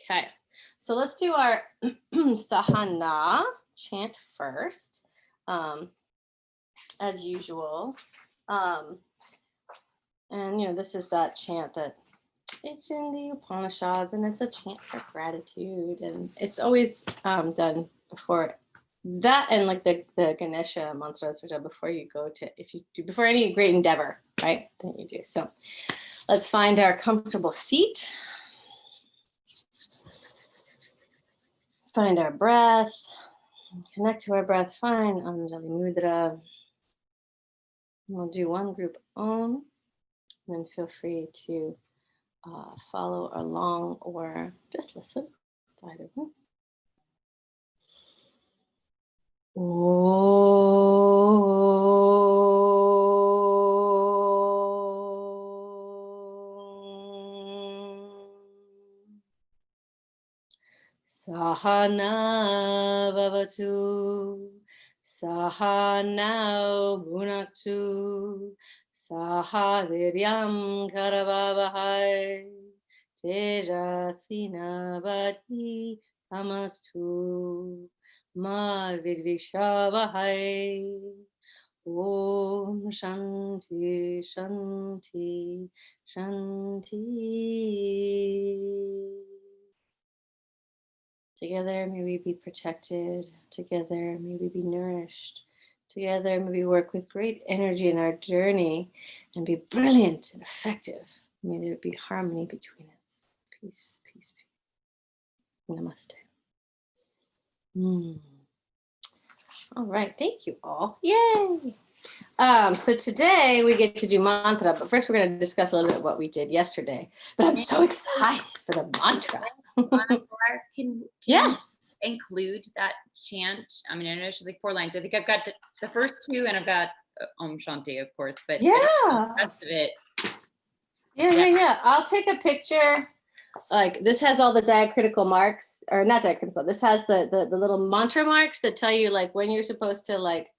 Okay, so let's do our Sahana chant first, as usual. And, this is that chant that it's in the Upanishads, and it's a chant for gratitude. And it's always done before that, and like the Ganesha mantras, which are before you go to, if you do, before any great endeavor, right? Then you do. So let's find our comfortable seat. Find our breath. Connect to our breath. Find Anjali Mudra. We'll do one group Om. And then feel free to follow along or just listen. It's either one. Sahana Vavatu, Sahana Bhunaktu, Saha Viryam Karavavahai, Tejasvinavati Tamastu, Ma Vidvishavahai. Om Shanti Shanti Shanti. Together, may we be protected. Together, may we be nourished. Together, may we work with great energy in our journey and be brilliant and effective. May there be harmony between us. Peace, peace, peace. Namaste. All right, thank you all. Yay! So today we get to do mantra, but first we're going to discuss a little bit what we did yesterday. But I'm so excited for the mantra. Can Yes. include that chant? I mean, I know she's like 4 lines. I think I've got the first 2, and I've got Om Shanti, of course. But yeah, the rest of it. Yeah. I'll take a picture. Like this has all the diacritical marks, or not diacritical. This has the little mantra marks that tell you like when you're supposed to like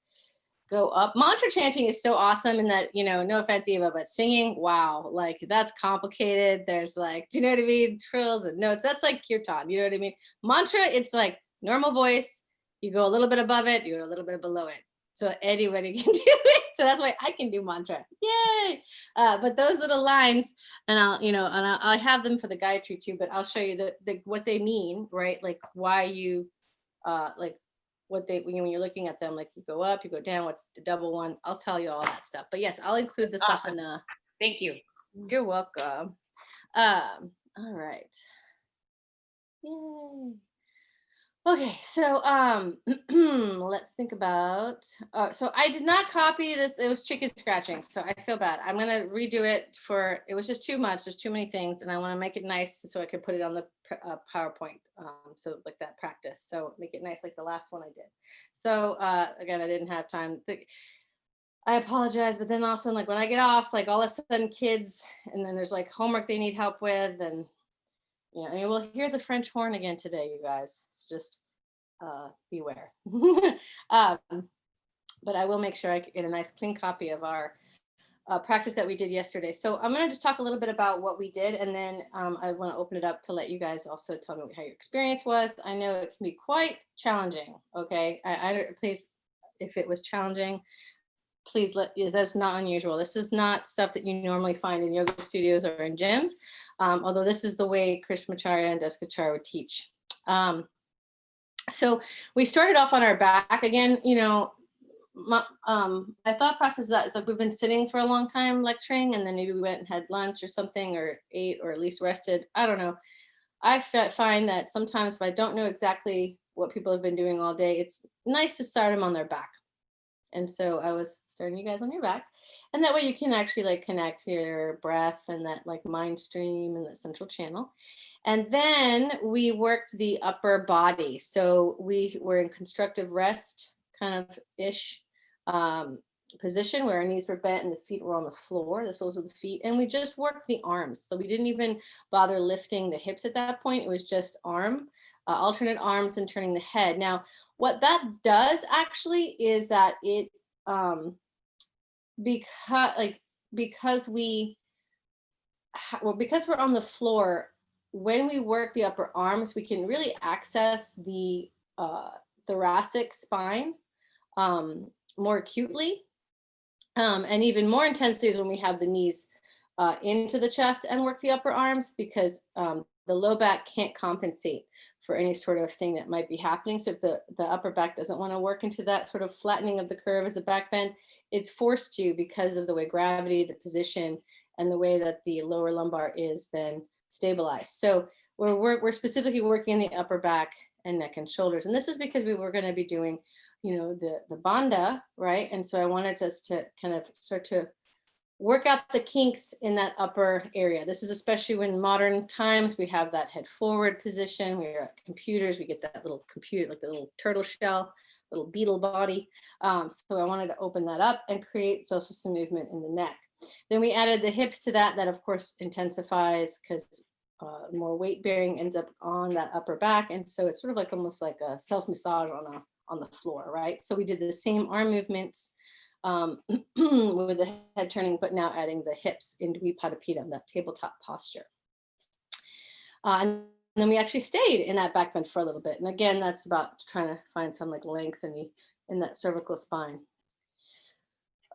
go up. Mantra chanting is so awesome in that, no offense, Eva, but singing, wow, like that's complicated. There's like, do you know what I mean? Trills and notes. That's like kirtan, you know what I mean? Mantra, it's like normal voice. You go a little bit above it, you go a little bit below it. So anybody can do it. So that's why I can do mantra. Yay! But those little lines, and I'll have them for the Gayatri too, but I'll show you what they mean, right? Like why you, like what they, when you're looking at them, like you go up, you go down, what's the double one? I'll tell you all that stuff. But yes, I'll include the Sahana. Thank you. You're welcome. All right. Yay. Okay, so let's think about, so I did not copy this, it was chicken scratching, so I feel bad. I'm gonna redo it it was just too much, there's too many things, and I wanna make it nice so I could put it on the PowerPoint, so like that practice, so make it nice like the last one I did. So again, I didn't have time. I apologize, but then also like when I get off, like all of a sudden kids, and then there's like homework they need help with, and yeah, and we'll hear the French horn again today, you guys. It's just beware. But I will make sure I get a nice clean copy of our practice that we did yesterday. So I'm going to just talk a little bit about what we did, and then I want to open it up to let you guys also tell me how your experience was. I know it can be quite challenging. Okay, please, if it was challenging, please that's not unusual. This is not stuff that you normally find in yoga studios or in gyms, although this is the way Krishnamacharya and Deskacharya would teach. So we started off on our back again. My thought process is like we've been sitting for a long time lecturing, and then maybe we went and had lunch or something, or ate, or at least rested. I don't know. I find that sometimes if I don't know exactly what people have been doing all day, it's nice to start them on their back. And so I was starting you guys on your back, and that way you can actually like connect your breath and that like mind stream and that central channel. And then we worked the upper body. So we were in constructive rest kind of ish position where our knees were bent and the feet were on the floor, the soles of the feet. And we just worked the arms. So we didn't even bother lifting the hips at that point. It was just alternate arms and turning the head. Now, what that does actually is that it, because we're on the floor, when we work the upper arms, we can really access the thoracic spine more acutely. And even more intensely is when we have the knees into the chest and work the upper arms, because the low back can't compensate for any sort of thing that might be happening. So if the upper back doesn't want to work into that sort of flattening of the curve as a back bend, it's forced to because of the way gravity, the position, and the way that the lower lumbar is then stabilized. So we're specifically working in the upper back and neck and shoulders. And this is because we were going to be doing, you know, the bandha, right? And so I wanted us to kind of start to work out the kinks in that upper area. This is especially when modern times we have that head forward position. We're at computers, we get that little computer, like the little turtle shell, little beetle body. So I wanted to open that up and create also some movement in the neck. Then we added the hips to that. That of course intensifies because more weight bearing ends up on that upper back. And so it's sort of like almost like a self massage on the floor, right? So we did the same arm movements with the head turning, but now adding the hips into Vipadapita, that tabletop posture. And then we actually stayed in that back bend for a little bit. And again, that's about trying to find some like length in that cervical spine.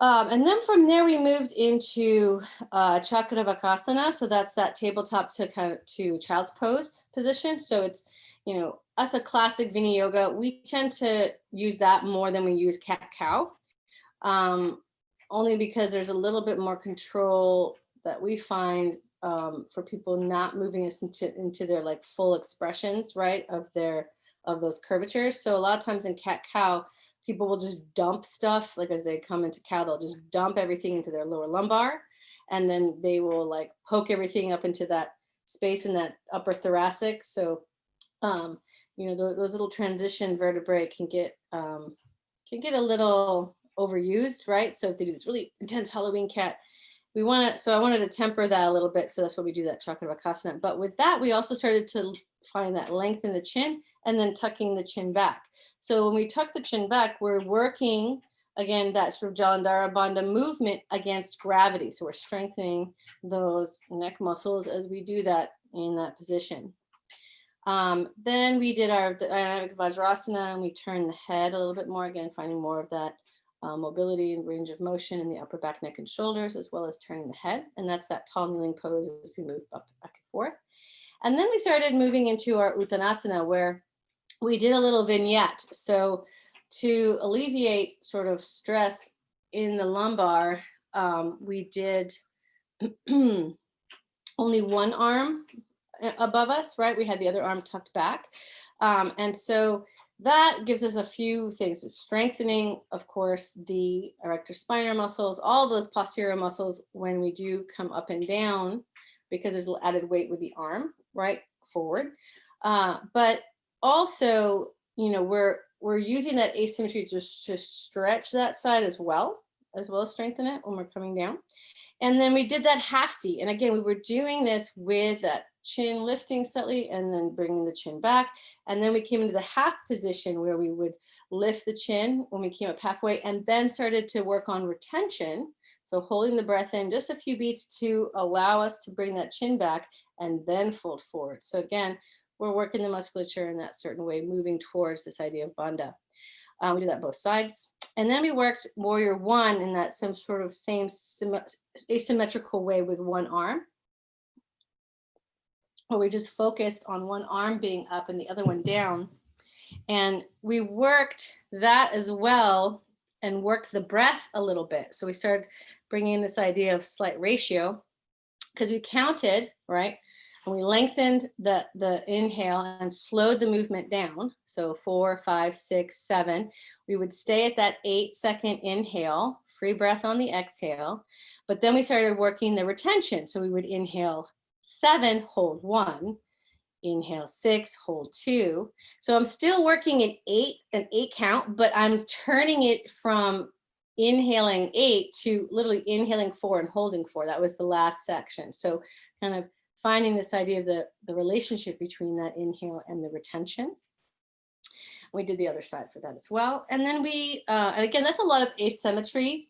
And then from there, we moved into Chakravakasana. So that's that tabletop to child's pose position. So it's, you know, that's a classic Vini yoga. We tend to use that more than we use cat-cow. Only because there's a little bit more control that we find for people not moving us into their like full expressions, right, of those curvatures. So a lot of times in cat-cow, people will just dump stuff, like as they come into cow, they'll just dump everything into their lower lumbar, and then they will like poke everything up into that space in that upper thoracic. So you know, those little transition vertebrae can get a little overused, right? So if they do this really intense Halloween cat, I wanted to temper that a little bit. So that's why we do that Chakravakasana. But with that, we also started to find that length in the chin and then tucking the chin back. So when we tuck the chin back, we're working, again, that sort of Jalandhara Bandha movement against gravity. So we're strengthening those neck muscles as we do that in that position. Then we did our dynamic Vajrasana, and we turned the head a little bit more, again, finding more of that mobility and range of motion in the upper back, neck, and shoulders, as well as turning the head. And that's that tall kneeling pose as we move up, back and forth. And then we started moving into our Uttanasana, where we did a little vignette. So to alleviate sort of stress in the lumbar, we did only one arm above us, right? We had the other arm tucked back. And so that gives us a few things. It's strengthening, of course, the erector spinator muscles, all those posterior muscles when we do come up and down, because there's a little added weight with the arm, right, forward. But also, you know, we're using that asymmetry just to stretch that side as well as strengthen it when we're coming down. And then we did that half seat. And again, we were doing this with that chin lifting slightly and then bringing the chin back. And then we came into the half position where we would lift the chin when we came up halfway, and then started to work on retention. So holding the breath in just a few beats to allow us to bring that chin back and then fold forward. So again, we're working the musculature in that certain way, moving towards this idea of bandha. We did that both sides. And then we worked warrior one in that some sort of same asymmetrical way with one arm, where we just focused on one arm being up and the other one down. And we worked that as well and worked the breath a little bit. So we started bringing in this idea of slight ratio, because we counted, right? And we lengthened the inhale and slowed the movement down. So 4, 5, 6, 7. We would stay at that 8-second inhale, free breath on the exhale. But then we started working the retention. So we would inhale 7, hold 1, inhale 6, hold 2. So I'm still working an 8 count, but I'm turning it from inhaling 8 to literally inhaling 4 and holding 4. That was the last section. So kind of finding this idea of the relationship between that inhale and the retention. We did the other side for that as well. And then we, and again, that's a lot of asymmetry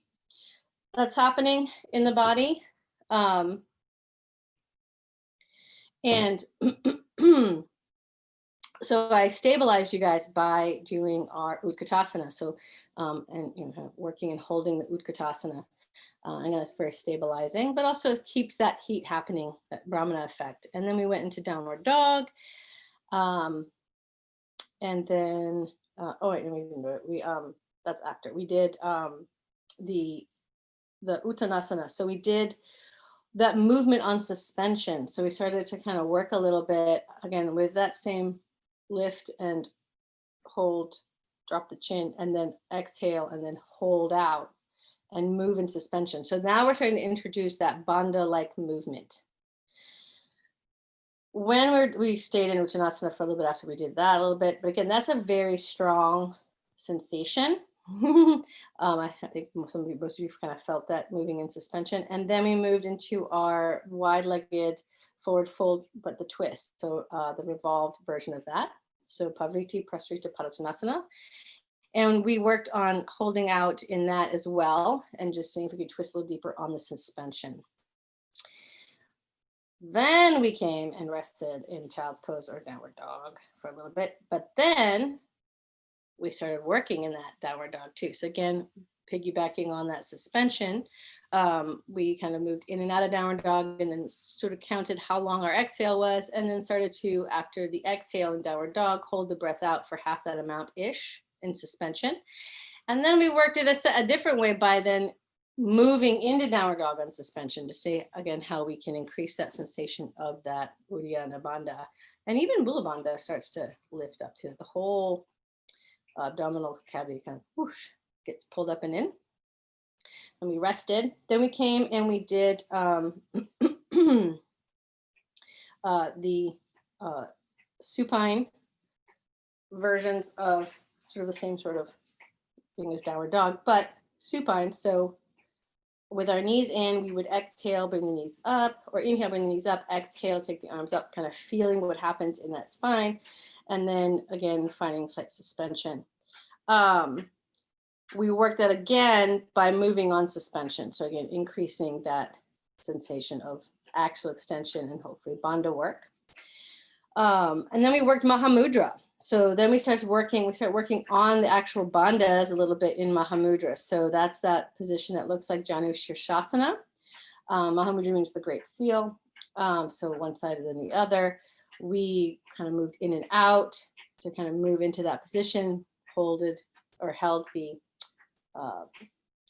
that's happening in the body. And so I stabilized you guys by doing our Utkatasana. So, and kind of working and holding the Utkatasana. I know it's very stabilizing, but also keeps that heat happening, that Brahmana effect. And then we went into downward dog. And then, oh wait, we didn't do it. That's after we did the Uttanasana. So we did that movement on suspension. So we started to kind of work a little bit again with that same lift and hold, drop the chin, and then exhale, and then hold out and move in suspension. So now we're starting to introduce that bandha-like movement. When we stayed in Uttanasana for a little bit after we did that a little bit, but again, that's a very strong sensation. I think most of you kind of felt that moving in suspension. And then we moved into our wide-legged forward fold, but the twist. So the revolved version of that. So Pavriti, Prasarita, Padottanasana. And we worked on holding out in that as well, and just seeing if we could twist a little deeper on the suspension. Then we came and rested in child's pose or downward dog for a little bit, but then we started working in that downward dog too. So again, piggybacking on that suspension, we kind of moved in and out of downward dog, and then sort of counted how long our exhale was, and then started to, after the exhale in downward dog, hold the breath out for half that amount-ish in suspension. And then we worked it a different way by then moving into downward dog on suspension to see again how we can increase that sensation of that Uddiyana Bandha. And even Mula Bandha starts to lift up to the whole abdominal cavity, kind of whoosh, gets pulled up and in. And we rested. Then we came and we did the supine versions of sort of the same sort of thing as downward dog, but supine. So with our knees in, we would exhale, bring the knees up, or inhale, bring the knees up, exhale, take the arms up, kind of feeling what happens in that spine. And then again, finding slight suspension. We work that again by moving on suspension. So again, increasing that sensation of axial extension and hopefully bandha work. And then we worked Mahamudra. So then we start working on the actual bandhas a little bit in Mahamudra. So that's that position that looks like Janu Shirshasana. Mahamudra means the great seal. So one side and then the other. We kind of moved in and out to kind of move into that position, held the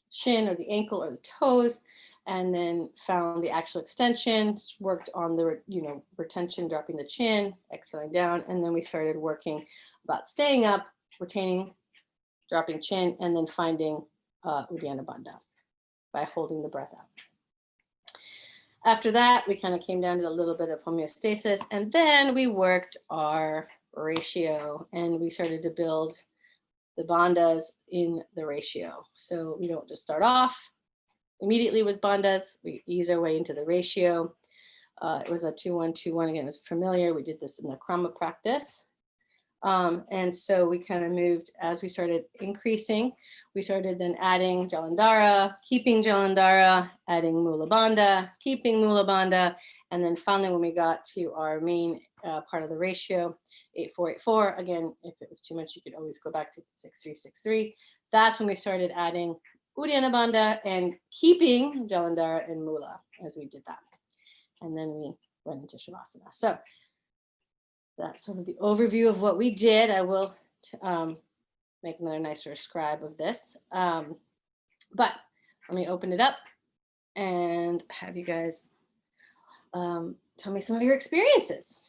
shin or the ankle or the toes, and then found the actual extension, worked on the retention, dropping the chin, exhaling down, and then we started working about staying up, retaining, dropping chin, and then finding Uddiyana Bandha by holding the breath out. After that, we kind of came down to a little bit of homeostasis, and then we worked our ratio, and we started to build the bandhas in the ratio. So we don't just start off immediately with bandhas, we ease our way into the ratio. It was a 2-1-2-1, again, it was familiar. We did this in the Krama practice. And so we kind of moved as we started increasing. We started then adding Jalandhara, keeping Jalandhara, adding Mula Bandha, keeping Mula Bandha, and then finally when we got to our main part of the ratio, 8-4-8-4. Again, if it was too much, you could always go back to 6-3-6-3. That's when we started adding Uddiyana Bandha and keeping Jalandhara and Mula as we did that. And then we went into Shavasana. So that's sort of the overview of what we did. I will make another nicer scribe of this. But let me open it up and have you guys tell me some of your experiences.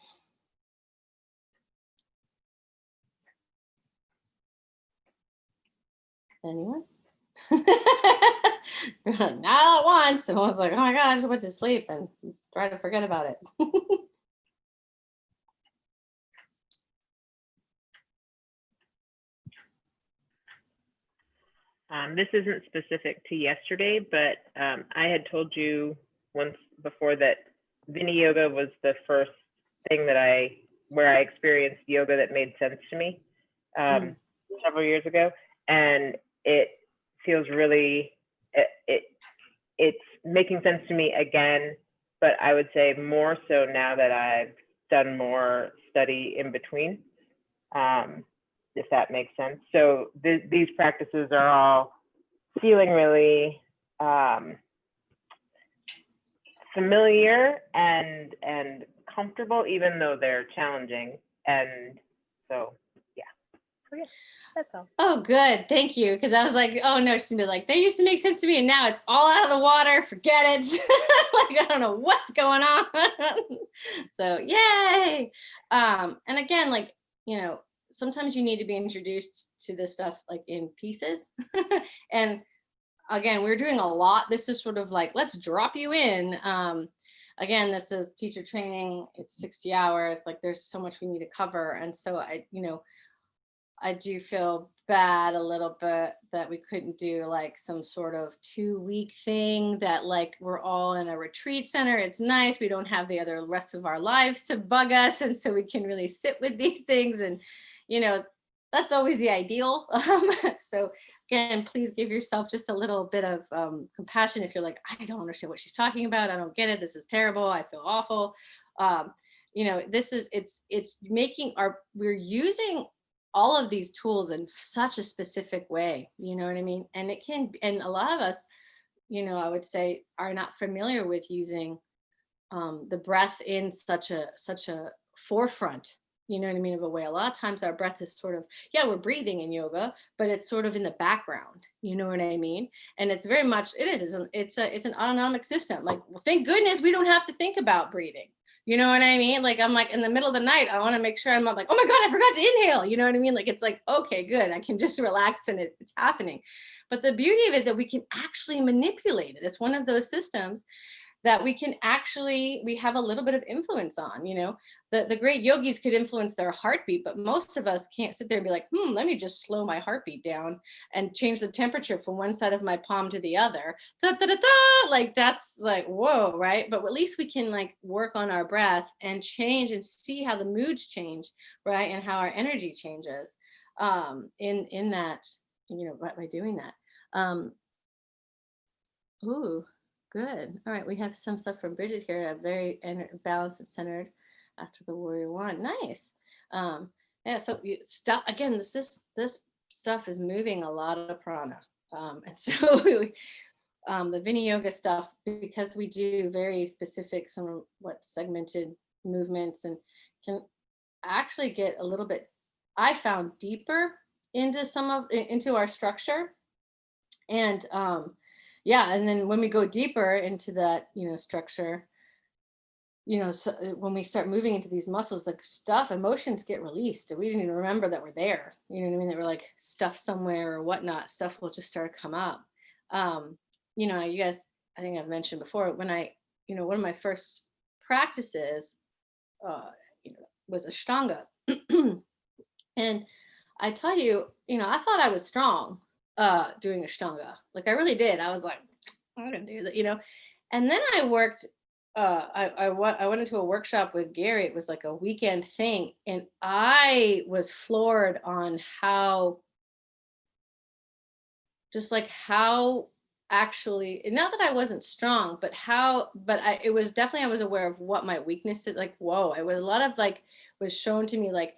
Anyone? Not at once. Someone's like, oh my God, I just went to sleep and try to forget about it. This isn't specific to yesterday, but I had told you once before that Vini Yoga was the first thing that where I experienced yoga that made sense to me several years ago. And it feels really, it's making sense to me again but I would say more so now that I've done more study in between, if that makes sense. So these practices are all feeling really familiar and comfortable, even though they're challenging. And so, yeah. So, yeah, that's all. Oh, good. Thank you. Because I was like, oh no, she's gonna be like, they used to make sense to me, and now it's all out of the water. Forget it. Like, I don't know what's going on. So, yay. And again, like, you know, sometimes you need to be introduced to this stuff like in pieces. And again, we're doing a lot. This is sort of like, let's drop you in. Again, this is teacher training. It's 60 hours. Like, there's so much we need to cover. And so I do feel bad a little bit that we couldn't do like some sort of 2-week thing that like we're all in a retreat center. It's nice. We don't have the other rest of our lives to bug us. And so we can really sit with these things. And, that's always the ideal. So again, please give yourself just a little bit of compassion if you're like, I don't understand what she's talking about. I don't get it. This is terrible. I feel awful. It's making we're using all of these tools in such a specific way, you know what I mean? And and a lot of us, I would say, are not familiar with using the breath in such a forefront, you know what I mean, of a way. A lot of times our breath is sort of, we're breathing in yoga, but it's sort of in the background, you know what I mean? And it's very much, it's an autonomic system. Like, well, thank goodness we don't have to think about breathing. You know what I mean? Like, I'm like in the middle of the night, I want to make sure I'm not like, oh my God, I forgot to inhale. You know what I mean? Like, it's like, okay, good. I can just relax and it's happening. But the beauty of it is that we can actually manipulate it. It's one of those systems that we have a little bit of influence on. The great yogis could influence their heartbeat, but most of us can't sit there and be like, let me just slow my heartbeat down and change the temperature from one side of my palm to the other. Da, da, da, da. Like, that's like, whoa, right? But at least we can like work on our breath and change and see how the moods change, right? And how our energy changes in that, by doing that. Ooh. Good. All right. We have some stuff from Bridget here. Very balanced and centered after the warrior one. Nice. So stuff again. This stuff is moving a lot of prana, and so the Vinyasa stuff, because we do very specific, segmented movements, and can actually get a little bit, I found, deeper into our structure, and and then when we go deeper into that, structure, so when we start moving into these muscles, like emotions get released. We didn't even remember that we're there. You know what I mean? That we're like stuff somewhere or whatnot. Stuff will just start to come up. You guys, I think I've mentioned before, when one of my first practices, was Ashtanga. And I tell you, I thought I was strong doing Ashtanga. Like, I really did. I was like, I'm gonna do that, and then I worked I went into a workshop with Gary. It was like a weekend thing, and I was floored on how actually, not that I wasn't strong, but it was definitely, I was aware of what my weakness is. Like, whoa, it was a lot of like, was shown to me like,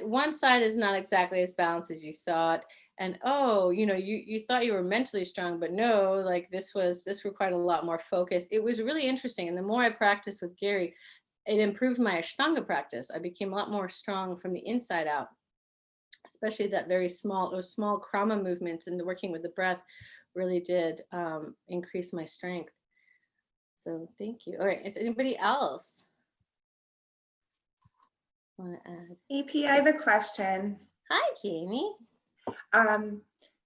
one side is not exactly as balanced as you thought. And, you thought you were mentally strong, but no, like this required a lot more focus. It was really interesting. And the more I practiced with Gary, it improved my Ashtanga practice. I became a lot more strong from the inside out, especially those small krama movements, and working with the breath really did increase my strength. So thank you. All right, is anybody else want to add? EP, I have a question. Hi, Jamie.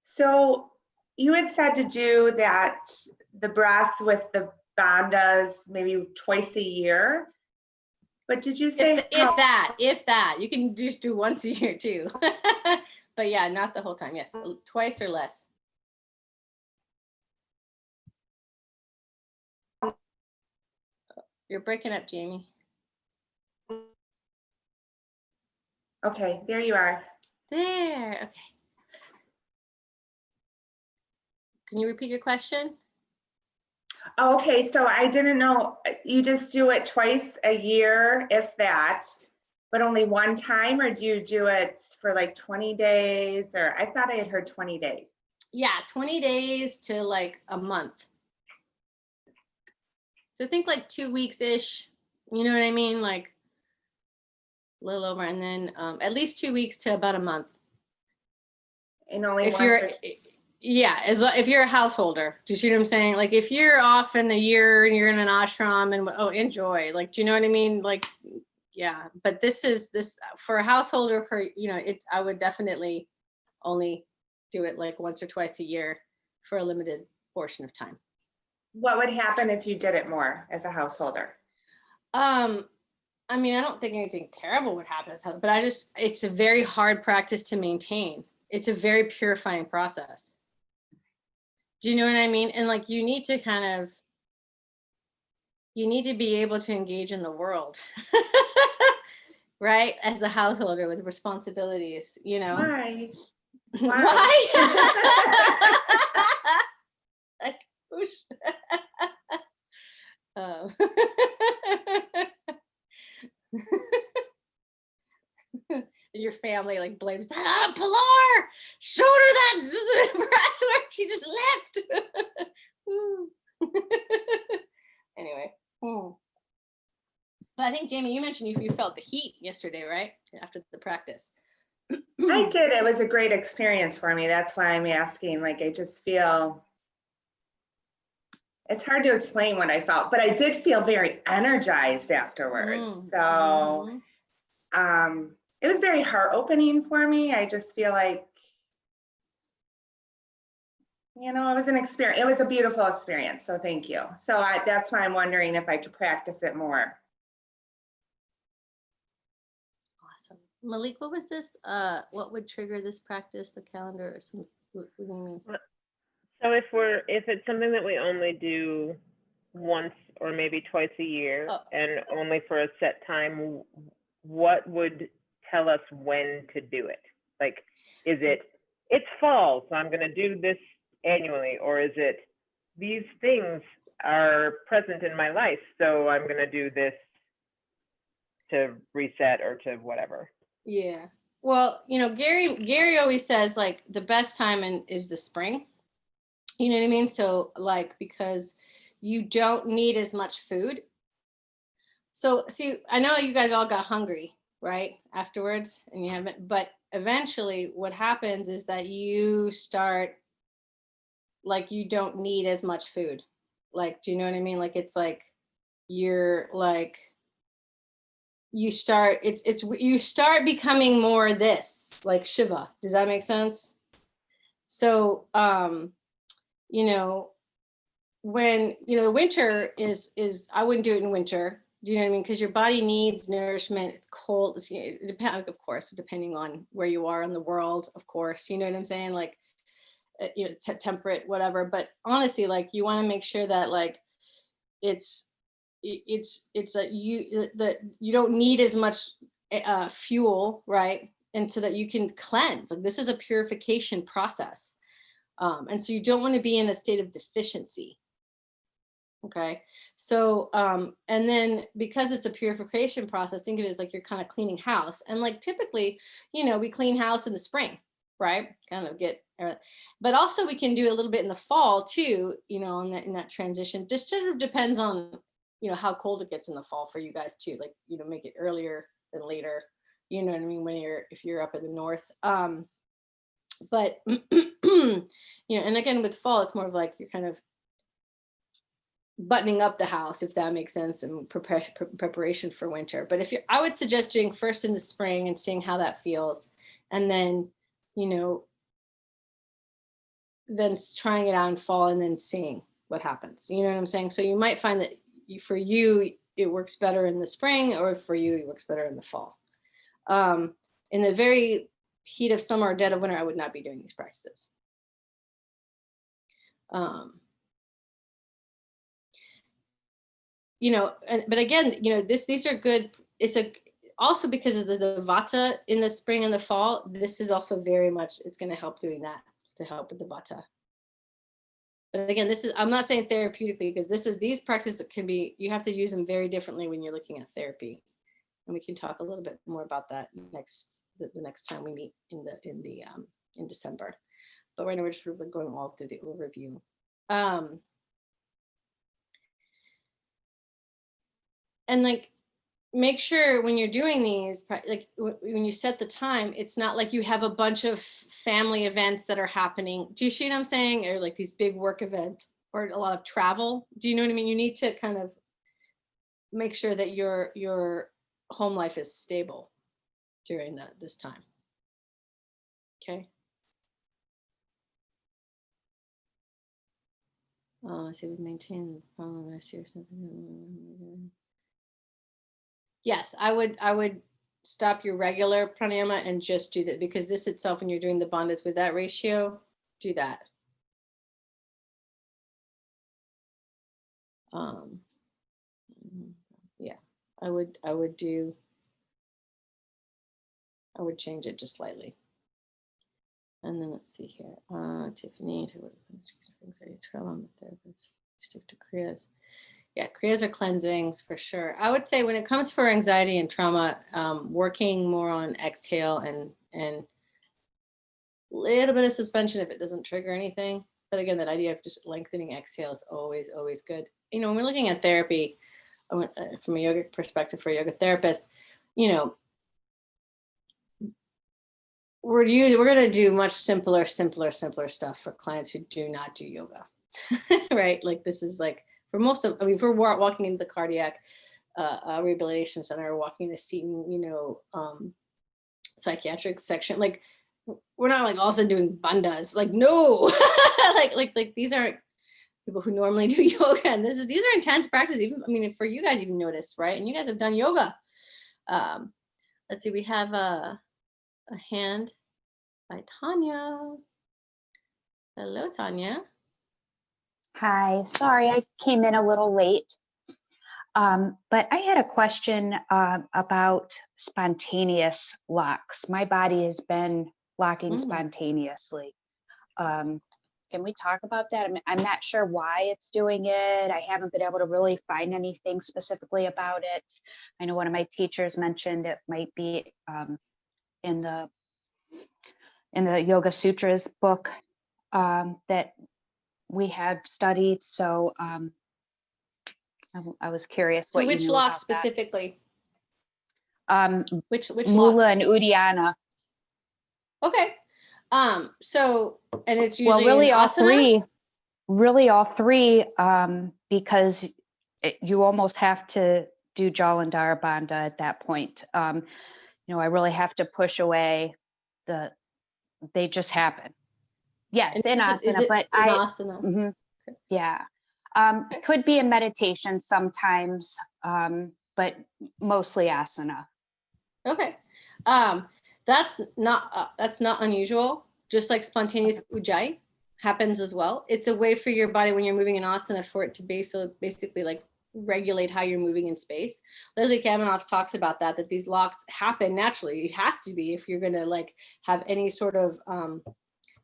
So you had said to do the breath with the bandhas maybe twice a year, but did you say if that you can just do once a year too? But yeah, not the whole time. Yes, twice or less. You're breaking up, Jamie. Okay, there you are. There. Okay. Can you repeat your question? Okay, so I didn't know, you just do it twice a year, if that, but only one time, or do you do it for like 20 days? Or I thought I had heard 20 days. Yeah, 20 days to like a month. So think like 2 weeks-ish, you know what I mean? Like a little over, and then at least 2 weeks to about a month. And only If once you're, or yeah, if you're a householder, do you see what I'm saying? Like if you're off in a year and you're in an ashram and enjoy, like, do you know what I mean? Like, yeah, but this for a householder, for, it's, I would definitely only do it like once or twice a year for a limited portion of time. what would happen if you did it more as a householder? I mean, I don't think anything terrible would happen, but it's a very hard practice to maintain. It's a very purifying process. Do you know what I mean? And like, you need to be able to engage in the world, right? As a householder with responsibilities, Why? Why? Like, whoosh. Oh. Your family like blames that on Pilar. Showed her that breath work. She just left. Anyway. But I think, Jamie, you mentioned you felt the heat yesterday, right? After the practice. I did. It was a great experience for me. That's why I'm asking. Like, I just feel, it's hard to explain what I felt, but I did feel very energized afterwards. So it was very heart opening for me. I just feel like, it was an experience. It was a beautiful experience. So thank you. So that's why I'm wondering if I could practice it more. Awesome. Malik, what was this? What would trigger this practice? The calendar or some? What do you mean? So if it's something that we only do once or maybe twice a year and only for a set time, what would tell us when to do it? Like, is it's fall, so I'm going to do this annually, or is it these things are present in my life, so I'm going to do this to reset or to whatever? Yeah. Well, Gary always says like the best time is the spring. You know what I mean? So like, because you don't need as much food. So see, I know you guys all got hungry, right? Afterwards, and you haven't, but eventually what happens is that you start, like, you don't need as much food. Like, do you know what I mean? Like, it's like, you're like, you start becoming more this, like Shiva. Does that make sense? So, when, the winter is, I wouldn't do it in winter. Do you know what I mean? Because your body needs nourishment. It's cold. It depends, of course, depending on where you are in the world, of course. You know what I'm saying? Like, temperate, whatever. But honestly, like, you want to make sure that like it's that you don't need as much fuel, right? And so that you can cleanse. Like, this is a purification process, and so you don't want to be in a state of deficiency. Okay, so and then because it's a purification process, think of it as like you're kind of cleaning house. And like typically, we clean house in the spring, right? Kind of get, but also we can do a little bit in the fall too, in that transition. Just sort of depends on, how cold it gets in the fall for you guys too. Like, make it earlier than later. You know what I mean? If you're up in the north. But and again with fall, it's more of like you're kind of buttoning up the house, if that makes sense, and preparation for winter. But I would suggest doing first in the spring and seeing how that feels, and then then trying it out in fall and then seeing what happens. You know what I'm saying? So you might find that for you it works better in the spring, or for you it works better in the fall. In the very heat of summer or dead of winter, I would not be doing these practices. But again, these are good. Also because of the vata in the spring and the fall, this is also very much, it's going to help doing that, to help with the vata. But again, I'm not saying therapeutically, because these practices can be, you have to use them very differently when you're looking at therapy. And we can talk a little bit more about that the next time we meet in December. But right now we're just sort of like going all through the overview. And like, make sure when you're doing these, like when you set the time, it's not like you have a bunch of family events that are happening. Do you see what I'm saying? Or like these big work events or a lot of travel. Do you know what I mean? You need to kind of make sure that your home life is stable during this time. Okay. I see we maintain yes, I would stop your regular pranayama and just do that, because this itself, when you're doing the bandhas with that ratio, do that. Yeah, I would change it just slightly. And then let's see here. Tiffany, stick to kriyas. Yeah, kriyas are cleansings for sure. I would say when it comes for anxiety and trauma, working more on exhale and a little bit of suspension if it doesn't trigger anything. But again, that idea of just lengthening exhale is always good. You know, when we're looking at therapy from a yoga perspective for a yoga therapist, you know, we're going to do much simpler stuff for clients who do not do yoga, right? Like this is like for most of, I mean, if we're walking into the cardiac rehabilitation center, walking the Seton, you know, psychiatric section, like we're not like all of a sudden doing bandhas, like no, like these aren't people who normally do yoga, and these are intense practices. Even, I mean, for you guys, you've noticed, right? And you guys have done yoga. Let's see, we have a hand by Tanya. Hello, Tanya. Hi, sorry, I came in a little late. But I had a question about spontaneous locks. My body has been locking spontaneously. Can we talk about that? I'm not sure why it's doing it. I haven't been able to really find anything specifically about it. I know one of my teachers mentioned it might be in the Yoga Sutras book that we had studied. So I was curious what you which knew lock about specifically? Which Mula locks? and Uddiyana. Okay. So, and it's usually really all asana? three, because you almost have to do Jalandhara Bandha at that point. You know, I really have to push away they just happen. Yes, in asana, but asana? Yeah. Could be in meditation sometimes, but mostly asana. Okay. That's not unusual. Just like spontaneous ujjayi happens as well. It's a way for your body when you're moving in asana for it to basically like regulate how you're moving in space. Leslie Kaminoff talks about that these locks happen naturally. It has to be if you're going to like have any sort of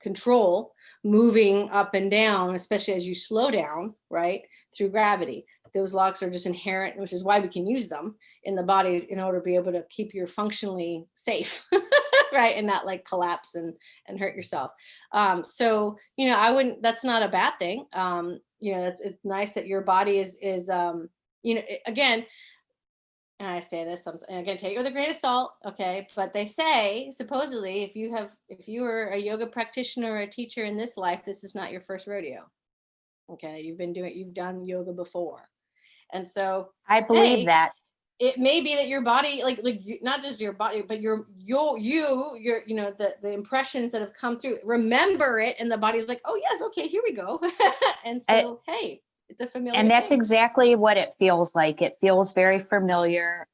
control moving up and down, especially as you slow down, right, through gravity. Those locks are just inherent, which is why we can use them in the body in order to be able to keep you functionally safe, right, and not like collapse and hurt yourself. So, you know, that's not a bad thing. You know, it's nice that your body is you know, again, and I say this, and again, take it with a grain of salt, okay? But they say, supposedly, if you were a yoga practitioner or a teacher in this life, this is not your first rodeo, okay? You've done yoga before. And so I believe that. It may be that your body, like not just your body, but your you know, the impressions that have come through, remember it, and the body's like, oh yes, okay, here we go. And so, hey, it's a familiar and that's thing. exactly what it feels like. It feels very familiar.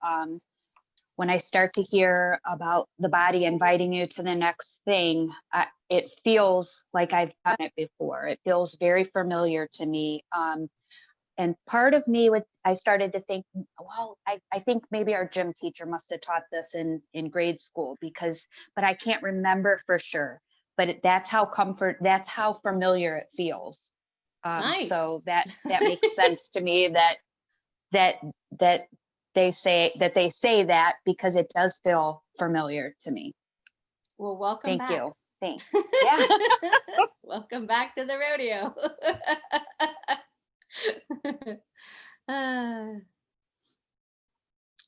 When I start to hear about the body inviting you to the next thing, it feels like I've done it before. It feels very familiar to me. And part of me, I started to think, well, I think maybe our gym teacher must have taught this in grade school, but I can't remember for sure. But that's how familiar it feels. Nice. So that makes sense to me that they say that because it does feel familiar to me. Well, welcome Thank back. you. Thanks. Yeah. Welcome back to the rodeo.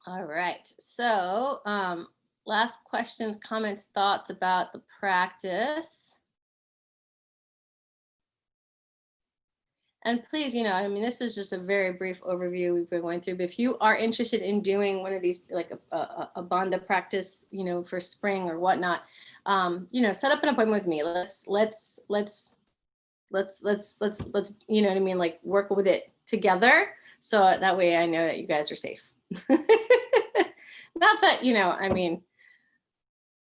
All right. So, last questions, comments, thoughts about the practice. And please, I mean, this is just a very brief overview we've been going through, but if you are interested in doing one of these, like a bandha practice, for spring or whatnot, set up an appointment with me. Let's, you know what I mean? Like work with it together. So that way I know that you guys are safe. Not that, I mean,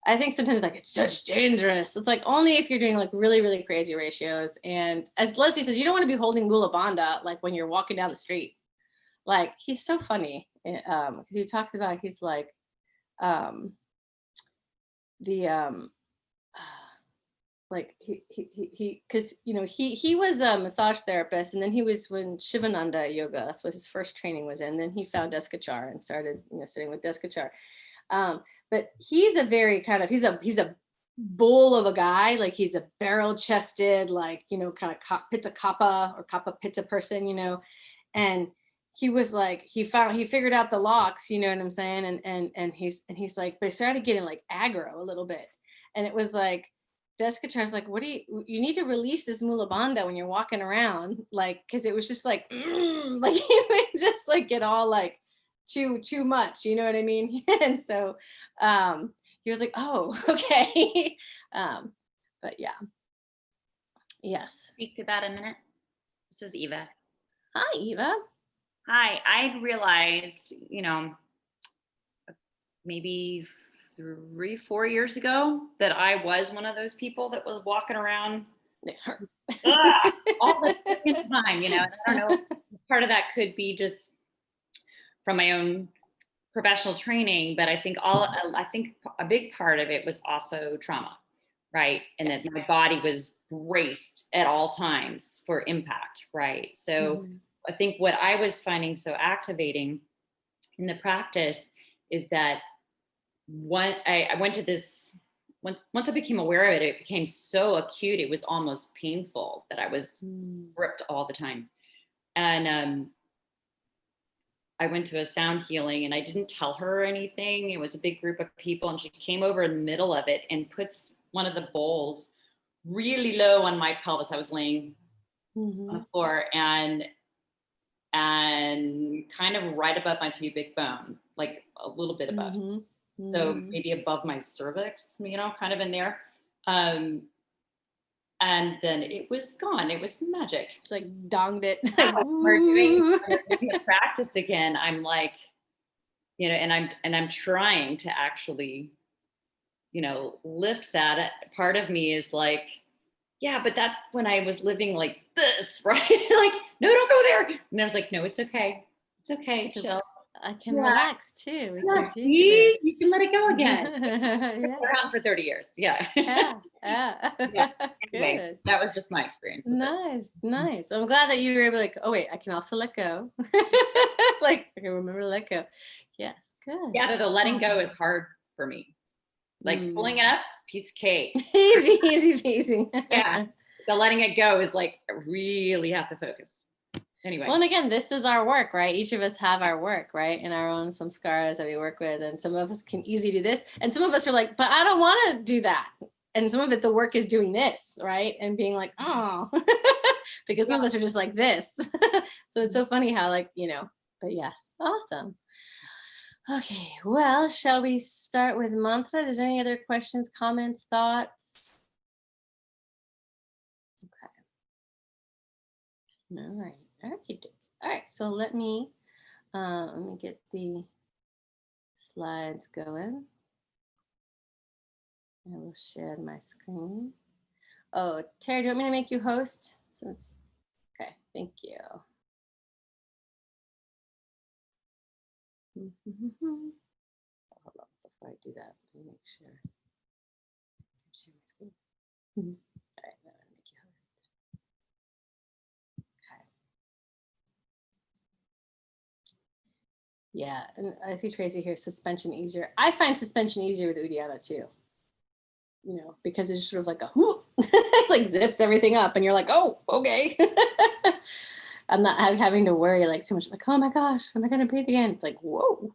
I think sometimes like it's just dangerous. It's like only if you're doing like really, really crazy ratios. And as Leslie says, you don't want to be holding Mula Bandha like when you're walking down the street. Like he's so funny because he talks about he's like like he because he was a massage therapist, and then he was when Shivananda yoga, that's what his first training was in. Then he found Deskachar and started sitting with Deskachar. But he's a very kind of he's a bull of a guy. Like he's a barrel chested, like kind of pitta kappa or kappa pitta person, and he was like he figured out the locks, you know what I'm saying, and he's like, but he started getting like aggro a little bit, and it was like Deskachar's like, what do you need to release this Mula Bandha when you're walking around, like, because it was just like like he would just like get all like too much, you know what I mean? And so he was like, oh, okay. But yeah. Yes. Speak to that a minute. This is Eva. Hi, Eva. Hi. I realized, maybe 3-4 years ago that I was one of those people that was walking around all the time, and I don't know, part of that could be just from my own professional training, but I think a big part of it was also trauma, right? And that my body was braced at all times for impact, right? So I think what I was finding so activating in the practice is that I went to this, once I became aware of it, it became so acute, it was almost painful that I was gripped all the time. And I went to a sound healing and I didn't tell her anything. It was a big group of people and she came over in the middle of it and puts one of the bowls really low on my pelvis. I was laying on the floor and kind of right above my pubic bone, like a little bit above. So maybe above my cervix, kind of in there. And then it was gone. It was magic. It's like donged it. We're doing the practice again. I'm like, and I'm trying to actually, lift that. Part of me is like, yeah, but that's when I was living like this, right? Like, no, don't go there. And I was like, no, it's okay. It's okay. Chill. I can relax too. See, you can let it go again. Yeah. Around for 30 years. Yeah. Yeah. Anyway, Good. that was just my experience. Nice. I'm glad that you were able to like, oh wait, I can also let go. Like I can remember to let go. Yes, good. Yeah, the letting go is hard for me. Like pulling it up, piece of cake. Easy peasy. Yeah. The letting it go is like, I really have to focus. Anyway. Well, and again, this is our work, right? Each of us have our work, right? And our own samskaras that we work with. And some of us can easily do this. And some of us are like, but I don't want to do that. And some of it, the work is doing this, right? And being like, oh, because some of us are just like this. So it's so funny how like, but yes, awesome. Okay, well, shall we start with mantra? Is there any other questions, comments, thoughts? Okay. All right. Okay. All right. So let me get the slides going. I will share my screen. Oh, Terry, do you want me to make you host? Okay. Thank you. Hold on before I do that. Let me make sure. Share my screen. All right. Now I'm gonna make you host. Yeah, and I see Tracy here, suspension easier. I find suspension easier with Uddiyana too. You know, because it's sort of like a whoop, like zips everything up, and you're like, oh, okay. I'm not having to worry like too much. Like, oh my gosh, am I gonna breathe again? It's like, whoa. All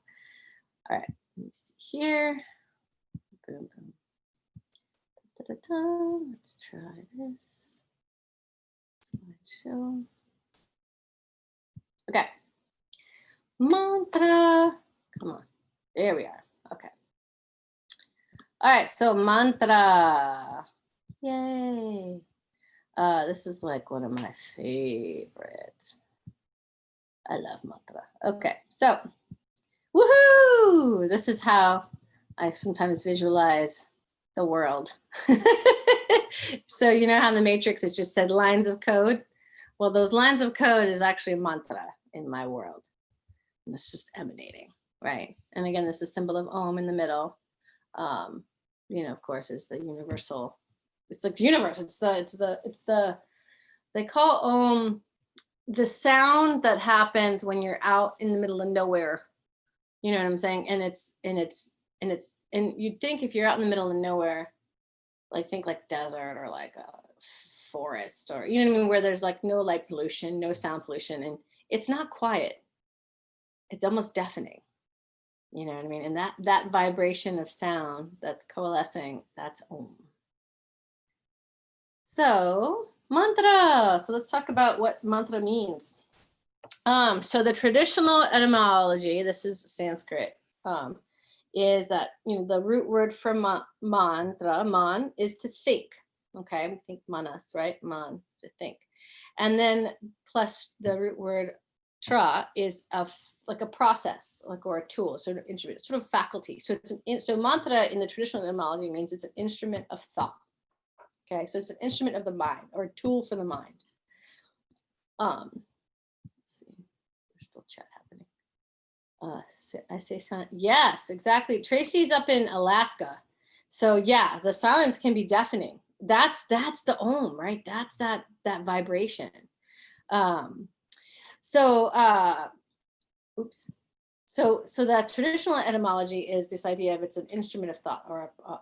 right, let me see here. Boom, boom. Da-da-da. Let's try this. Slideshow. Okay. Mantra. Come on. There we are. Okay. All right. So mantra. Yay. This is like one of my favorites. I love mantra. Okay. So, woohoo! This is how I sometimes visualize the world. So you know how in the Matrix it just said lines of code? Well, those lines of code is actually a mantra in my world. And it's just emanating, right? And again, this is a symbol of Om in the middle. You know, of course, is the universal. It's like the universe. It's the. They call Om the sound that happens when you're out in the middle of nowhere. You know what I'm saying? And you'd think if you're out in the middle of nowhere, like think like desert or like a forest or, you know what I mean, where there's like no light pollution, no sound pollution, and it's not quiet. It's almost deafening. You know what I mean? And that vibration of sound that's coalescing, that's Om. So mantra. So let's talk about what mantra means. So the traditional etymology, this is Sanskrit, is that, you know, the root word for mantra, man, is to think. Okay, we think manas, right? Man, to think. And then plus the root word tra is like a process, like, or a tool, sort of instrument, sort of faculty. So so mantra in the traditional etymology means it's an instrument of thought. Okay, so it's an instrument of the mind or a tool for the mind. Let's see, there's still chat happening. I say silent. Yes, exactly. Tracy's up in Alaska. So yeah, the silence can be deafening. That's the Om, right? That's that vibration. So that traditional etymology is this idea of it's an instrument of thought or a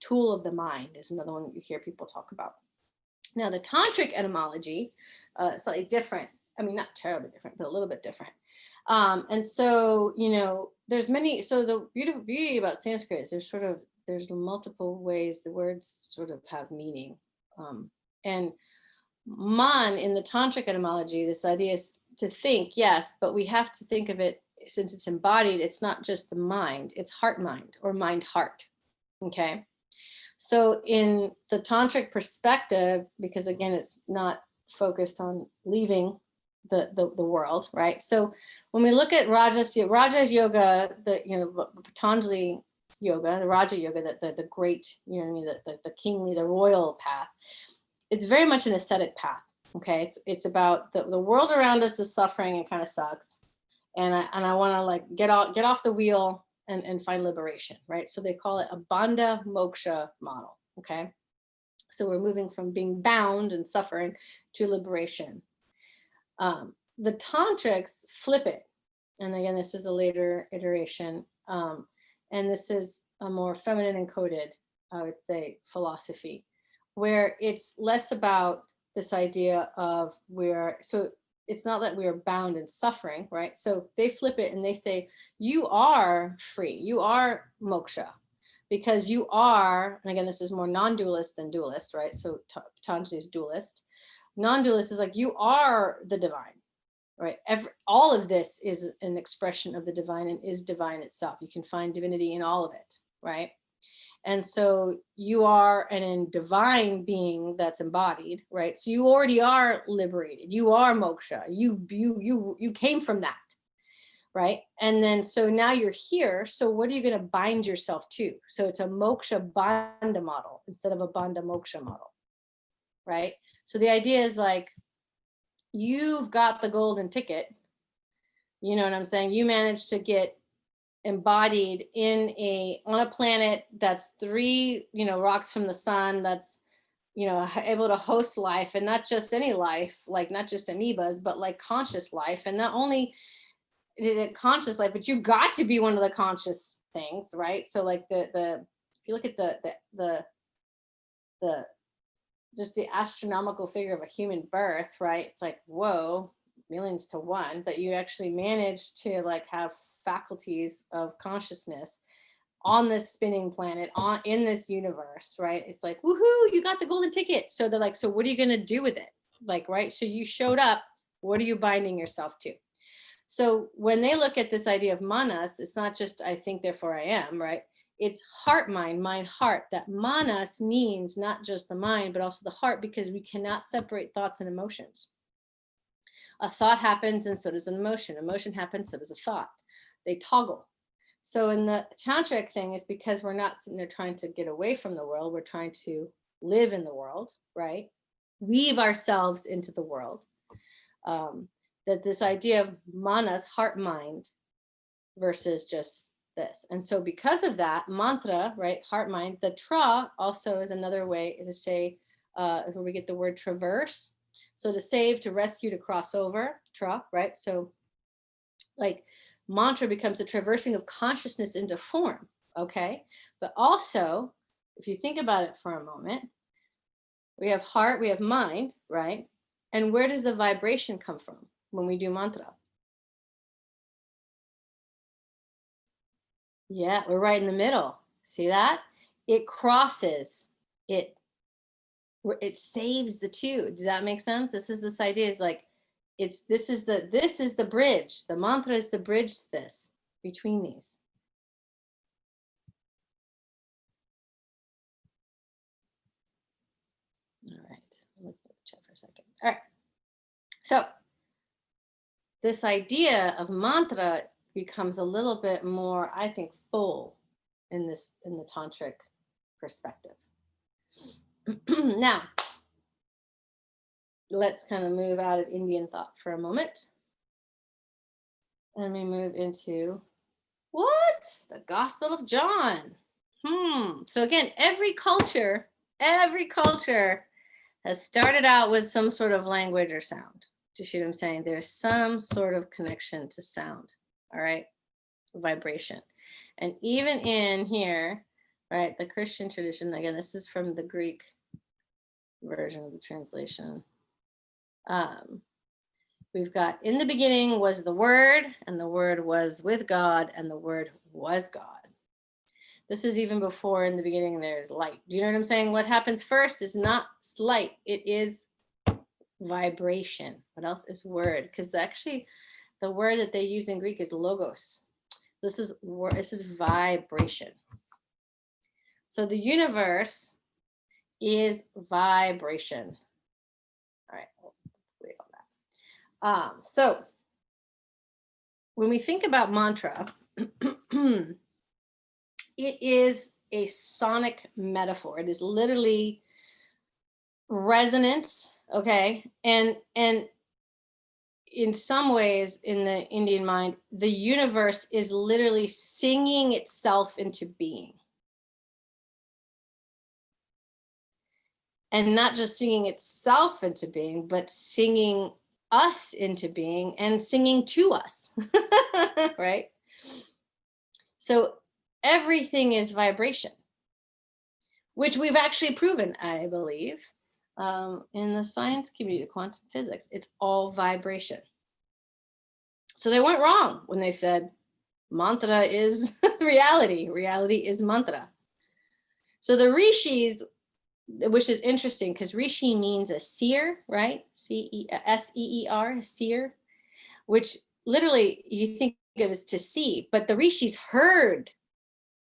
tool of the mind is another one you hear people talk about. Now the tantric etymology, slightly different. I mean, not terribly different, but a little bit different. And so, you know, there's many, so the beauty about Sanskrit is there's multiple ways the words sort of have meaning. And man in the tantric etymology, this idea is to think, yes, but we have to think of it, since it's embodied, it's not just the mind, it's heart mind or mind heart. Okay. So in the tantric perspective, because again, it's not focused on leaving the world, right? So when we look at Raja's yoga, the Patanjali yoga, the Raja yoga, the great, you know what I mean, the kingly, the royal path, it's very much an ascetic path. Okay, it's about the world around us is suffering and kind of sucks, and I want to like get off the wheel and find liberation, right? So they call it a bandha moksha model. Okay, so we're moving from being bound and suffering to liberation. The tantrics flip it, and again, this is a later iteration, and this is a more feminine encoded, I would say, philosophy, where it's less about this idea of so it's not that we are bound and suffering, right? So they flip it and they say, you are free, you are moksha, because you are, and again, this is more non-dualist than dualist, right? So Patanjali is dualist. Non-dualist is like, you are the divine, right? All of this is an expression of the divine and is divine itself. You can find divinity in all of it, right? And so you are an divine being that's embodied, right? So you already are liberated. You are moksha. You came from that, right? And then so now you're here. So what are you going to bind yourself to? So it's a moksha bandha model instead of a bandha moksha model, right? So the idea is like, you've got the golden ticket. You know what I'm saying? You managed to get embodied on a planet that's 3 rocks from the sun, that's able to host life, and not just any life, like not just amoebas, but like conscious life. And not only conscious life, but you got to be one of the conscious things, right? So like if you look at the just the astronomical figure of a human birth, right? It's like, whoa, millions to one, that you actually managed to like have faculties of consciousness on this spinning planet, in this universe, right? It's like, woohoo, you got the golden ticket. So they're like, so what are you going to do with it? Like, right? So you showed up, what are you binding yourself to? So when they look at this idea of manas, it's not just I think, therefore I am, right? It's heart, mind, heart. That manas means not just the mind, but also the heart, because we cannot separate thoughts and emotions. A thought happens and so does an emotion. Emotion happens, so does a thought. They toggle. So in the tantric thing is because we're not sitting there trying to get away from the world. We're trying to live in the world, right? Weave ourselves into the world. That this idea of manas, heart, mind, versus just this. And so because of that, mantra, right, heart, mind, the tra also is another way to say, where we get the word traverse. So to save, to rescue, to cross over, tra, right? So like mantra becomes the traversing of consciousness into form, okay? But also, if you think about it for a moment, we have heart, we have mind, right? And where does the vibration come from when we do mantra? Yeah, we're right in the middle. See that? It crosses, it saves the two. Does that make sense? This idea is like, this is the bridge. The mantra is the bridge to this, between these. All right, let me check for a second. All right, so this idea of mantra becomes a little bit more, I think, full in the tantric perspective. Now, let's kind of move out of Indian thought for a moment. And we move into what? The Gospel of John. So again, every culture has started out with some sort of language or sound. Do you see what I'm saying? There's some sort of connection to sound, all right? Vibration. And even in here, right, the Christian tradition, again, this is from the Greek version of the translation. We've got, in the beginning was the Word, and the Word was with God, and the Word was God. This is even before in the beginning there's light. Do you know what I'm saying? What happens first is not light, it is vibration. What else is word? Because actually the word that they use in Greek is logos. This is vibration. So the universe is vibration. All right, wait on that. So when we think about mantra, it is a sonic metaphor. It is literally resonance, okay? And in some ways, in the Indian mind, the universe is literally singing itself into being. And not just singing itself into being, but singing us into being and singing to us, right? So everything is vibration, which we've actually proven, I believe, in the science community, quantum physics. It's all vibration. So they weren't wrong when they said mantra is reality. Reality is mantra. So the rishis, which is interesting because rishi means a seer, right? S-E-E-R, seer, which literally you think of as to see, but the rishis heard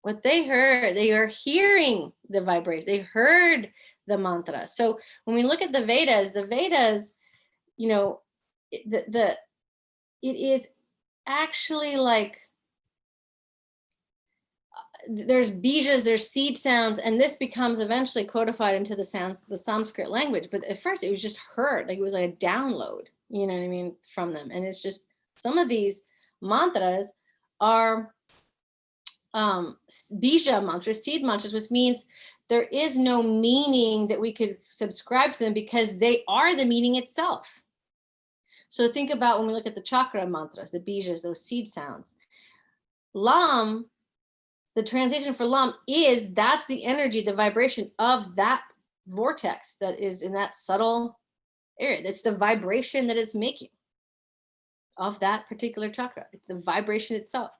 what they heard. They are hearing the vibration. They heard the mantra. So when we look at the Vedas, you know, it is actually like there's bijas, there's seed sounds, and this becomes eventually codified into the Sanskrit language. But at first it was just heard, like it was like a download, you know what I mean, from them. And it's just, some of these mantras are bija mantras, seed mantras, which means there is no meaning that we could subscribe to them because they are the meaning itself. So think about when we look at the chakra mantras, the bijas, those seed sounds. Lam, the translation for Lam is, that's the energy, the vibration of that vortex that is in that subtle area. That's the vibration that it's making of that particular chakra. It's the vibration itself.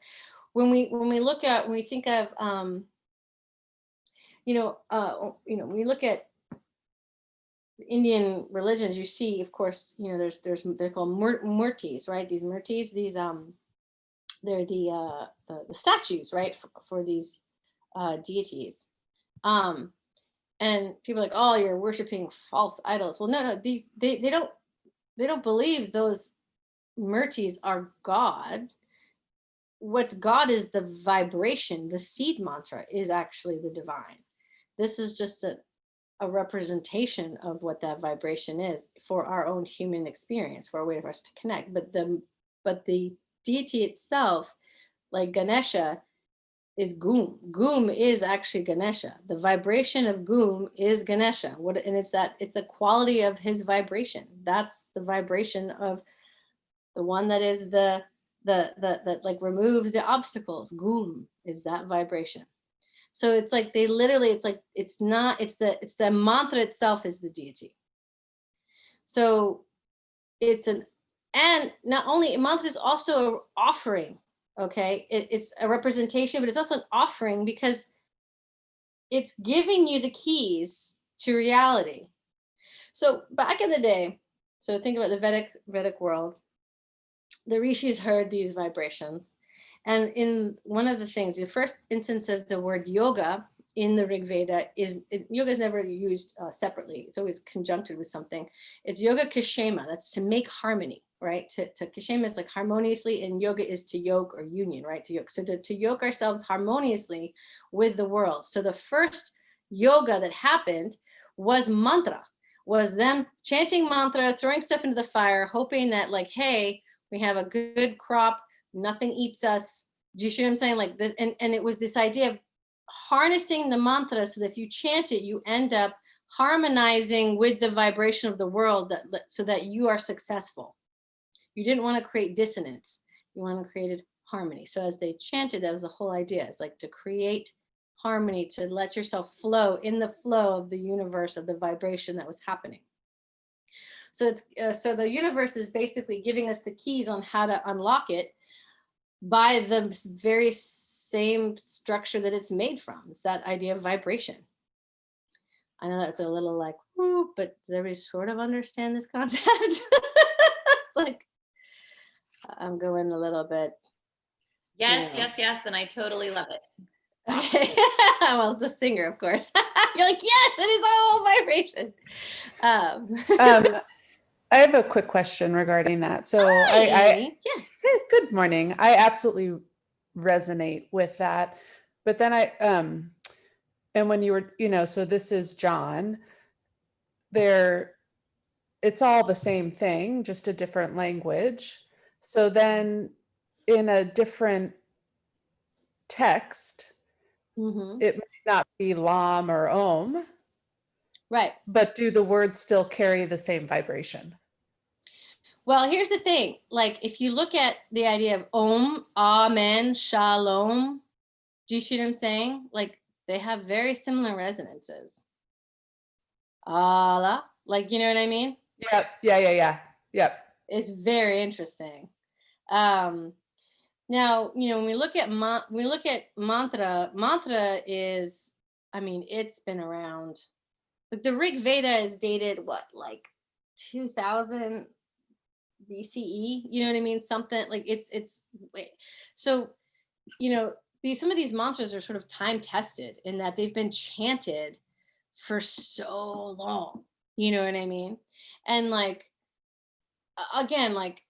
When we think of when you look at Indian religions, you see, of course, they're called murtis, right? These murtis, they're the statues, right, for these deities. And people are like, oh, you're worshiping false idols. Well, no, they don't believe those murtis are God. What's God is the vibration. The seed mantra is actually the divine. This is just a representation of what that vibration is for our own human experience, for a way for us to connect. But the deity itself, like Ganesha, is Gum. Gum is actually Ganesha. The vibration of Gum is Ganesha. And it's the quality of his vibration. That's the vibration of the one that is that like removes the obstacles. Gum is that vibration. So it's like it's the mantra itself is the deity. So and not only mantra is also an offering. Okay, it's a representation, but it's also an offering because it's giving you the keys to reality. So back in the day, so think about the Vedic world, the rishis heard these vibrations. And in one of the things, the first instance of the word yoga in the Rig Veda yoga is never used separately. It's always conjuncted with something. It's yoga kshema, that's to make harmony, right? To kshema is like harmoniously, and yoga is to yoke or union, right? To yoke. So to yoke ourselves harmoniously with the world. So the first yoga that happened was mantra, was them chanting mantra, throwing stuff into the fire, hoping that like, hey, we have a good crop, nothing eats us. Do you see what I'm saying? Like this, and it was this idea of harnessing the mantra so that if you chant it, you end up harmonizing with the vibration of the world so that you are successful. You didn't want to create dissonance. You want to create harmony. So as they chanted, that was the whole idea. It's like to create harmony, to let yourself flow in the flow of the universe, of the vibration that was happening. So so the universe is basically giving us the keys on how to unlock it by the very same structure that it's made from. It's that idea of vibration. I know that's a little like, whoo, but does everybody sort of understand this concept? Like, I'm going a little bit. Yes, and I totally love it. Okay. Well, the singer, of course. You're like, yes, it is all vibration. I have a quick question regarding that. So yes. Good morning. I absolutely resonate with that. But then and when you were, so this is John, it's all the same thing, just a different language. So then in a different text, it might not be Lam or Om. Right. But do the words still carry the same vibration? Well, here's the thing. Like, if you look at the idea of Om, Amen, Shalom, do you see what I'm saying? Like, they have very similar resonances. Allah, like, you know what I mean? Yep. Yeah. Yep. It's very interesting. Now, when we look at mantra is, I mean, it's been around. Like the Rig Veda is dated like 2000 BCE, you know what I mean? Something like it's so, some of these mantras are sort of time tested in that they've been chanted for so long, you know what I mean? And like, again, like,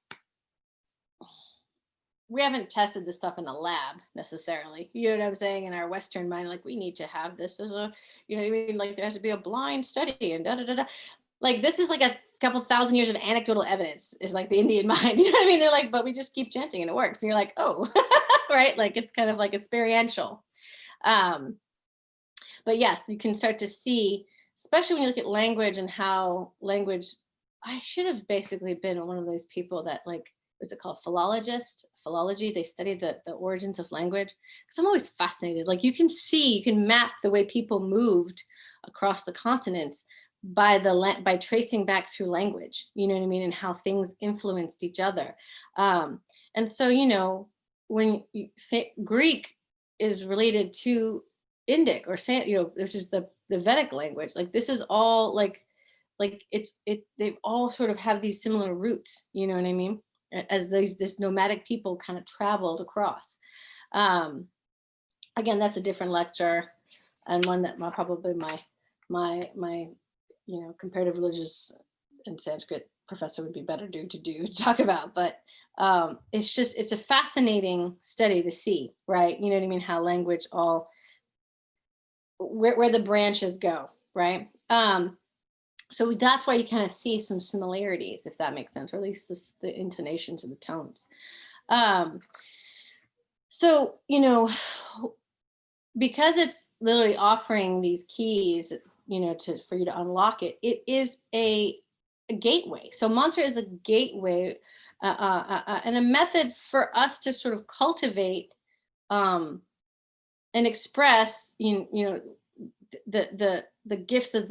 we haven't tested this stuff in a lab necessarily, you know what I'm saying? In our Western mind, like, we need to have this as a, you know what I mean? Like, there has to be a blind study and like, this is like a couple thousand years of anecdotal evidence is like the Indian mind, you know what I mean? They're like, but we just keep chanting and it works. And you're like, oh, right? Like, it's kind of like experiential. But yes, you can start to see, especially when you look at language and how language I should have basically been one of those people that like, is it called philology? They study the origins of language. Because I'm always fascinated. Like you can map the way people moved across the continents by tracing back through language, you know what I mean? And how things influenced each other. And so, you know, when you say Greek is related to Indic or you know, this is the Vedic language. Like this is all like they all sort of have these similar roots, you know what I mean? As this nomadic people kind of traveled across. Again, that's a different lecture, and one that probably my you know, comparative religious and Sanskrit professor would be better to talk about. But it's a fascinating study to see, right? You know what I mean? How language all where the branches go, right? So that's why you kind of see some similarities, if that makes sense, or at least the intonations and the tones. So, you know, because it's literally offering these keys, you know, for you to unlock it, it is a gateway. So mantra is a gateway and a method for us to sort of cultivate and express, you know, the gifts of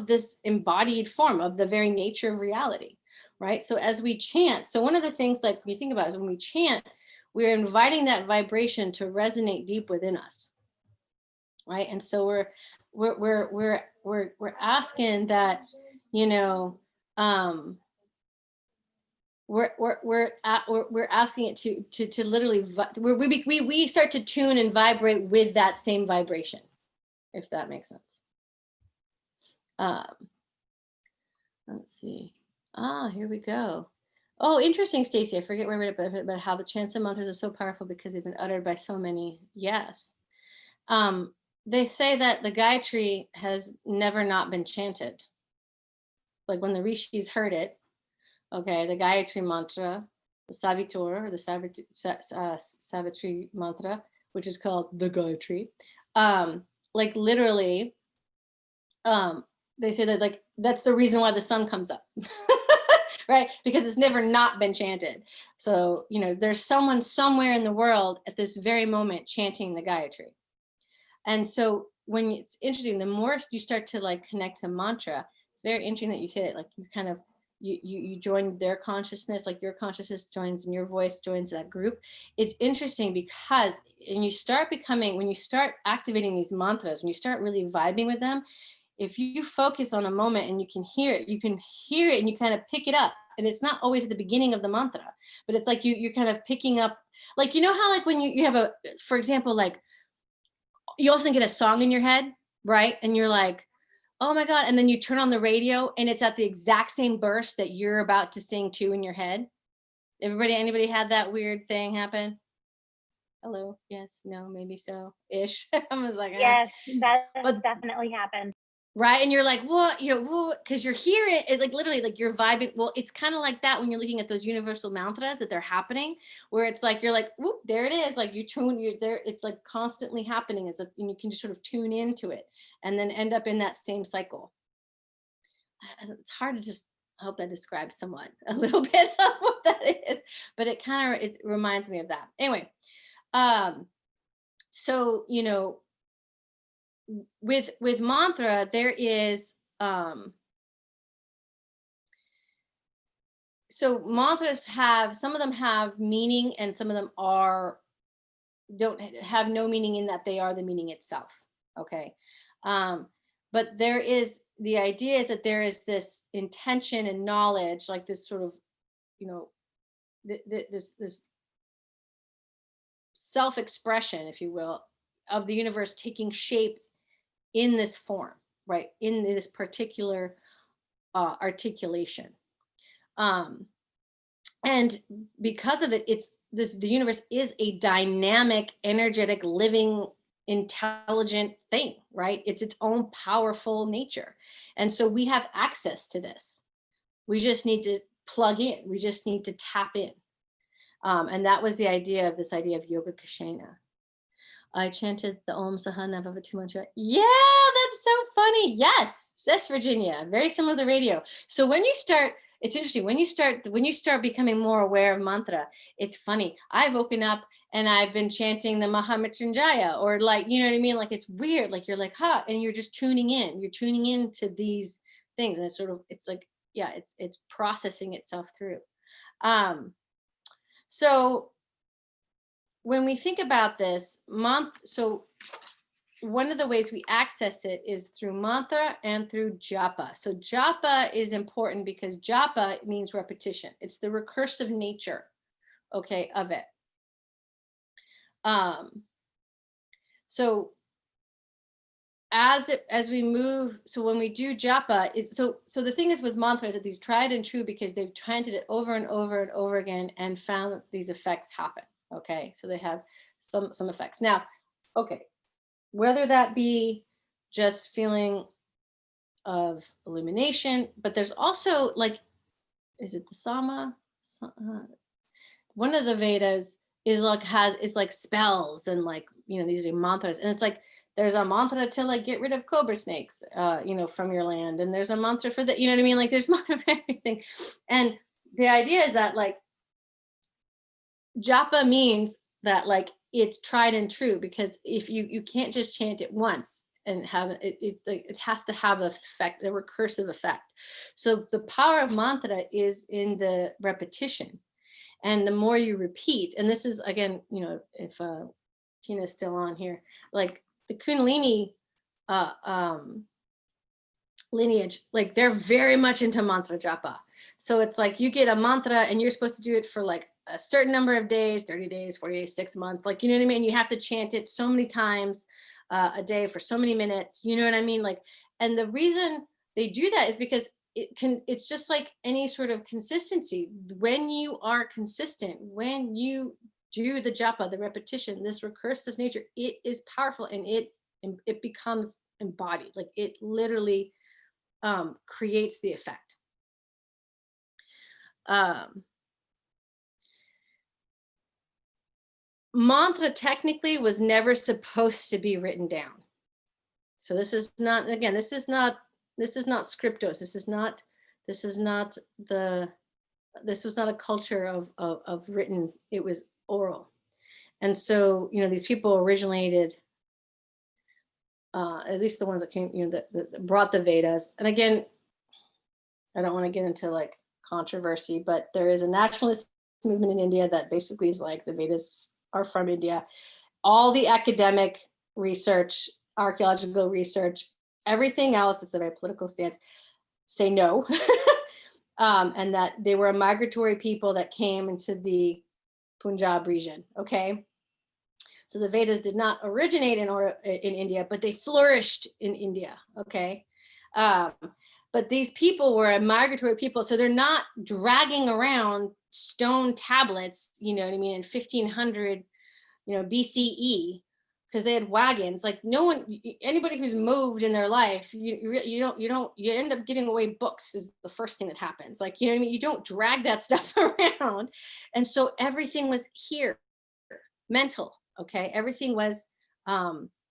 this embodied form of the very nature of reality, right? So as we chant, so one of the things like you think about is when we chant, we're inviting that vibration to resonate deep within us, right? And so we're asking that, you know, we're asking it to literally we start to tune and vibrate with that same vibration, if that makes sense. Let's see. Here we go. Oh, interesting, Stacey. I forget where I read it, but how the chants and mantras are so powerful because they've been uttered by so many. Yes. They say that the Gayatri has never not been chanted. Like when the rishis heard it, okay, the Gayatri mantra, the Savitur, or the Savitri mantra, which is called the Gayatri, like literally, they say that like that's the reason why the sun comes up, right? Because it's never not been chanted. So, you know, there's someone somewhere in the world at this very moment chanting the Gayatri. And so when it's interesting, the more you start to like connect to mantra, it's very interesting that you did it. Like you kind of, you join their consciousness, like your consciousness joins and your voice joins that group. It's interesting because when you start activating these mantras, when you start really vibing with them, if you focus on a moment and you can hear it and you kind of pick it up. And it's not always at the beginning of the mantra, but it's like you're kind of picking up, like, you know how like when you have for example, like you also get a song in your head, right? And you're like, oh my God. And then you turn on the radio and it's at the exact same burst that you're about to sing to in your head. Anybody had that weird thing happen? Hello? Yes, no, maybe so ish. I was like, yes, that definitely happened. Right. And you're like, what, you know, because you're hearing it, like literally like you're vibing. Well, it's kind of like that when you're looking at those universal mantras that they're happening, where it's like, you're like, whoop, there it is. Like you're there. It's like constantly happening. And you can just sort of tune into it and then end up in that same cycle. It's hard to just, I hope that describes somewhat a little bit of what that is, but it reminds me of that. Anyway. So, you know, with mantra, there is so mantras some of them have meaning and some of them don't have no meaning in that they are the meaning itself. Okay. But the idea is that there is this intention and knowledge, like this sort of, you know, this self-expression, if you will, of the universe taking shape in this form, right? In this particular articulation. And because of it, the universe is a dynamic, energetic, living, intelligent thing, right? It's its own powerful nature. And so we have access to this. We just need to plug in. We just need to tap in. And that was the idea of this idea of Yoga Kashena. I chanted the Om Sahana Bhavatu mantra. Yeah, that's that's so funny. Yes, Virginia, very similar to the radio. So when you start, it's interesting, when you start becoming more aware of mantra, it's funny. I've woken up and I've been chanting the Mahamrityunjaya, or like, you know what I mean? Like, it's weird. Like, you're like, huh, and you're just tuning in. You're tuning into these things. And it's sort of, it's like, yeah, it's processing itself through. So when we think about this so one of the ways we access it is through mantra and through japa. So japa is important because japa means repetition. It's the recursive nature, okay, of it. So as we move, so when we do japa, so the thing is with mantra is that these tried and true because they've chanted it over and over and over again and found that these effects happen. Okay, so they have some effects. Now, okay, whether that be just feeling of illumination, but there's also like, is it the Sama? One of the Vedas is like spells and like, you know, these are mantras, and it's like there's a mantra to like get rid of cobra snakes, you know, from your land, and there's a mantra for that, you know what I mean? Like there's mantra for everything, and the idea is that like japa means that like it's tried and true, because if you can't just chant it once and have it has to have an effect, a recursive effect. So the power of mantra is in the repetition, and the more you repeat, and this is again, you know, if Tina's still on here, like the Kundalini lineage, like they're very much into mantra japa. So it's like you get a mantra and you're supposed to do it for like a certain number of days, 30 days, 40 days, 6 months, like, you know what I mean? You have to chant it so many times a day for so many minutes, you know what I mean? Like, and the reason they do that is because it's just like any sort of consistency. When you are consistent, when you do the japa, the repetition, this recursive nature, it is powerful, and it becomes embodied. Like it literally creates the effect. Mantra technically was never supposed to be written down. So this is not, again, this is not scriptos. This was not a culture of written, it was oral. And so, you know, these people originated, at least the ones that came, you know, that brought the Vedas. And again, I don't want to get into like controversy, but there is a nationalist movement in India that basically is like the Vedas are from India. All the academic research, archaeological research, everything else, it's a very political stance, say no. And that they were a migratory people that came into the Punjab region, okay? So the Vedas did not originate in India, but they flourished in India, okay? But these people were a migratory people, so they're not dragging around stone tablets, you know what I mean, in 1500, you know, BCE, because they had wagons. Like no one, anybody who's moved in their life, you end up giving away books is the first thing that happens. Like, you know what I mean? You don't drag that stuff around. And so everything was here, mental, okay? Everything was,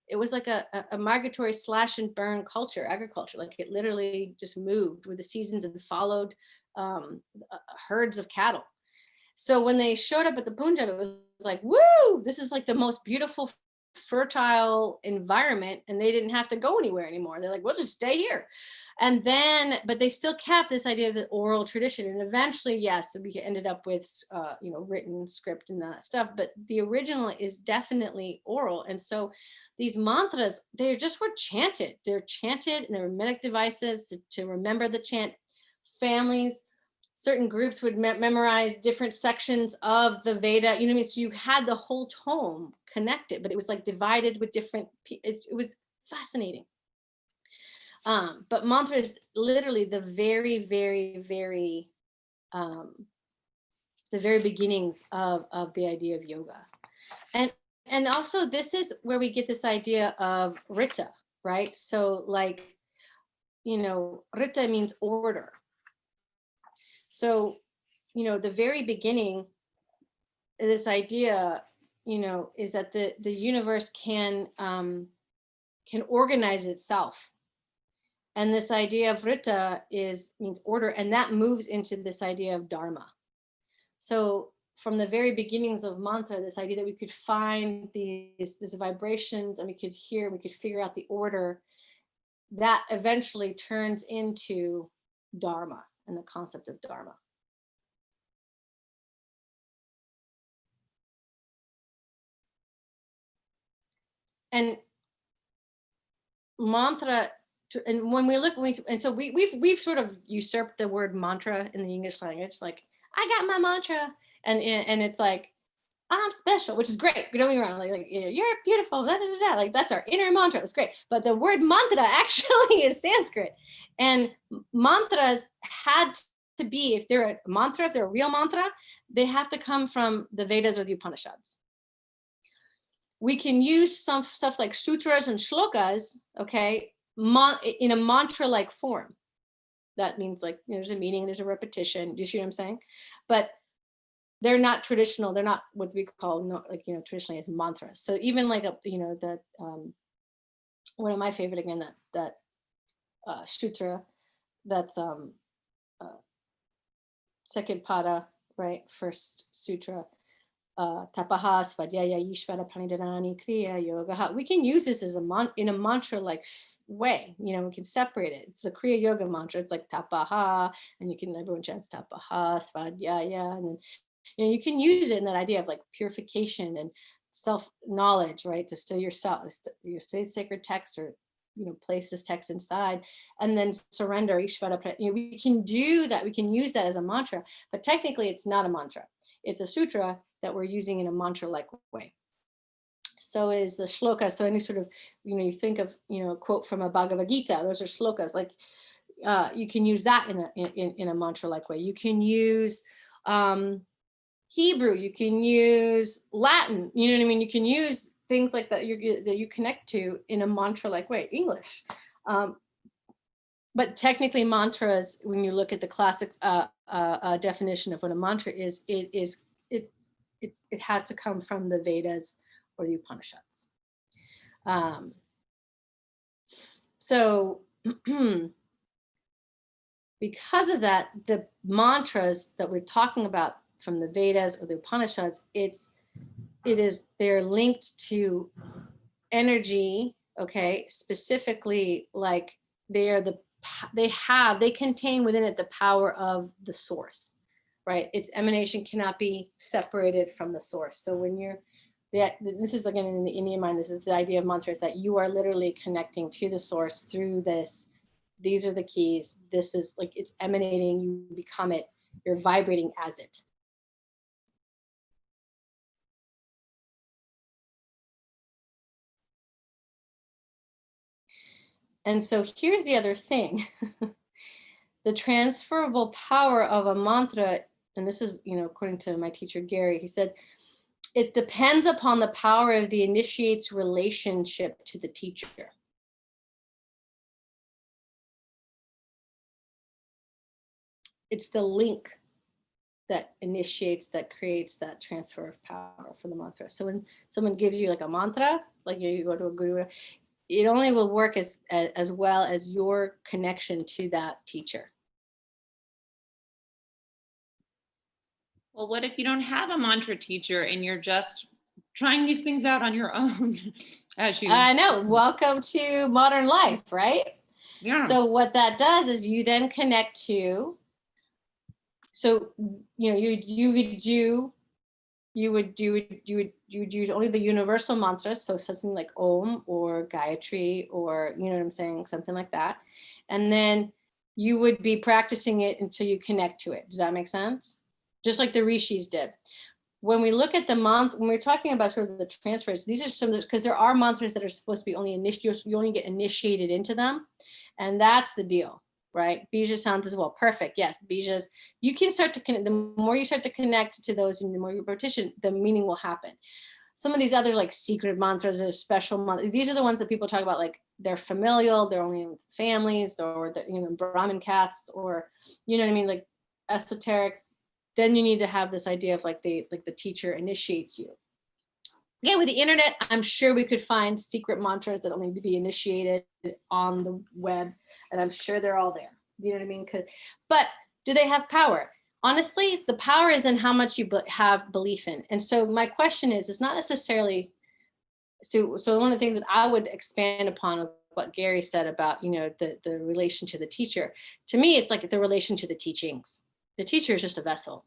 it was like a migratory slash and burn culture, agriculture. Like it literally just moved with the seasons and followed herds of cattle. So when they showed up at the Punjab, it was like, woo, this is like the most beautiful, fertile environment, and they didn't have to go anywhere anymore. They're like, we'll just stay here. And then, but they still kept this idea of the oral tradition. And eventually, yes, we ended up with, you know, written script and that stuff, but the original is definitely oral. And so these mantras, they just were chanted. They're chanted, and there were medic devices to remember the chant. Families, certain groups would memorize different sections of the Veda, you know what I mean? So you had the whole tome connected, but it was like divided with different, it was fascinating. But mantra is literally the very, very, very, the very beginnings of the idea of yoga. And also this is where we get this idea of Rita, right? So like, you know, Rita means order. So, you know, the very beginning, this idea, you know, is that the universe can can organize itself. And this idea of Rita means order, and that moves into this idea of Dharma. So from the very beginnings of mantra, this idea that we could find these vibrations and we could hear, we could figure out the order, that eventually turns into Dharma and the concept of Dharma. And mantra, and when we look, and so we've sort of usurped the word mantra in the English language. Like, I got my mantra, and it's like, I'm special, which is great. Don't get me wrong, like you're beautiful, da, da, da, da. Like that's our inner mantra. That's great. But the word mantra actually is Sanskrit, and mantras had to be, if they're a mantra, if they're a real mantra, they have to come from the Vedas or the Upanishads. We can use some stuff like sutras and shlokas, okay, in a mantra-like form. That means like there's a meaning, there's a repetition. Do you see what I'm saying? But they're not traditional. They're not what we call traditionally as mantras. So even like that one of my favorite again, that sutra, that's second pada, right? First sutra. Tapaha svadhyaya ishvara pranidharani kriya yoga. We can use this as in a mantra like way. We can separate it. It's the kriya yoga mantra. It's like tapaha, and everyone chants tapaha svadhyaya, and then you can use it in that idea of like purification and self-knowledge, right? To still yourself, you study sacred text, or place this text inside, and then surrender ishvara. We can do that. We can use that as a mantra, but technically it's not a mantra. It's a sutra that we're using in a mantra-like way. So is the shloka. So any sort of, you think of, a quote from a Bhagavad Gita, those are shlokas. Like you can use that in a mantra-like way. You can use Hebrew, you can use Latin, you know what I mean? You can use things like that that you connect to in a mantra-like way, English. But technically mantras, when you look at the classic definition of what a mantra is, it has to come from the Vedas or the Upanishads. So because of that, the mantras that we're talking about from the Vedas or the Upanishads, they're linked to energy, okay, specifically like they contain within it the power of the source, right? Its emanation cannot be separated from the source. So when this is again in the Indian mind, this is the idea of mantra, is that you are literally connecting to the source through this. These are the keys. This is like, it's emanating, you become it, you're vibrating as it. And so here's the other thing. The transferable power of a mantra, and this is, according to my teacher, Gary, he said, it depends upon the power of the initiate's relationship to the teacher. It's the link that initiates, that creates that transfer of power for the mantra. So when someone gives you like a mantra, like you go to a guru, it only will work as well as your connection to that teacher. Well, what if you don't have a mantra teacher and you're just trying these things out on your own? I know. Welcome to modern life, right? Yeah. So what that does is you then connect to. So you would use only the universal mantras, so something like Om or Gayatri, or you know what I'm saying, something like that, and then you would be practicing it until you connect to it. Does that make sense? Just like the rishis did. When we look at the mantra, when we're talking about sort of the transfers, these are some, because there are mantras that are supposed to be only you only get initiated into them, and that's the deal. Right? Bija sounds as well. Perfect. Yes. Bijas, you can start to connect. The more you start to connect to those and the more you partition, the meaning will happen. Some of these other like secret mantras or special mantras, these are the ones that people talk about, like they're familial, they're only with families, or the Brahmin castes, or you know what I mean, like esoteric. Then you need to have this idea of like the teacher initiates you. Again, with the internet, I'm sure we could find secret mantras that only need to be initiated on the web, and I'm sure they're all there. Do you know what I mean? But do they have power? Honestly, the power is in how much you have belief in. And so my question is, it's not necessarily, so one of the things that I would expand upon what Gary said about, you know, the relation to the teacher. To me, it's like the relation to the teachings. The teacher is just a vessel.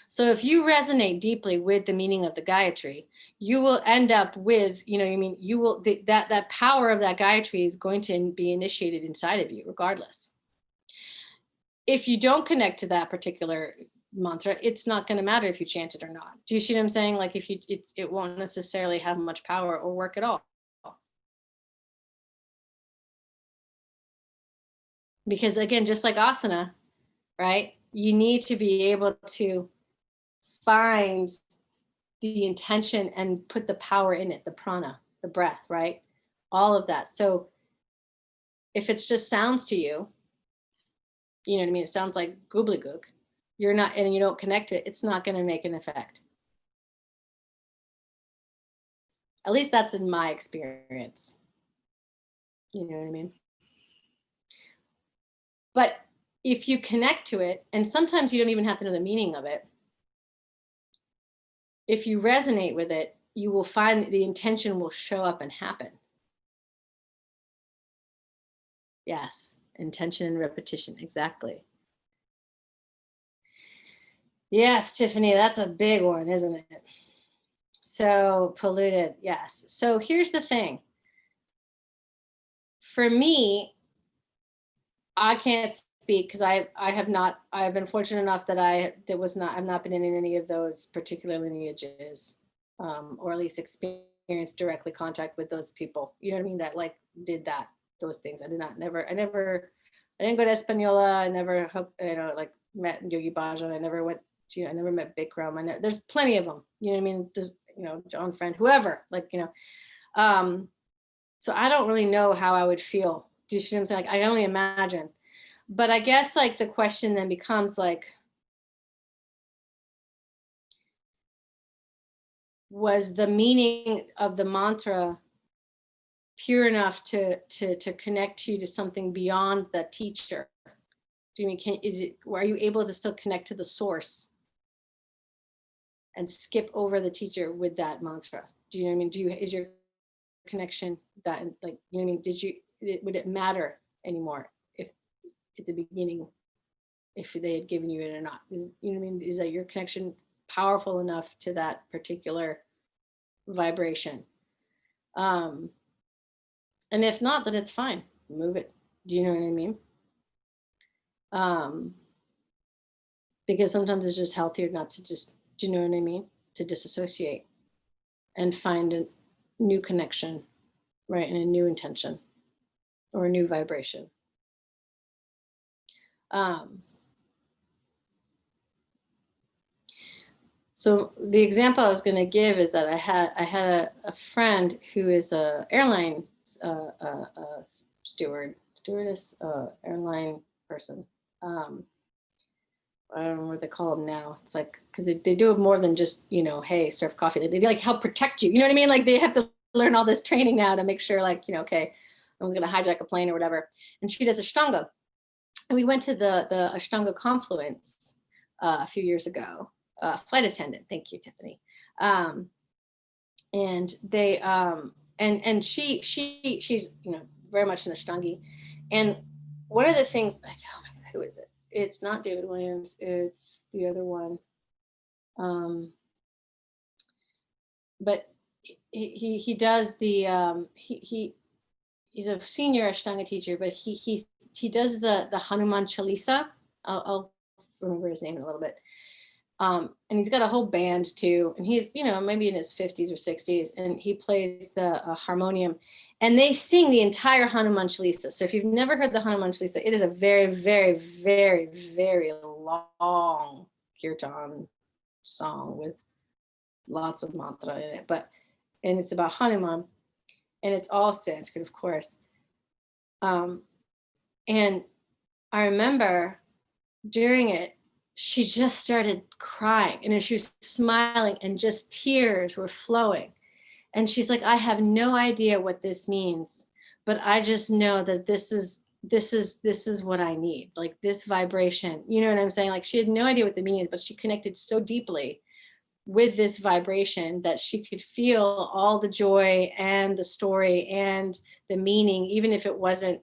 So if you resonate deeply with the meaning of the Gayatri, you will end up with, you know, I mean, you will, that power of that Gayatri is going to be initiated inside of you regardless. If you don't connect to that particular mantra, it's not going to matter if you chant it or not. Do you see what I'm saying? Like if you, it won't necessarily have much power or work at all. Because again, just like asana, right? You need to be able to find the intention and put the power in it, the prana, the breath, right? All of that. So if it just sounds to you, you know what I mean? It sounds like gobbledygook. You're not, and you don't connect it, it's not going to make an effect. At least that's in my experience. You know what I mean? But if you connect to it, and sometimes you don't even have to know the meaning of it, if you resonate with it, you will find that the intention will show up and happen. Yes, intention and repetition, exactly. Yes, Tiffany, that's a big one, isn't it? So polluted, yes. So here's the thing. For me, I can't speak because I have been fortunate enough that I've not been in any of those particular lineages, or at least experienced directly contact with those people. You know what I mean? That like did those things. I didn't go to Española. I never, like met Yogi Bhajan. I never met Bikram. There's plenty of them. You know what I mean? Just, John Friend, whoever, so I don't really know how I would feel. Do you see what I'm saying? Like, I can only imagine. But I guess like the question then becomes like, was the meaning of the mantra pure enough to connect you to something beyond the teacher? Do you mean, are you able to still connect to the source and skip over the teacher with that mantra? Do you know what I mean? Is your connection that, like, you know what I mean? Would it matter anymore if at the beginning, if they had given you it or not? You know what I mean? Is that your connection powerful enough to that particular vibration? And if not, then it's fine. Move it. Do you know what I mean? Because sometimes it's just healthier not to just, do you know what I mean? To disassociate and find a new connection, right? And a new intention or a new vibration. So the example I was going to give is that I had a friend who is a airline stewardess, airline person. I don't know what they call them now. It's like, because they do more than just, hey, serve coffee. They like help protect you. You know what I mean? Like they have to learn all this training now to make sure, like, okay, no one's going to hijack a plane or whatever. And she does Ashtanga. And we went to the Ashtanga confluence a few years ago. Flight attendant. Thank you, Tiffany. And they and she's very much an Ashtangi. And one of the things, like, oh my God, who is it? It's not David Williams. It's the other one. But he does the he's a senior Ashtanga teacher, but he does the Hanuman Chalisa. I'll remember his name in a little bit. And he's got a whole band too, and he's maybe in his 50s or 60s, and he plays the harmonium, and they sing the entire Hanuman Chalisa. So if you've never heard the Hanuman Chalisa, it is a very, very, very, very long kirtan song with lots of mantra in it, and it's about Hanuman, and it's all Sanskrit, of course. And I remember during it, she just started crying, and then she was smiling, and just tears were flowing. And she's like, I have no idea what this means, but I just know that this is what I need, like this vibration. You know what I'm saying? Like she had no idea what the meaning is, but she connected so deeply with this vibration that she could feel all the joy and the story and the meaning, even if it wasn't,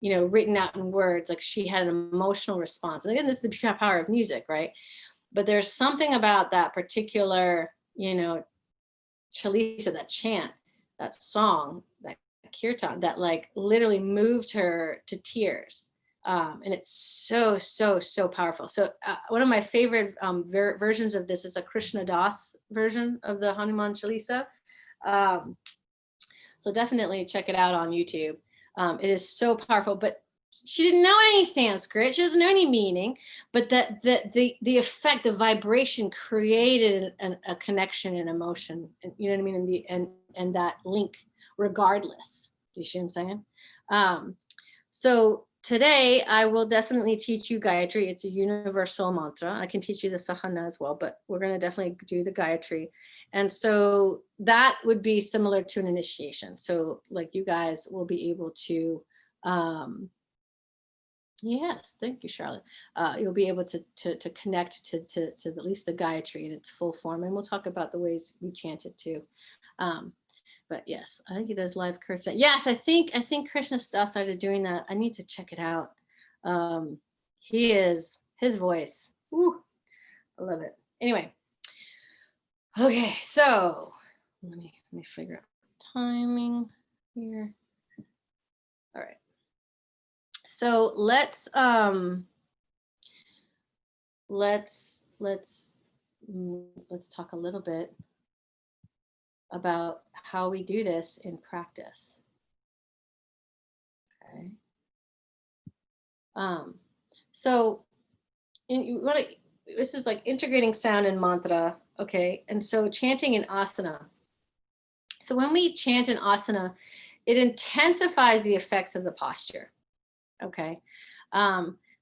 you know, written out in words. Like she had an emotional response. And again, this is the pure power of music, right? But there's something about that particular, you know, Chalisa, that chant, that song, that kirtan, that like literally moved her to tears. And it's so, so, so powerful. So one of my favorite versions of this is a Krishna Das version of the Hanuman Chalisa. So definitely check it out on YouTube. It is so powerful, but she didn't know any Sanskrit. She doesn't know any meaning, but that the effect, the vibration created a connection and emotion. And, you know what I mean? And that link, regardless. Do you see what I'm saying? So today I will definitely teach you Gayatri. It's a universal mantra. I can teach you the Sahana as well, but we're going to definitely do the Gayatri. And so that would be similar to an initiation. So like you guys will be able to, yes, thank you, Charlotte. You'll be able to connect to at least the Gayatri in its full form. And we'll talk about the ways we chant it too. But yes, I think he does live kirtan. Yes, I think Krishna Das started doing that. I need to check it out. His voice. Ooh, I love it. Anyway, okay, so let me figure out timing here. All right. So let's talk a little bit about how we do this in practice. Okay. So this is like integrating sound and mantra. Okay. And so chanting in asana. So when we chant in asana, it intensifies the effects of the posture. Okay.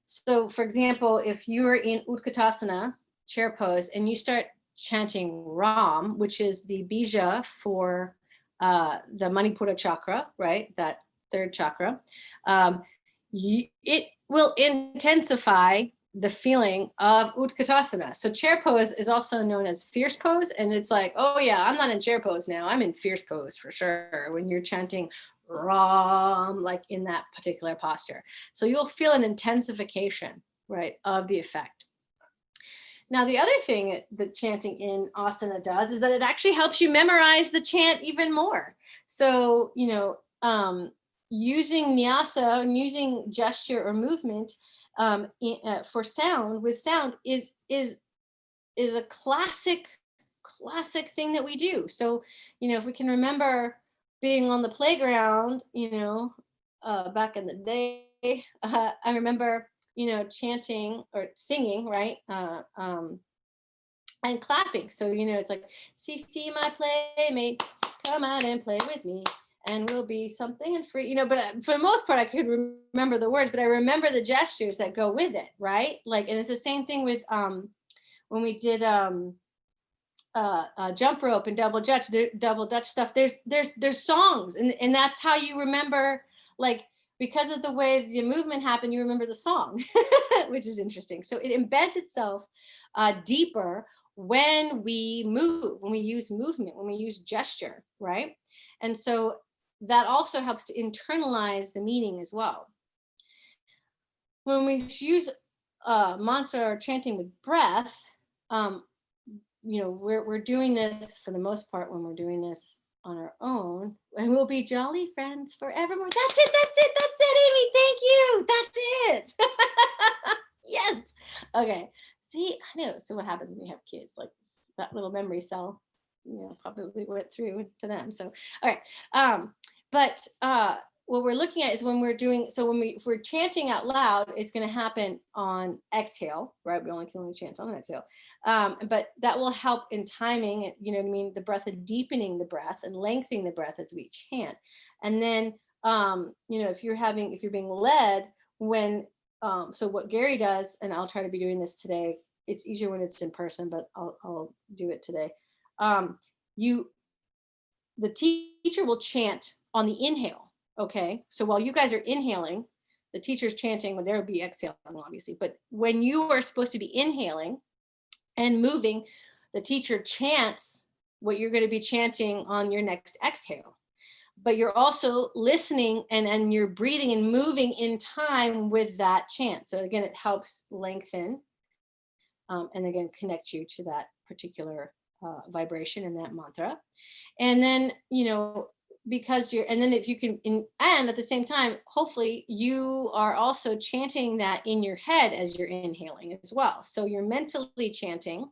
So for example, if you're in Utkatasana, chair pose, and you start chanting Ram, which is the bija for the Manipura chakra, right? That third chakra. It will intensify the feeling of Utkatasana. So chair pose is also known as fierce pose. And it's like, oh yeah, I'm not in chair pose now. I'm in fierce pose for sure. When you're chanting Ram, like in that particular posture. So you'll feel an intensification, right, of the effect. Now, the other thing that chanting in asana does is that it actually helps you memorize the chant even more. So, you know, using nyasa and using gesture or movement for sound with sound is a classic thing that we do. So, you know, if we can remember being on the playground, you know, back in the day, I remember, you know, chanting or singing, right? And clapping. So, you know, it's like, see my playmate, come out and play with me, and we'll be something and free, you know, but for the most part, I could remember the words, but I remember the gestures that go with it, right? Like, and it's the same thing with, when we did jump rope and double dutch stuff, there's songs, and that's how you remember, like, because of the way the movement happened, you remember the song, which is interesting. So it embeds itself deeper when we move, when we use movement, when we use gesture, right? And so that also helps to internalize the meaning as well. When we use mantra or chanting with breath, you know, we're doing this for the most part when we're doing this on our own, and we'll be jolly friends forevermore. That's it, Amy. Thank you. That's it. Yes. Okay. See, I know. So what happens when you have kids? Like that little memory cell, you know, probably went through to them. So, all right. But what we're looking at is when we're doing, so if we're chanting out loud, it's going to happen on exhale, right? We can only chant on exhale. But that will help in timing, you know what I mean? The breath and deepening the breath and lengthening the breath as we chant. And then, you know, if you're being led when, so what Gary does, and I'll try to be doing this today, it's easier when it's in person, but I'll do it today. the teacher will chant on the inhale. Okay. So while you guys are inhaling, the teacher's chanting, well, there would be exhaling, obviously. But when you are supposed to be inhaling and moving, the teacher chants what you're going to be chanting on your next exhale. But you're also listening and you're breathing and moving in time with that chant. So again, it helps lengthen and again, connect you to that particular vibration in that mantra. And then, because and then if you can, and at the same time, hopefully you are also chanting that in your head as you're inhaling as well. So you're mentally chanting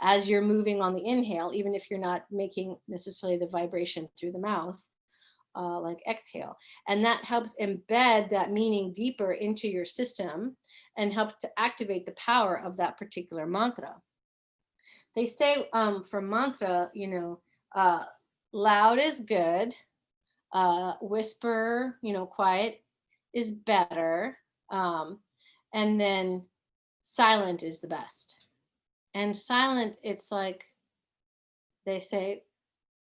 as you're moving on the inhale, even if you're not making necessarily the vibration through the mouth, like exhale. And that helps embed that meaning deeper into your system and helps to activate the power of that particular mantra. They say for mantra, loud is good. Whisper, quiet is better. And then silent is the best. And silent, it's like they say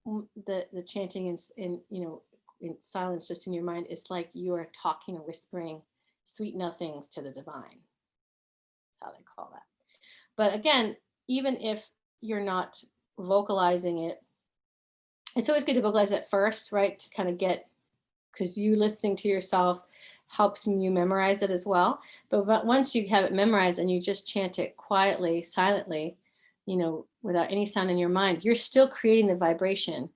the chanting in silence, just in your mind, it's like you are talking or whispering sweet nothings to the divine. That's how they call that. But again, even if you're not vocalizing it, it's always good to vocalize it first, right? To kind of get, because you listening to yourself helps you memorize it as well. But once you have it memorized and you just chant it quietly, silently, without any sound in your mind, you're still creating the vibration,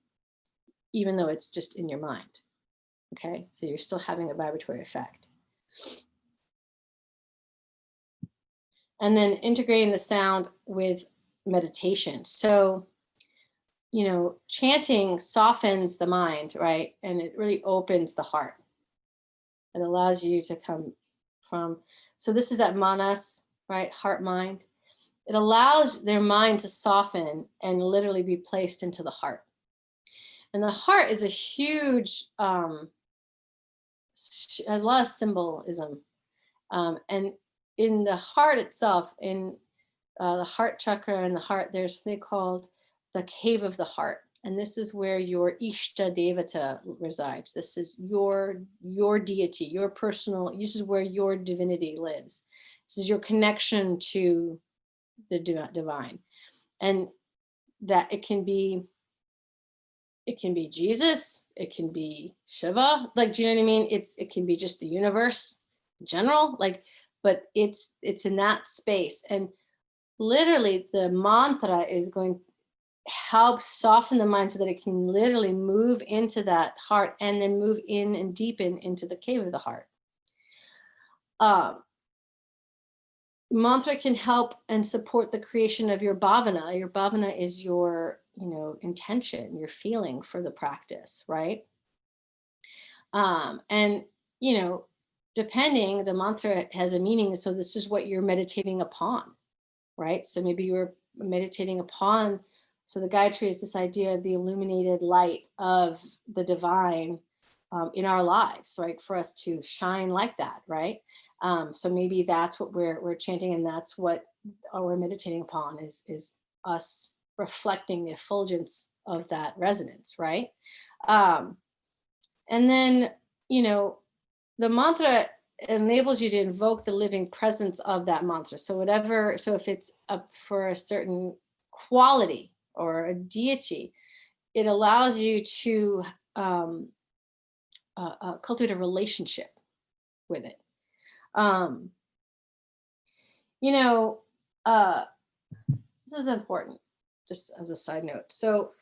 even though it's just in your mind. Okay, so you're still having a vibratory effect. And then integrating the sound with meditation. So, chanting softens the mind, right? And it really opens the heart. It allows you to come from, so this is that manas, right? Heart, mind. It allows their mind to soften and literally be placed into the heart. And the heart is a huge, has a lot of symbolism. And in the heart itself, in the heart chakra and the heart, there's something called the cave of the heart. And this is where your Ishta Devata resides. This is your deity, your personal, this is where your divinity lives. This is your connection to the divine. And that it can be Jesus, it can be Shiva, like, do you know what I mean? It can be just the universe in general, like, but it's in that space. And literally the mantra is going to help soften the mind so that it can literally move into that heart and then move in and deepen into the cave of the heart. Mantra can help and support the creation of your bhavana. Your bhavana is your, intention, your feeling for the practice, right? And, depending, the mantra has a meaning. So this is what you're meditating upon, right? So maybe you're meditating upon, so the Gayatri is this idea of the illuminated light of the divine in our lives, right? For us to shine like that, right? So maybe that's what we're chanting, and that's what we're meditating upon is us reflecting the effulgence of that resonance, right? And then, the mantra enables you to invoke the living presence of that mantra. So if it's up for a certain quality or a deity, it allows you to cultivate a relationship with it. This is important, just as a side note. So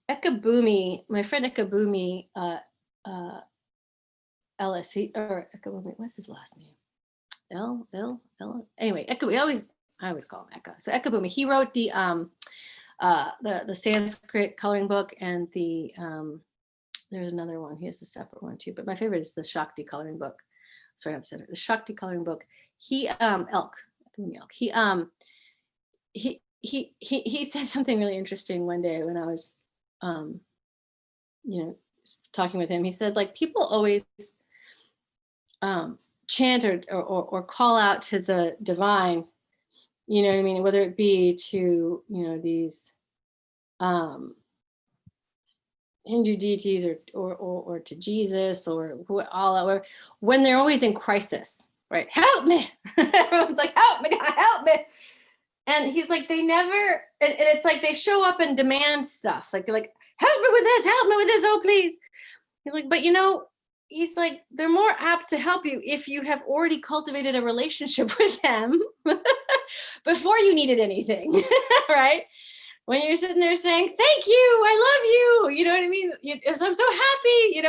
Ekabumi, my friend Ekabumi Ellis, Ekabumi, what's his last name? Anyway, I always call him Eka. So Ekabumi, he wrote the Sanskrit coloring book, and there's another one. He has a separate one too, but my favorite is the Shakti coloring book. Sorry, I've said it. The Shakti coloring book. He said something really interesting one day when I was, talking with him. He said, like, people always chant or call out to the divine, you know what I mean? Whether it be to, these Hindu deities or to Jesus or Allah, when they're always in crisis, right? Help me! Everyone's like, help me, God, help me! And he's like, they never, and it's like they show up and demand stuff, like they're like, help me with this, oh please. He's like, but he's like, they're more apt to help you if you have already cultivated a relationship with them before you needed anything, right? When you're sitting there saying, thank you, I love you, you know what I mean? I'm so happy,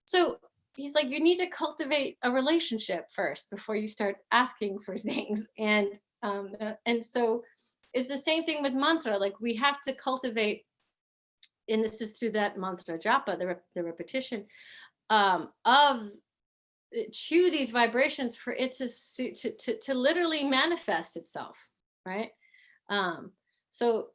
So he's like, you need to cultivate a relationship first before you start asking for things. And so it's the same thing with mantra. Like we have to cultivate, and this is through that mantra japa, the repetition of chew these vibrations for it to literally manifest itself, right? So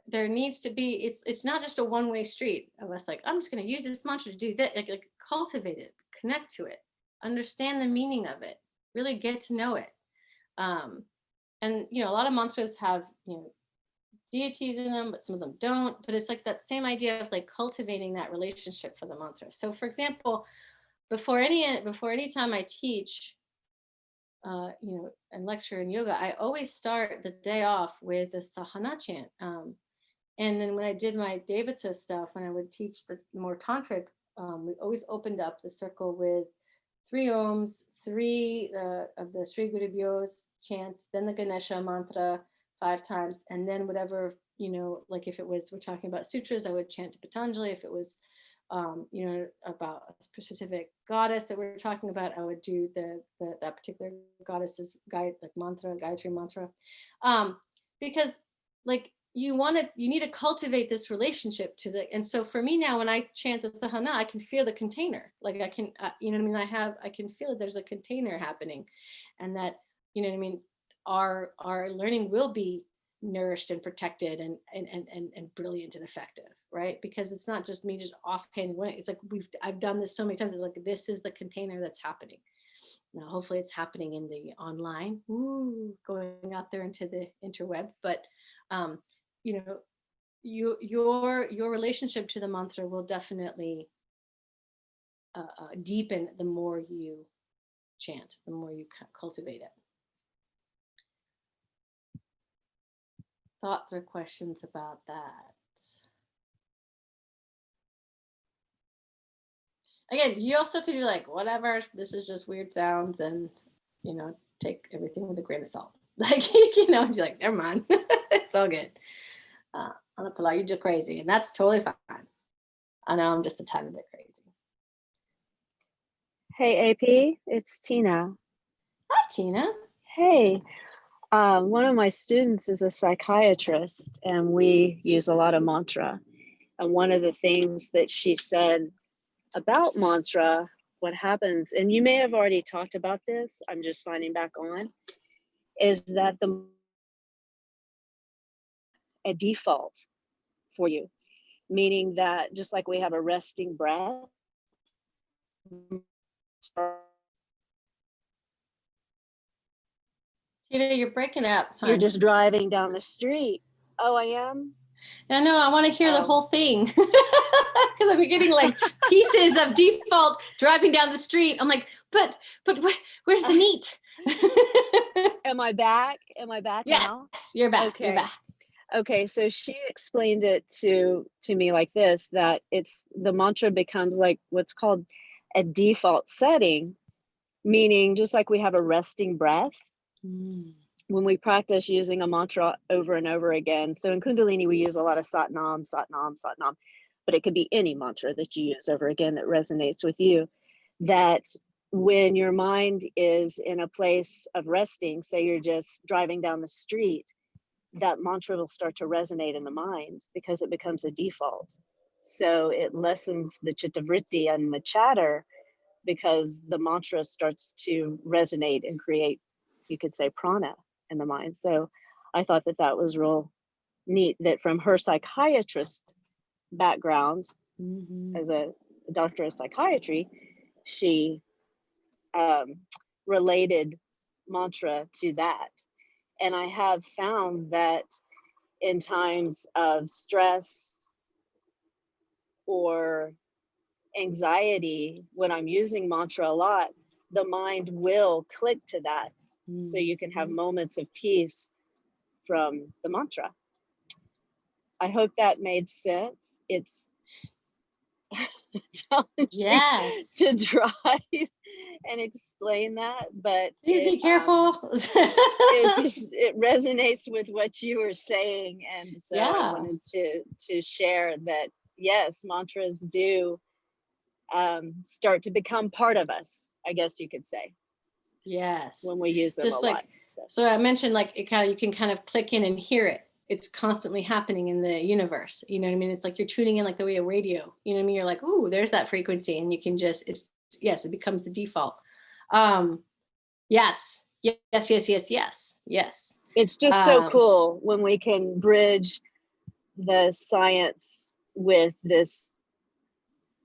there needs to be, it's not just a one-way street of us like, I'm just going to use this mantra to do that. Like cultivate it, connect to it, understand the meaning of it, really get to know it. And a lot of mantras have deities in them, but some of them don't. But it's like that same idea of like cultivating that relationship for the mantra. So for example, before any time I teach and lecture in yoga, I always start the day off with a sahana chant. And then when I did my Devata stuff, when I would teach the more tantric, we always opened up the circle with 3 ohms, 3 of the Sri Guru Byo's chants, then the Ganesha mantra 5 times, and then whatever, like if it was, we're talking about sutras, I would chant to Patanjali. If it was about a specific goddess that we're talking about, I would do that particular goddess's mantra, Gayatri mantra, because like you need to cultivate this relationship and so for me now, when I chant the sahana, I can feel the container, like I can, I can feel that there's a container happening, and that, our learning will be nourished and protected and brilliant and effective, right? Because it's not just me just offhand winning. It's like I've done this so many times. It's like, this is the container that's happening. Now, hopefully it's happening in the online, going out there into the interweb, but your relationship to the mantra will definitely deepen the more you chant, the more you cultivate it. Thoughts or questions about that? Again, you also could be like, whatever, this is just weird sounds, and take everything with a grain of salt. Like, be like, never mind, it's all good. I'm gonna pull out, you're just crazy, and that's totally fine. I know I'm just a tiny bit crazy. Hey, AP, it's Tina. Hi, Tina. Hey, one of my students is a psychiatrist, and we use a lot of mantra. And one of the things that she said about mantra, what happens, and you may have already talked about this, I'm just signing back on, is that a default for you, meaning that just like we have a resting breath, Tina, you're breaking up. Huh? You're just driving down the street. Oh, I am? I know, I want to hear the whole thing. Because I'm getting like pieces of default driving down the street. I'm like, but where's the meat? Am I back? Am I back now? Yes, you're back. Okay. You're back. Okay, so she explained it to me like this, that the mantra becomes like what's called a default setting, meaning just like we have a resting breath. When we practice using a mantra over and over again. So in Kundalini, we use a lot of Satnam, Satnam, Satnam, but it could be any mantra that you use over again that resonates with you. That when your mind is in a place of resting, say you're just driving down the street, that mantra will start to resonate in the mind because it becomes a default. So it lessens the chittavritti and the chatter because the mantra starts to resonate and create, you could say, prana in the mind. So I thought that was real neat that from her psychiatrist background, as a doctor of psychiatry, she related mantra to that. And I have found that in times of stress or anxiety, when I'm using mantra a lot, the mind will click to that. So you can have moments of peace from the mantra. I hope that made sense. It's challenging Yes. to drive and explain that, but Please be careful. it resonates with what you were saying, and so I Yeah. wanted to share that yes, mantras do start to become part of us, I guess you could say, Yes. when we use them Just a like, lot. so I mentioned like it kind of, you can kind of click in and hear it. It's constantly happening in the universe. You know what I mean? It's like you're tuning in like the way a radio, you know what I mean? You're like, ooh, there's that frequency. And you can just, yes, it becomes the default. Yes. It's just so cool when we can bridge the science with this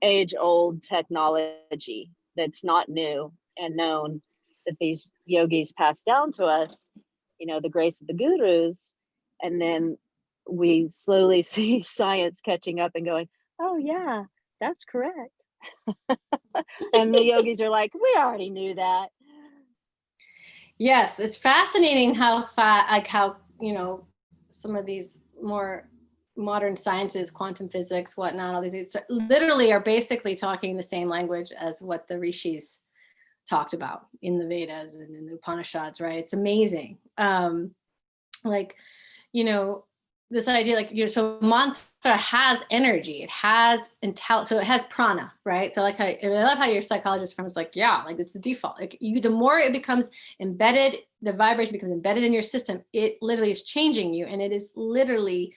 age-old technology that's not new and known, that these yogis passed down to us, you know, the grace of the gurus, and then we slowly see science catching up and going, oh yeah, that's correct. And the yogis are like, we already knew that. Yes, it's fascinating how how, you know, some of these more modern sciences, quantum physics, whatnot, all these literally are basically talking the same language as what the rishis talked about in the Vedas and in the Upanishads, right? It's amazing. Like, you know, this idea, like, you know, so mantra has energy, it has so it has prana, right? So like, I love how your psychologist friend was like, yeah, like it's the default. Like the more it becomes embedded, the vibration becomes embedded in your system, it literally is changing you, and it is literally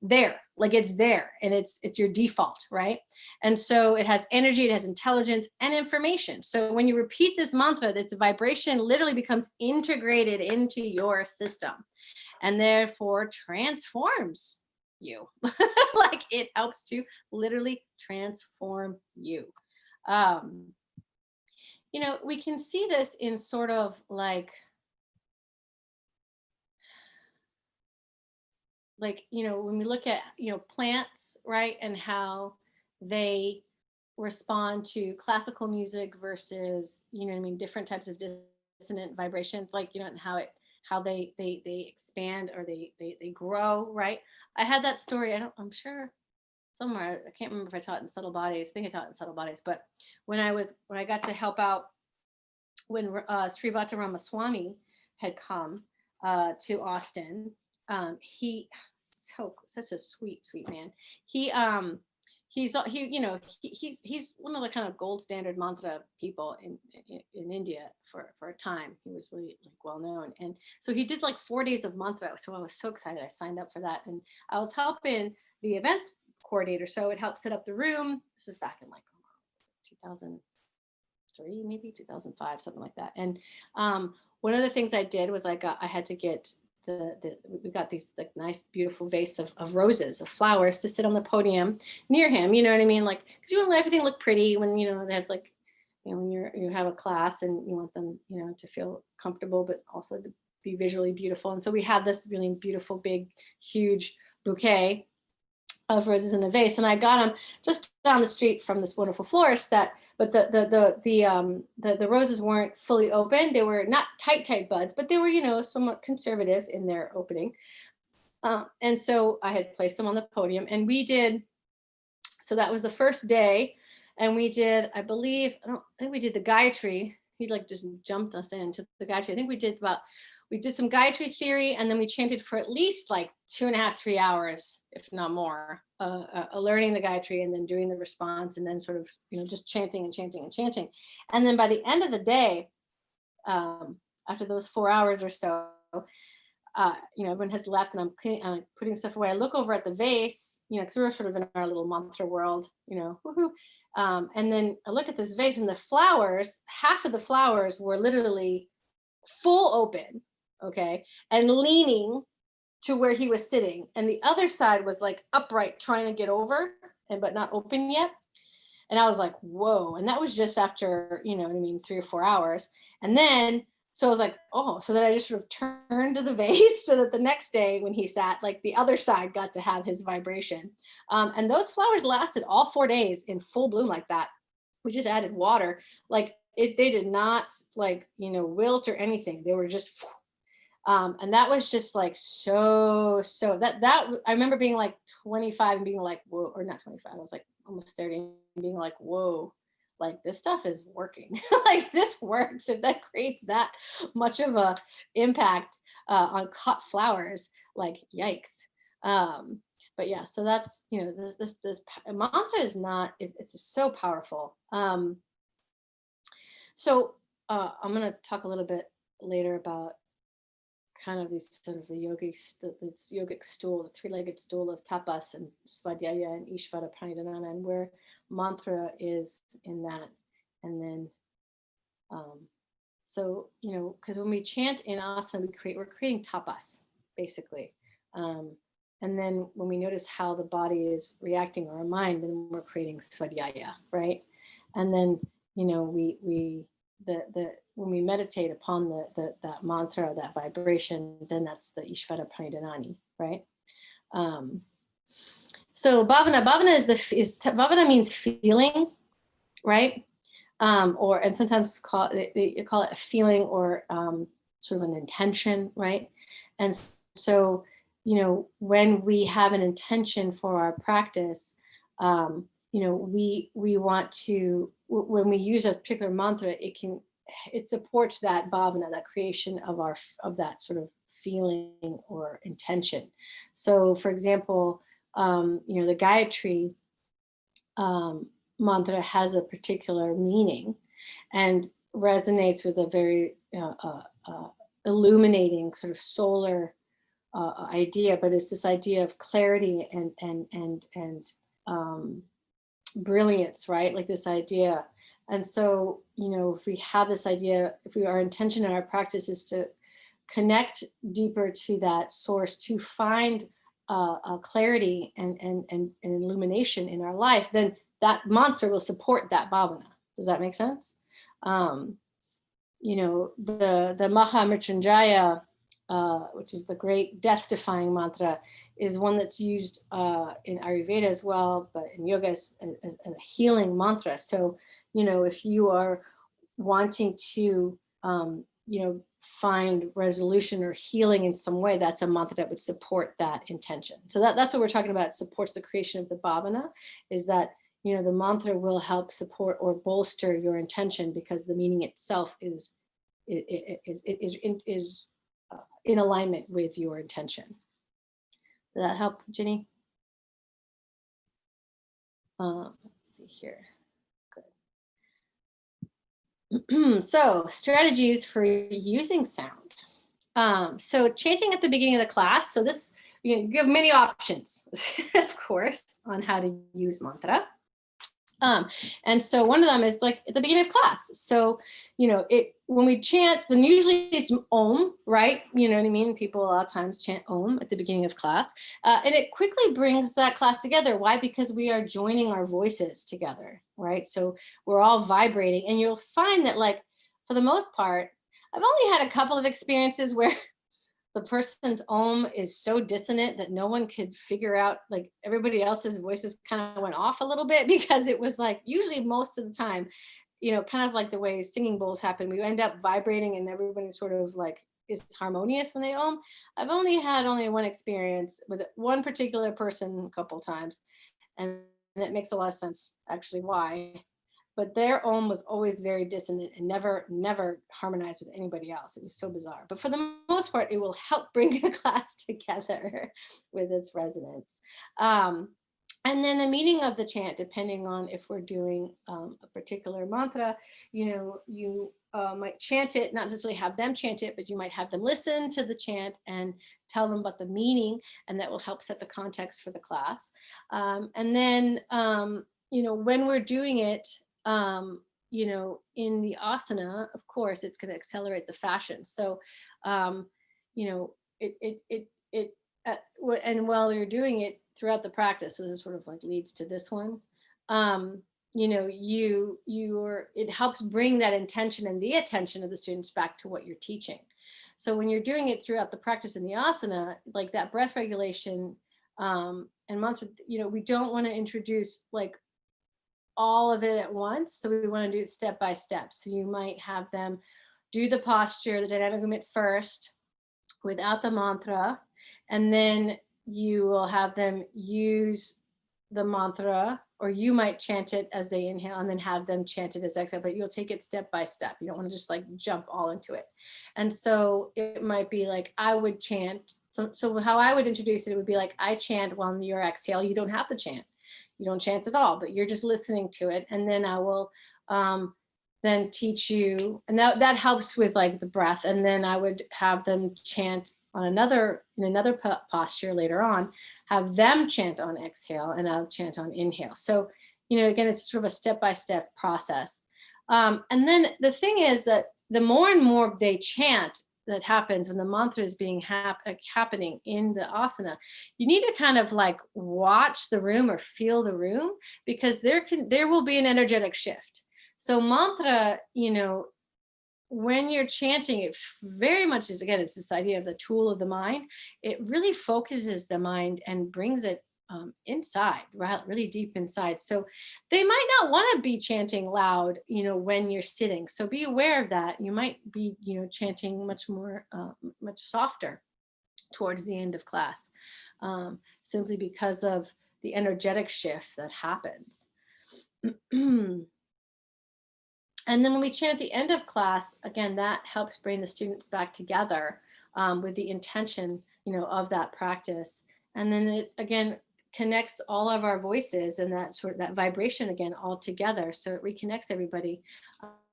there, like it's there, and it's your default, right? And so it has energy, it has intelligence and information. So when you repeat this mantra, this vibration literally becomes integrated into your system, and therefore transforms you. Like it helps to literally transform you. You know, we can see this in sort of like, you know, when we look at, you know, plants, right, and how they respond to classical music versus, you know what I mean, different types of dissonant vibrations, like, you know, and how they expand, or they grow, right? I had that story, I'm sure somewhere, I can't remember if I taught in Subtle Bodies. I think I taught in Subtle Bodies, but when I got to help out when Srivata Ramaswamy had come to Austin, he such a sweet man. He's one of the kind of gold standard mantra people in India for a time. He was really like well known, and so he did like 4 days of mantra. So I was so excited. I signed up for that, and I was helping the events coordinator, so it helped set up the room. This is back in like 2003, maybe 2005, something like that. And one of the ththings I did was I had to get we got these like nice beautiful vase of roses, of flowers, to sit on the podium near him, you know what I mean? Like, because you want everything look pretty when, you know, they have like, you know, when you have a class, and you want them, you know, to feel comfortable, but also to be visually beautiful. And so we had this really beautiful, big, huge bouquet of roses in a vase, and I got them just down the street from this wonderful florist. But the roses weren't fully open. They were not tight buds, but they were, you know, somewhat conservative in their opening. And so I had placed them on the podium, and we did. So that was the first day, and we did, I think we did the Gayatri. He like just jumped us into the Gayatri. I think we did some Gayatri theory, and then we chanted for at least like 2.5, 3 hours, if not more, learning the Gayatri, and then doing the response, and then sort of, you know, just chanting and chanting and chanting. And then by the end of the day, after those 4 hours or so, you know, everyone has left, and I'm putting stuff away. I look over at the vase, you know, because we were sort of in our little mantra world, you know, woohoo. And then I look at this vase, and the flowers, half of the flowers were literally full open, okay, and leaning to where he was sitting, and the other side was like upright, trying to get over, but not open yet. And I was like, whoa. And that was just after, you know what I mean, 3 or 4 hours. And then So I was like, oh, so then I just sort of turned to the vase so that the next day when he sat, like the other side got to have his vibration. And those flowers lasted all 4 days in full bloom like that. We just added water. Like they did not like, wilt or anything. They were just, and that was just like, so that I remember being like 25 and being like, whoa, or not 25. I was like almost 30 and being like, whoa, like this stuff is working. Like this works. If that creates that much of a impact on cut flowers, like yikes. But yeah, so that's, this mantra is not, it's so powerful. So I'm going to talk a little bit later about kind of these sort of the yogic stool, the three-legged stool of tapas and svadhyaya and ishvara pranidhana, and where mantra is in that. And then, so, because when we chant in asana, we're creating tapas, basically. And then when we notice how the body is reacting, or our mind, then we're creating svadhyaya, right? And then, when we meditate upon that mantra, that vibration, then that's the Ishvara Pranidhanani, right? So bhavana bhavana means feeling, right? And sometimes you call it a feeling, or sort of an intention, right? And so, when we have an intention for our practice, we want to, when we use a particular mantra, it supports that bhavana, that creation of that sort of feeling or intention. So for example, the Gayatri mantra has a particular meaning and resonates with a very illuminating sort of solar idea, but it's this idea of clarity and brilliance, right? Like this idea. And so, if we have this idea, our intention in our practice is to connect deeper to that source, to find clarity and illumination in our life, then that mantra will support that bhavana. Does that make sense? The Maha Mrityunjaya, which is the great death-defying mantra, is one that's used in Ayurveda as well, but in yoga as a healing mantra. So, if you are wanting to, find resolution or healing in some way, that's a mantra that would support that intention. So that's what we're talking about. It supports the creation of the bhavana, is that, the mantra will help support or bolster your intention, because the meaning itself is in alignment with your intention. Did that help, Ginny? Let's see here. Good. So strategies for using sound. So chanting at the beginning of the class. So this, you have many options, of course, on how to use mantra. And so one of them is like at the beginning of class. So, when we chant, then usually it's Om, right? You know what I mean? People a lot of times chant Om at the beginning of class. And it quickly brings that class together. Why? Because we are joining our voices together, right? So we're all vibrating, and you'll find that, like, for the most part, I've only had a couple of experiences where the person's Om is so dissonant that no one could figure out, like, everybody else's voices kind of went off a little bit, because it was like, usually most of the time, kind of like the way singing bowls happen, we end up vibrating and everybody sort of like is harmonious when they Om. I've only had one experience with one particular person a couple times, and it makes a lot of sense actually why. But their Om was always very dissonant and never harmonized with anybody else. It was so bizarre. But for the most part, it will help bring a class together with its resonance. And then the meaning of the chant, depending on if we're doing a particular mantra, you might chant it, not necessarily have them chant it, but you might have them listen to the chant and tell them about the meaning, and that will help set the context for the class. And then, when we're doing it, in the asana, of course, it's going to accelerate the fashion. So, and while you're doing it throughout the practice, so this sort of like leads to this one. it helps bring that intention and the attention of the students back to what you're teaching. So when you're doing it throughout the practice in the asana, like that breath regulation, and mantra, we don't want to introduce like all of it at once. So we want to do it step by step. So you might have them do the posture, the dynamic movement first without the mantra, and then you will have them use the mantra, or you might chant it as they inhale and then have them chant it as exhale, but you'll take it step by step. You don't want to just like jump all into it. And so it might be like, I would chant. So how I would introduce it, it would be like, I chant while your exhale. You don't have to chant. You don't chant at all, but you're just listening to it. And then I will then teach you, and that helps with like the breath. And then I would have them chant on another posture later on, have them chant on exhale, and I'll chant on inhale. So, again, it's sort of a step-by-step process. And then the thing is that the more and more they chant, that happens when the mantra is being happening in the asana, you need to kind of like watch the room or feel the room, because there will be an energetic shift. So mantra, when you're chanting, it very much is, again, it's this idea of the tool of the mind. It really focuses the mind and brings it inside, right, really deep inside. So they might not want to be chanting loud, when you're sitting. So be aware of that. You might be, chanting much more, much softer towards the end of class, simply because of the energetic shift that happens. And then when we chant at the end of class, again, that helps bring the students back together with the intention, of that practice. And then it, again, connects all of our voices and that vibration again all together. So it reconnects everybody,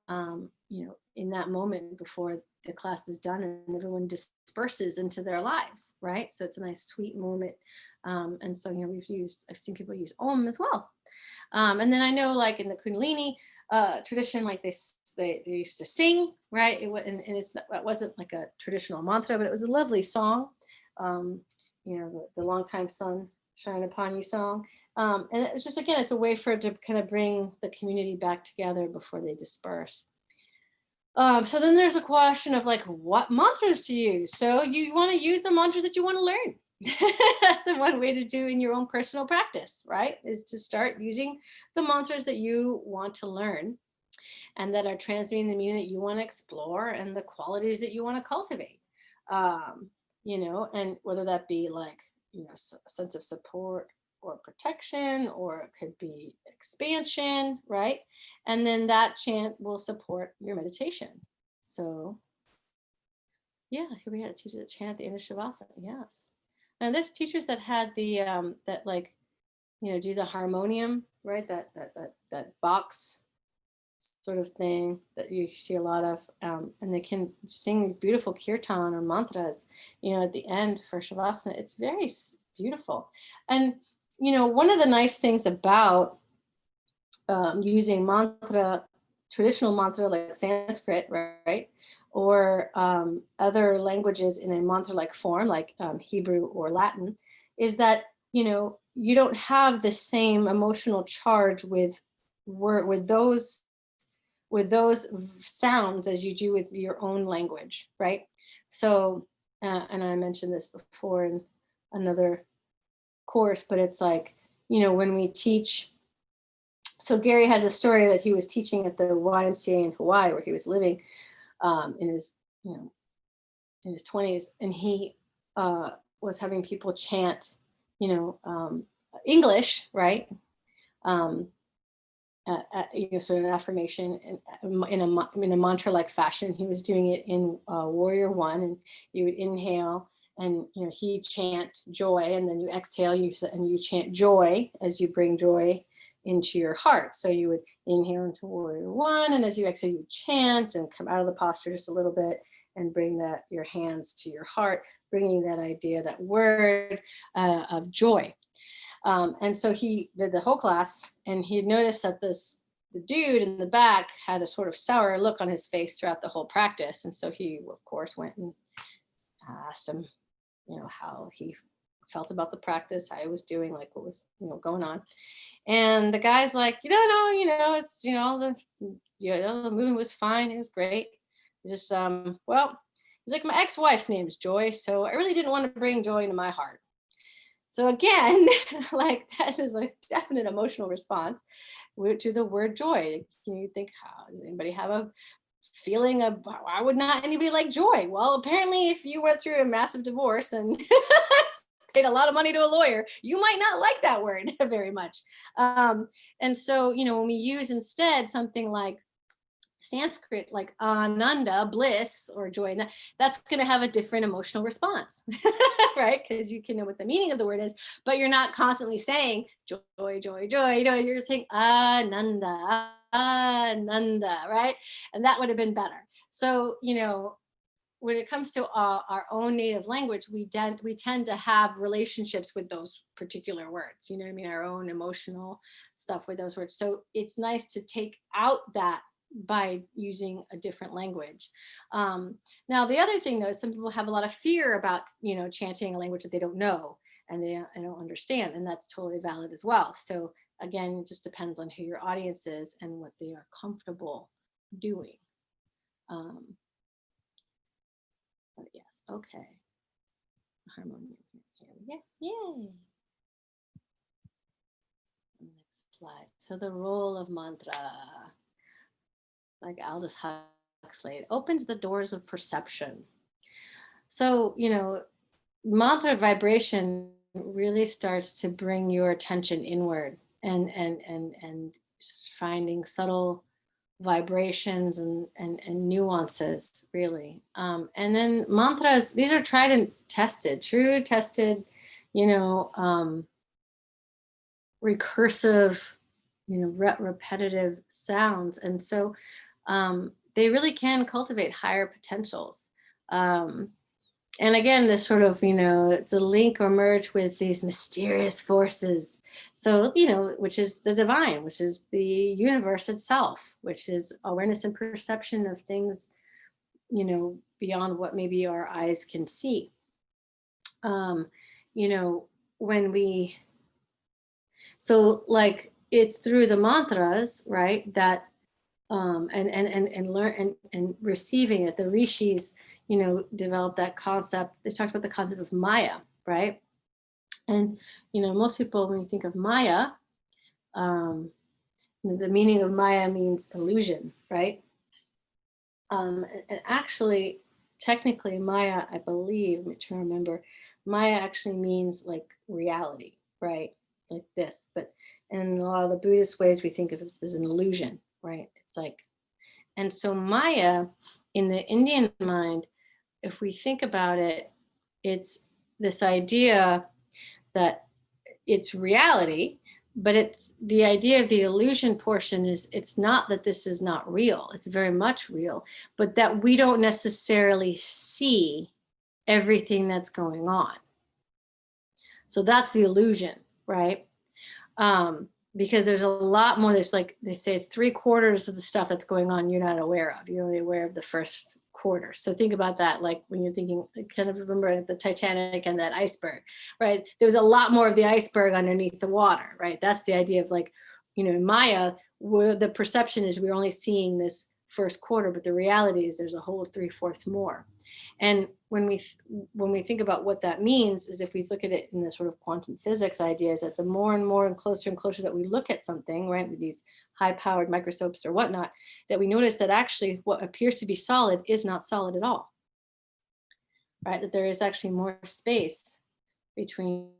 in that moment before the class is done and everyone disperses into their lives, right? So it's a nice sweet moment. And so, I've seen people use Om as well. And then I know, like in the Kundalini tradition, like they used to sing, right? It wasn't like a traditional mantra, but it was a lovely song. The Longtime Sun Shine Upon You song. And it's just, again, it's a way for it to kind of bring the community back together before they disperse. So then there's a question of like, what mantras to use? So you want to use the mantras that you want to learn. That's the one way to do in your own personal practice, right? Is to start using the mantras that you want to learn and that are transmitting the meaning that you want to explore and the qualities that you want to cultivate. And whether that be like, a sense of support or protection, or it could be expansion, right? And then that chant will support your meditation. So yeah, here we had a teacher that chant at the end of Shavasana, yes. And there's teachers that had the that like, do the harmonium, right? That box sort of thing that you see a lot of, and they can sing these beautiful kirtan or mantras, at the end for Shavasana. It's very beautiful. And one of the nice things about using mantra, traditional mantra like Sanskrit, right? Or other languages in a mantra-like form, like Hebrew or Latin, is that, you don't have the same emotional charge with those sounds as you do with your own language, right? So, and I mentioned this before in another course, but it's like, when we teach, so Gary has a story that he was teaching at the YMCA in Hawaii, where he was living in his 20s, and he was having people chant, English, right? Sort of affirmation in a mantra-like fashion. He was doing it in Warrior One, and you would inhale, and he chant joy, and then you exhale, and you chant joy as you bring joy into your heart. So you would inhale into Warrior One, and as you exhale, you chant and come out of the posture just a little bit and bring your hands to your heart, bringing that idea, that word of joy. And so he did the whole class, and he had noticed that the dude in the back had a sort of sour look on his face throughout the whole practice. And so he, of course, went and asked him, how he felt about the practice, how I was doing, like what was, going on. And the guy's like, no, it's, the movement was fine. It was great. It's just, well, he's like, my ex-wife's name is Joy. So I really didn't want to bring joy into my heart. So again, like that is a definite emotional response to the word joy. You think, how does anybody have a feeling of why would not anybody like joy? Well, apparently if you went through a massive divorce and paid a lot of money to a lawyer, you might not like that word very much. And so, when we use instead something like Sanskrit, like ananda, bliss or joy, that's going to have a different emotional response, right? Because you can know what the meaning of the word is, but you're not constantly saying joy, joy, joy. You're saying ananda, ananda, right? And that would have been better. So, when it comes to our own native language, we tend to have relationships with those particular words. You know what I mean? Our own emotional stuff with those words. So it's nice to take out that by using a different language. Now, the other thing though, is some people have a lot of fear about, chanting a language that they don't know and they don't understand, and that's totally valid as well. So again, it just depends on who your audience is and what they are comfortable doing. But yes, okay. Harmonium here. Yeah, yay. Next slide. So the role of mantra, like Aldous Huxley, it opens the doors of perception. So, mantra vibration really starts to bring your attention inward and finding subtle vibrations and nuances, really. And then mantras, these are tried and tested, true tested, recursive, repetitive sounds. And so they really can cultivate higher potentials. And again, this sort of, it's a link or merge with these mysterious forces. So, which is the divine, which is the universe itself, which is awareness and perception of things, beyond what maybe our eyes can see. So like it's through the mantras, right, that and learn and receiving it, the rishis, developed that concept. They talked about the concept of Maya, right? And most people, when you think of Maya, the meaning of Maya means illusion, right? And actually, technically, Maya, I believe, let me try to remember, Maya actually means like reality, right? Like this. But in a lot of the Buddhist ways, we think of this as an illusion, right? It's like, and so Maya, in the Indian mind, if we think about it, it's this idea that it's reality, but it's the idea of the illusion portion is it's not that this is not real. It's very much real, but that we don't necessarily see everything that's going on. So that's the illusion, right? Because there's a lot more. There's like they say it's 3/4 of the stuff that's going on you're not aware of. You're only aware of the first quarter. So think about that, like when you're thinking, kind of remember the Titanic and that iceberg, right? There was a lot more of the iceberg underneath the water, right? That's the idea of like, Maya, where the perception is we're only seeing this first quarter, but the reality is there's a whole 3/4 more. And when we think about what that means is if we look at it in the sort of quantum physics ideas, that the more and more and closer that we look at something, right, with these high-powered microscopes or whatnot, that we notice that actually what appears to be solid is not solid at all, right? That there is actually more space between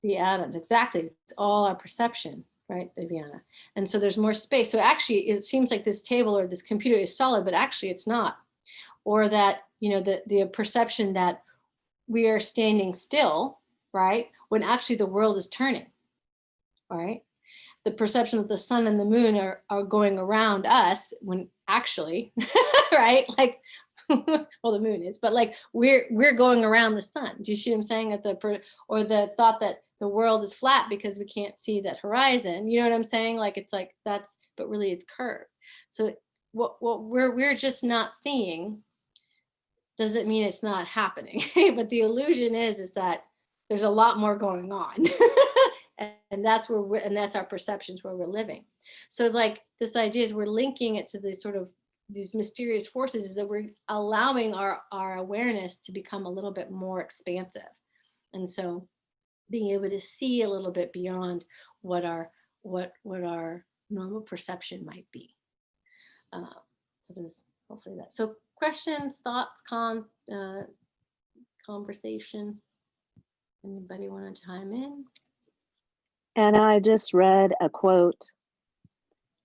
the atoms. Exactly, it's all our perception, right, Viviana? And so there's more space. So actually, it seems like this table or this computer is solid, but actually it's not. Or that, the perception that we are standing still, right, when actually the world is turning, right? The perception that the sun and the moon are going around us when actually, right, like, well, the moon is, but like we're going around the sun. Do you see what I'm saying? Or the thought that the world is flat because we can't see that horizon. You know what I'm saying? Like it's like that's, but really it's curved. So what we're just not seeing doesn't mean it's not happening. But the illusion is that there's a lot more going on. And that's where and that's our perceptions where we're living. So like this idea is we're linking it to these sort of these mysterious forces, is that we're allowing our awareness to become a little bit more expansive. And so being able to see a little bit beyond what our normal perception might be. So there's hopefully that. So questions, thoughts, conversation. Anybody want to chime in? And I just read a quote,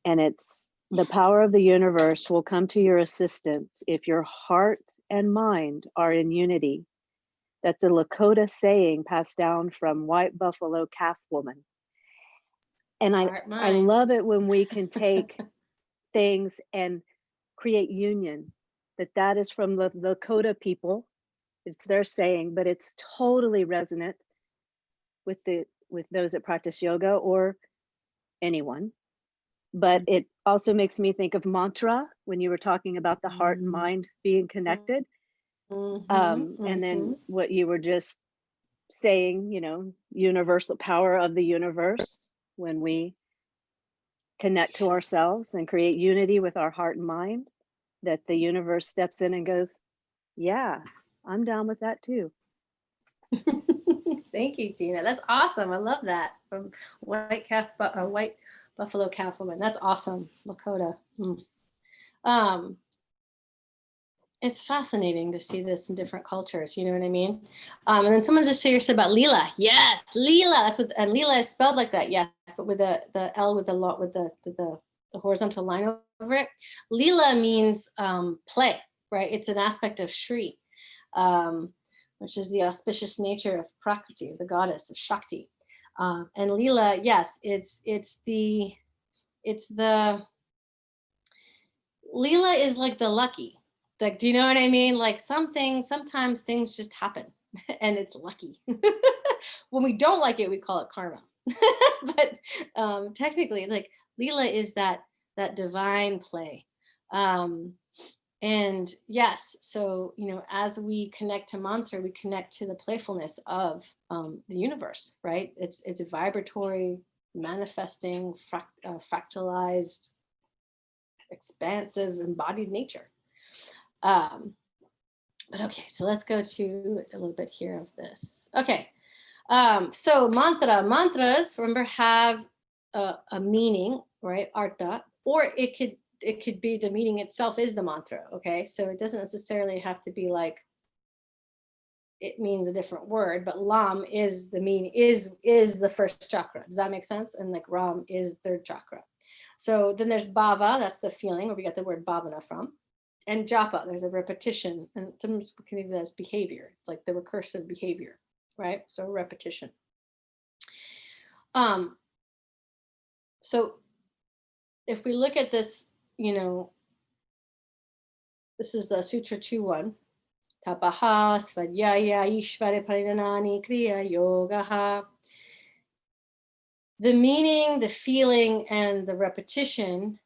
and it's, "The power of the universe will come to your assistance if your heart and mind are in unity." That's a Lakota saying passed down from White Buffalo Calf Woman. And I love it when we can take things and create union, that is from the Lakota people. It's their saying, but it's totally resonant with those that practice yoga or anyone. But it also makes me think of mantra when you were talking about the heart and mind being connected. And then what you were just saying, universal power of the universe, when we connect to ourselves and create unity with our heart and mind, that the universe steps in and goes, yeah, I'm down with that too. Thank you, Tina. That's awesome. I love that. From White Buffalo Calf Woman. That's awesome. Lakota. It's fascinating to see this in different cultures. You know what I mean? And then someone just said about Leela. Yes, Leela. That's what, and Leela is spelled like that. Yes, but with the L with the horizontal line over it. Leela means play, right? It's an aspect of Shri, which is the auspicious nature of Prakriti, the goddess of Shakti. And Leela, yes, it's the Leela is like the lucky. Like, do you know what I mean? Like sometimes things just happen and it's lucky. When we don't like it, we call it karma. But technically, like Leela is that divine play. And yes, so, as we connect to mantra, we connect to the playfulness of the universe, right? It's a vibratory, manifesting, fractalized, expansive, embodied nature. But okay, so let's go to a little bit here of this. Okay, so mantras, remember, have a meaning, right? Artha, or it could be the meaning itself is the mantra. Okay, so it doesn't necessarily have to be like it means a different word, but Lam is the meaning, is the first chakra. Does that make sense? And like Ram is third chakra. So then there's bhava, that's the feeling, where we got the word bhavana from. And japa, there's a repetition, and sometimes we can even as behavior. It's like the recursive behavior, right? So repetition. So if we look at this, this is the Sutra 2.1. Tapaha svadhyaya ishvara parinani kriya yogaha. The meaning, the feeling, and the repetition,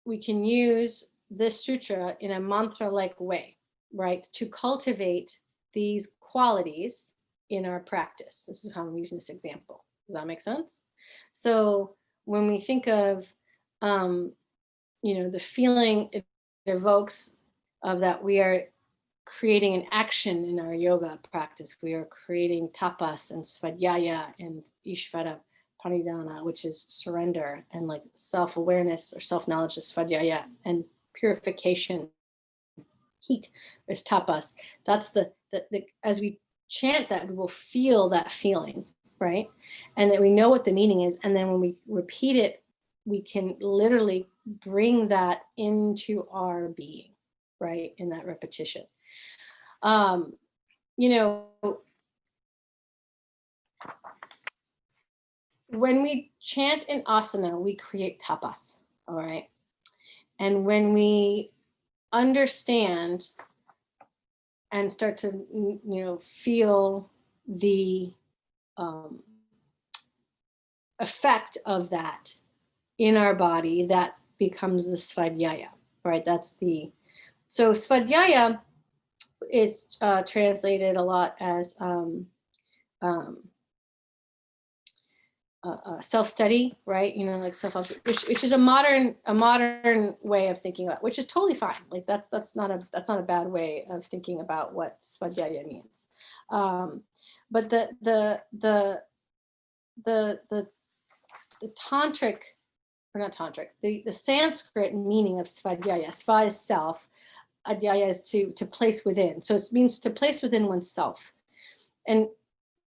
we can use this sutra in a mantra-like way, right? To cultivate these qualities in our practice. This is how I'm using this example. Does that make sense? So when we think of, the feeling it evokes of that we are creating an action in our yoga practice. We are creating tapas and svadhyaya and ishvara pranidhana, which is surrender and like self-awareness or self-knowledge is svadhyaya, and purification, heat is tapas. That's the as we chant that, we will feel that feeling, right? And that we know what the meaning is. And then when we repeat it, we can literally bring that into our being, right? In that repetition. When we chant in asana, we create tapas, all right? And when we understand and start to, feel the effect of that in our body, that becomes the svadhyaya, right? So svadhyaya is translated a lot as self-study, right? You know, like which is a modern way of thinking about, which is totally fine. Like that's not a bad way of thinking about what svadhyaya means. But the tantric, or not tantric, the Sanskrit meaning of svadhyaya, sva is self, adhyaya is to place within. So it means to place within oneself. And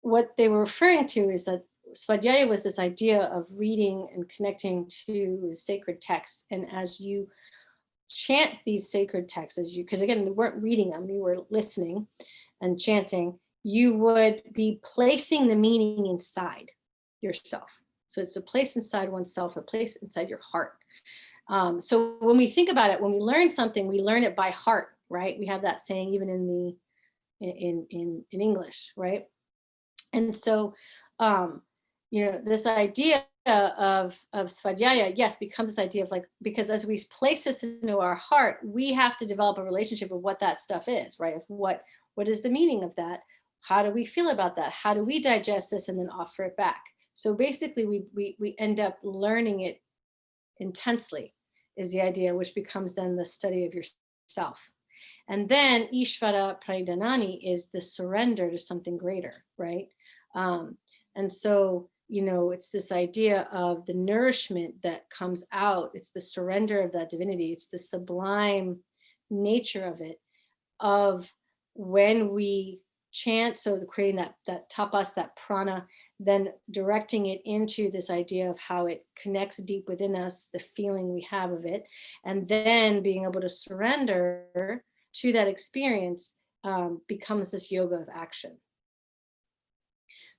what they were referring to is that svadhyaya was this idea of reading and connecting to the sacred texts. And as you chant these sacred texts, because again, we weren't reading them, you were listening and chanting, you would be placing the meaning inside yourself. So it's a place inside oneself, a place inside your heart. So when we think about it, when we learn something, we learn it by heart, right? We have that saying even in English, right? And so, this idea of svadhyaya, yes, becomes this idea of like, because as we place this into our heart, we have to develop a relationship with what that stuff is, right? Of what is the meaning of that? How do we feel about that? How do we digest this and then offer it back? So basically, we end up learning it intensely, is the idea, which becomes then the study of yourself. And then Ishvara Pranidhanani is the surrender to something greater, right? And so, it's this idea of the nourishment that comes out. It's the surrender of that divinity. It's the sublime nature of it, of when we chant, so creating that tapas, that prana, then directing it into this idea of how it connects deep within us, the feeling we have of it, and then being able to surrender to that experience becomes this yoga of action.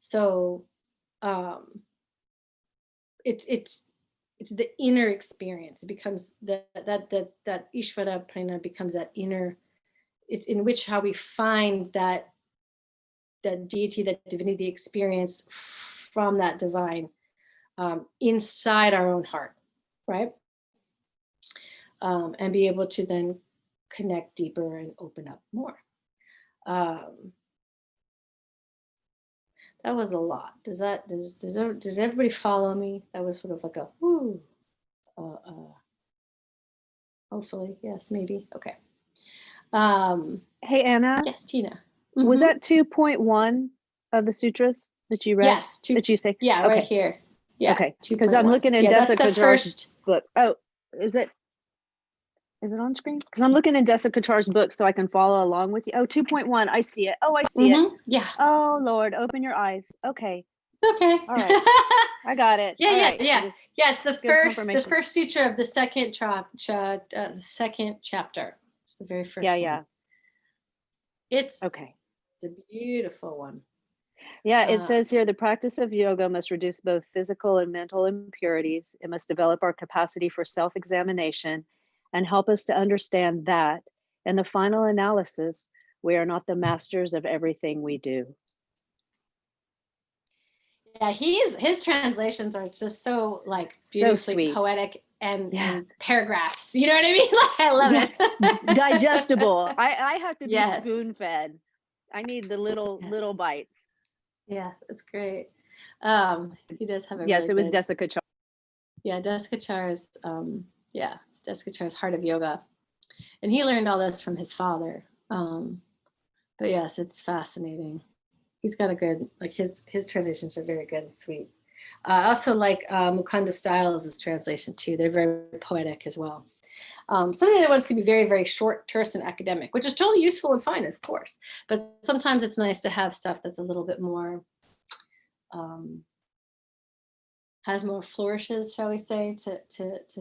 So it's the inner experience. It becomes that Ishvara Prana becomes that inner. It's in which how we find that deity, that divinity experience from that divine inside our own heart, right? And be able to then connect deeper and open up more. That was a lot. Does everybody follow me? That was sort of like a whoo. Hopefully, yes, maybe. Okay. Hey, Anna. Yes, Tina. Was that 2.1 of the sutras that you read? Yes. That you say? Yeah, okay. right here. Yeah. Okay. Because I'm looking in that's the Desa first book. Oh, is it on screen? Because I'm looking in Desa Katar's book so I can follow along with you. Oh, 2.1. I see it. Oh, I see it. Yeah. Oh, Lord, open your eyes. Okay. It's okay. All right. I got it. Yeah, all yeah, right. yeah. Yes, the confirmation. first sutra of the second chapter. It's the very first one. Yeah. It's okay. The beautiful one. Yeah, it says here, the practice of yoga must reduce both physical and mental impurities. It must develop our capacity for self-examination and help us to understand that, in the final analysis, we are not the masters of everything we do. Yeah, his translations are just so like beautifully poetic and paragraphs. You know what I mean? Like I love it. Digestible. I have to be spoon-fed. I need the little bites. Yeah, it's great. He does have a yes, really it was Desa Katar. Yeah, Desa Katar's it's Desa Katar's Heart of Yoga, and he learned all this from his father. But yes, it's fascinating. He's got a good, like his translations are very good and sweet. I also like Mukunda Styles' translation too. They're very poetic as well. Some of the other ones can be very, very short, terse, and academic, which is totally useful and fine, of course. But sometimes it's nice to have stuff that's a little bit more, has more flourishes, shall we say, to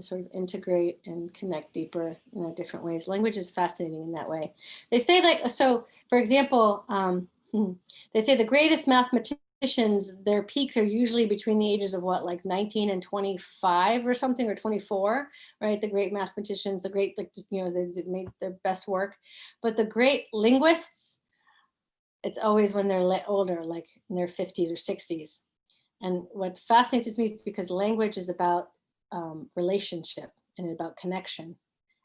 sort of integrate and connect deeper in different ways. Language is fascinating in that way. They say like, so for example, they say the greatest mathematicians, their peaks are usually between the ages of what, like 19 and 25 or something, or 24, right? The great mathematicians, the great, like, they made their best work. But the great linguists, it's always when they're older, like in their 50s or 60s. And what fascinates me is because language is about relationship and about connection.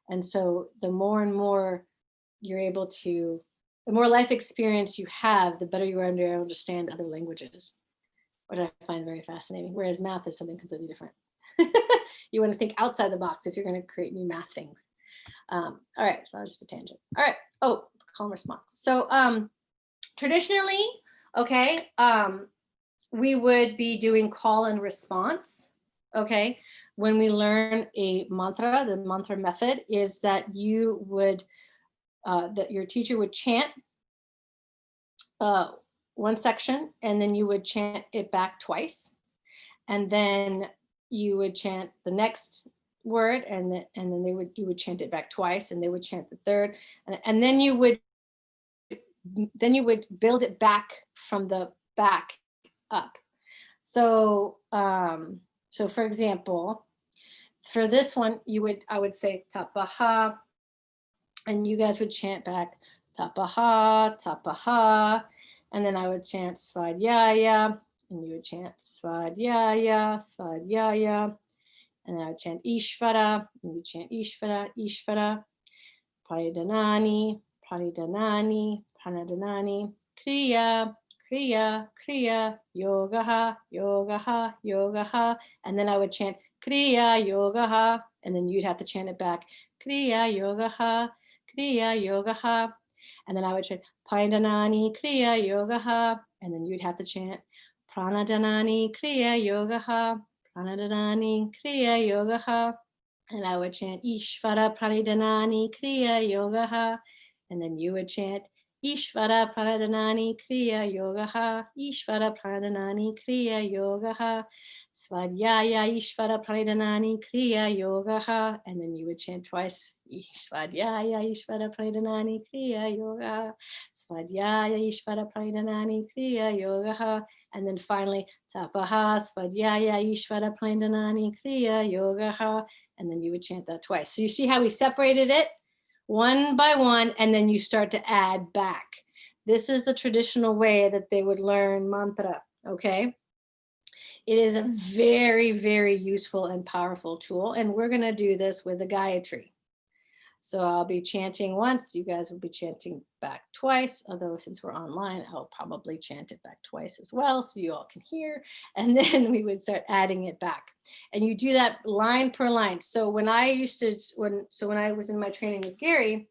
And so the more and more you're able to the more life experience you have, the better you understand other languages, which I find very fascinating. Whereas math is something completely different. You want to think outside the box if you're going to create new math things. All right, so that was just a tangent. All right. Oh, call and response. So traditionally, okay, we would be doing call and response. Okay, when we learn a mantra, the mantra method is that you would, that your teacher would chant one section, and then you would chant it back twice, and then you would chant the next word, and then you would chant it back twice, and they would chant the third, and then you would build it back from the back up. So so for example, for this one, I would say tapaha, and you guys would chant back tapaha, tapaha, and then I would chant svadhyaya, and you would chant svadhyaya, svadhyaya, and then I would chant ishvara, and you chant ishvara, ishvara, paridanani, paridanani, pranadhanani, kriya, kriya, kriya, yogaha, yogaha, yogaha, and then I would chant kriya, yogaha, and then you'd have to chant it back, kriya, yogaha, kriya, yogaha, and then I would chant paridanani, kriya, yogaha, and then you'd have to chant pranadhanani, kriya, yogaha, pranadhanani, kriya, yogaha, and I would chant Ishvara Pranidhanani Kriya Yogaha, and then you would chant Ishvara Pranidhanani Kriya Yogaha, Ishvara Pranidhanani Kriya Yogaha, Svadhyaya Ishvara Pranidhanani Kriya Yogaha, and then you would chant twice Svadhyaya Ishvara Pranidhanani Kriya Yogaha, Svadhyaya Ishvara Pranidhanani Kriya Yogaha, and then finally Tapaha Svadhyaya Ishvara Pranidhanani Kriya Yogaha, and then you would chant that twice. So you see how we separated it one by one, and then you start to add back. This is the traditional way that they would learn mantra, okay? It is a very, very useful and powerful tool, and we're gonna do this with the Gayatri. So I'll be chanting once, you guys will be chanting back twice, although since we're online, I'll probably chant it back twice as well so you all can hear, and then we would start adding it back. And you do that line per line. So when I used to, when I was in my training with Gary,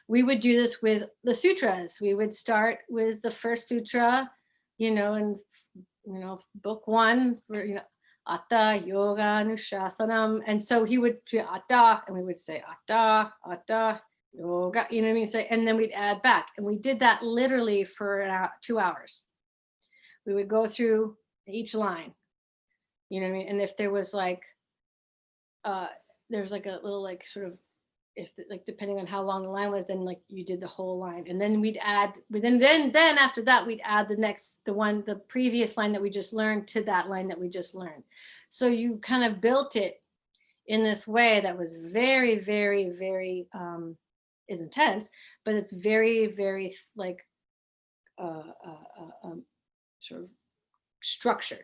we would do this with the sutras. We would start with the first sutra, in book one, Atta Yoga Anushasanam. And so he would be Atta, and we would say Atta, Atta, Yoga, you know what I mean? So, and then we'd add back. And we did that literally for 2 hours. We would go through each line, you know what I mean? And if there was like, there's like a little like sort of, if like depending on how long the line was, then like you did the whole line, and then we'd add, but then after that we'd add the previous line that we just learned to that line that we just learned. So you kind of built it in this way that was very, very, very is intense, but it's very, very like sort of structured.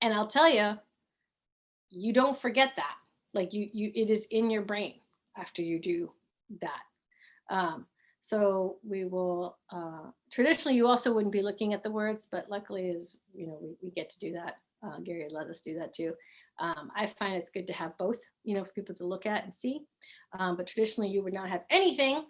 And I'll tell you, you don't forget that. Like it is in your brain after you do that. So we will, traditionally you also wouldn't be looking at the words, but luckily we get to do that. Gary let us do that too. I find it's good to have both, for people to look at and see. But traditionally you would not have anything.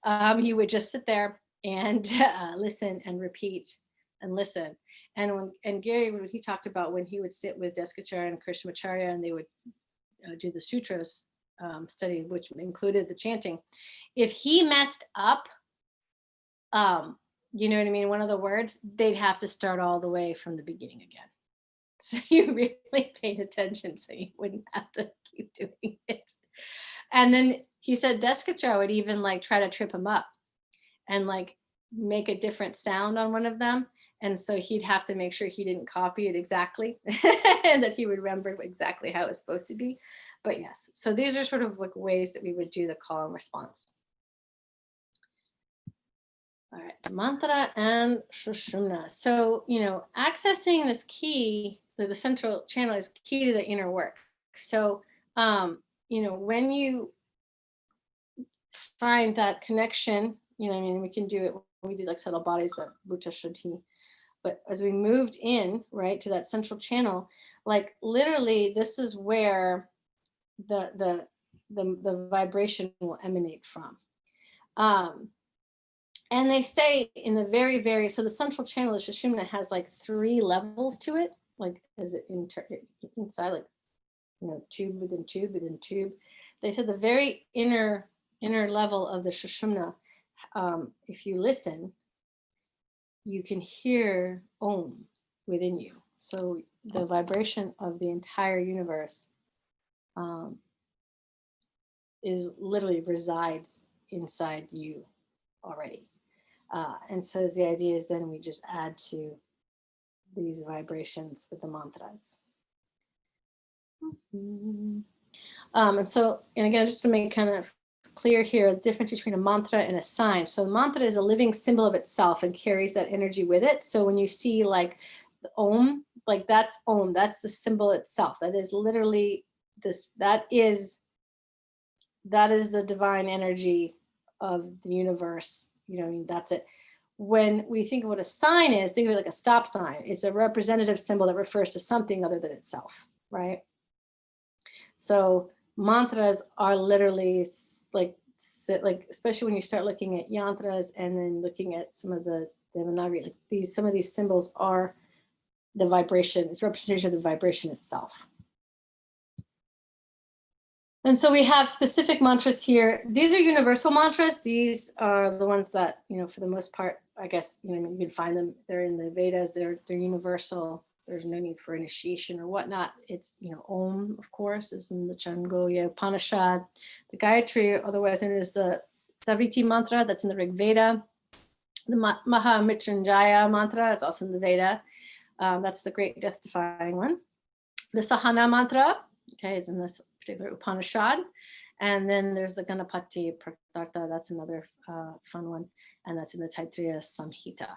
You would just sit there and listen and repeat and listen. And Gary, he talked about when he would sit with Deskacharya and Krishnamacharya, and they would do the sutras study, which included the chanting. If he messed up, you know what I mean, one of the words, they'd have to start all the way from the beginning again. So you really paid attention so you wouldn't have to keep doing it. And then he said Deskacharya would even like try to trip him up and like make a different sound on one of them. And so he'd have to make sure he didn't copy it exactly and that he would remember exactly how it's supposed to be. But yes, so these are sort of like ways that we would do the call and response. All right, mantra and shushumna. So, accessing this key, the central channel is key to the inner work. So, when you find that connection, you know what I mean? We can do it when we do like subtle bodies, that Bhuta Shuddhi. But as we moved in, right, to that central channel, like literally this is where the vibration will emanate from. And they say in the very, so the central channel of Sushumna has like 3 levels to it. Like, is it inside, like, you know, tube within tube within tube. They said the very inner level of the Sushumna, if you listen, you can hear Om within you. So the vibration of the entire universe is literally resides inside you already. And so the idea is then we just add to these vibrations with the mantras. And so, and again, just to make kind of clear here, the difference between a mantra and a sign. So the mantra is a living symbol of itself and carries that energy with it. So when you see like the Om, like that's Om, that's the symbol itself. That is literally this, that is the divine energy of the universe. You know, that's it. When we think of what a sign is, think of it like a stop sign. It's a representative symbol that refers to something other than itself, right? So mantras are literally like, especially when you start looking at yantras and then looking at some of the Devanagari, like some of these symbols are the vibration, it's representation of the vibration itself. And so we have specific mantras here. These are universal mantras. These are the ones that, you know, for the most part, I guess, you know, you can find them. They're in the Vedas. They're universal. There's no need for initiation or whatnot. It's, you know, Om, of course, is in the Chandogya Upanishad. The Gayatri, otherwise known as the Savriti mantra, that's in the Rig Veda. The Maha Mrityunjaya mantra is also in the Veda. That's the great death-defying one. The Sahana mantra, okay, is in this particular Upanishad. And then there's the Ganapati Prakarta, that's another fun one. And that's in the Taittiriya Samhita.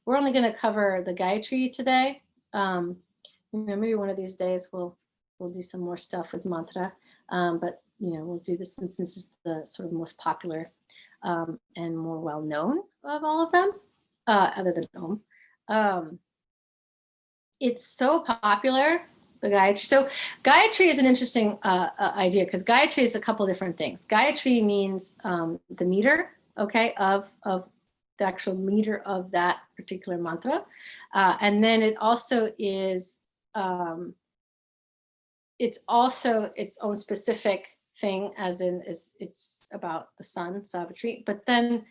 We're only going to cover the Gayatri today. You know, maybe one of these days we'll do some more stuff with mantra. But, you know, we'll do this since this is the sort of most popular and more well-known of all of them, other than Om. It's so popular, the Gayatri. So Gayatri is an interesting idea because Gayatri is a couple different things. Gayatri means the meter, okay, of the actual meter of that particular mantra. And then it also is, it's also its own specific thing, as in it's about the sun, Savitri, but then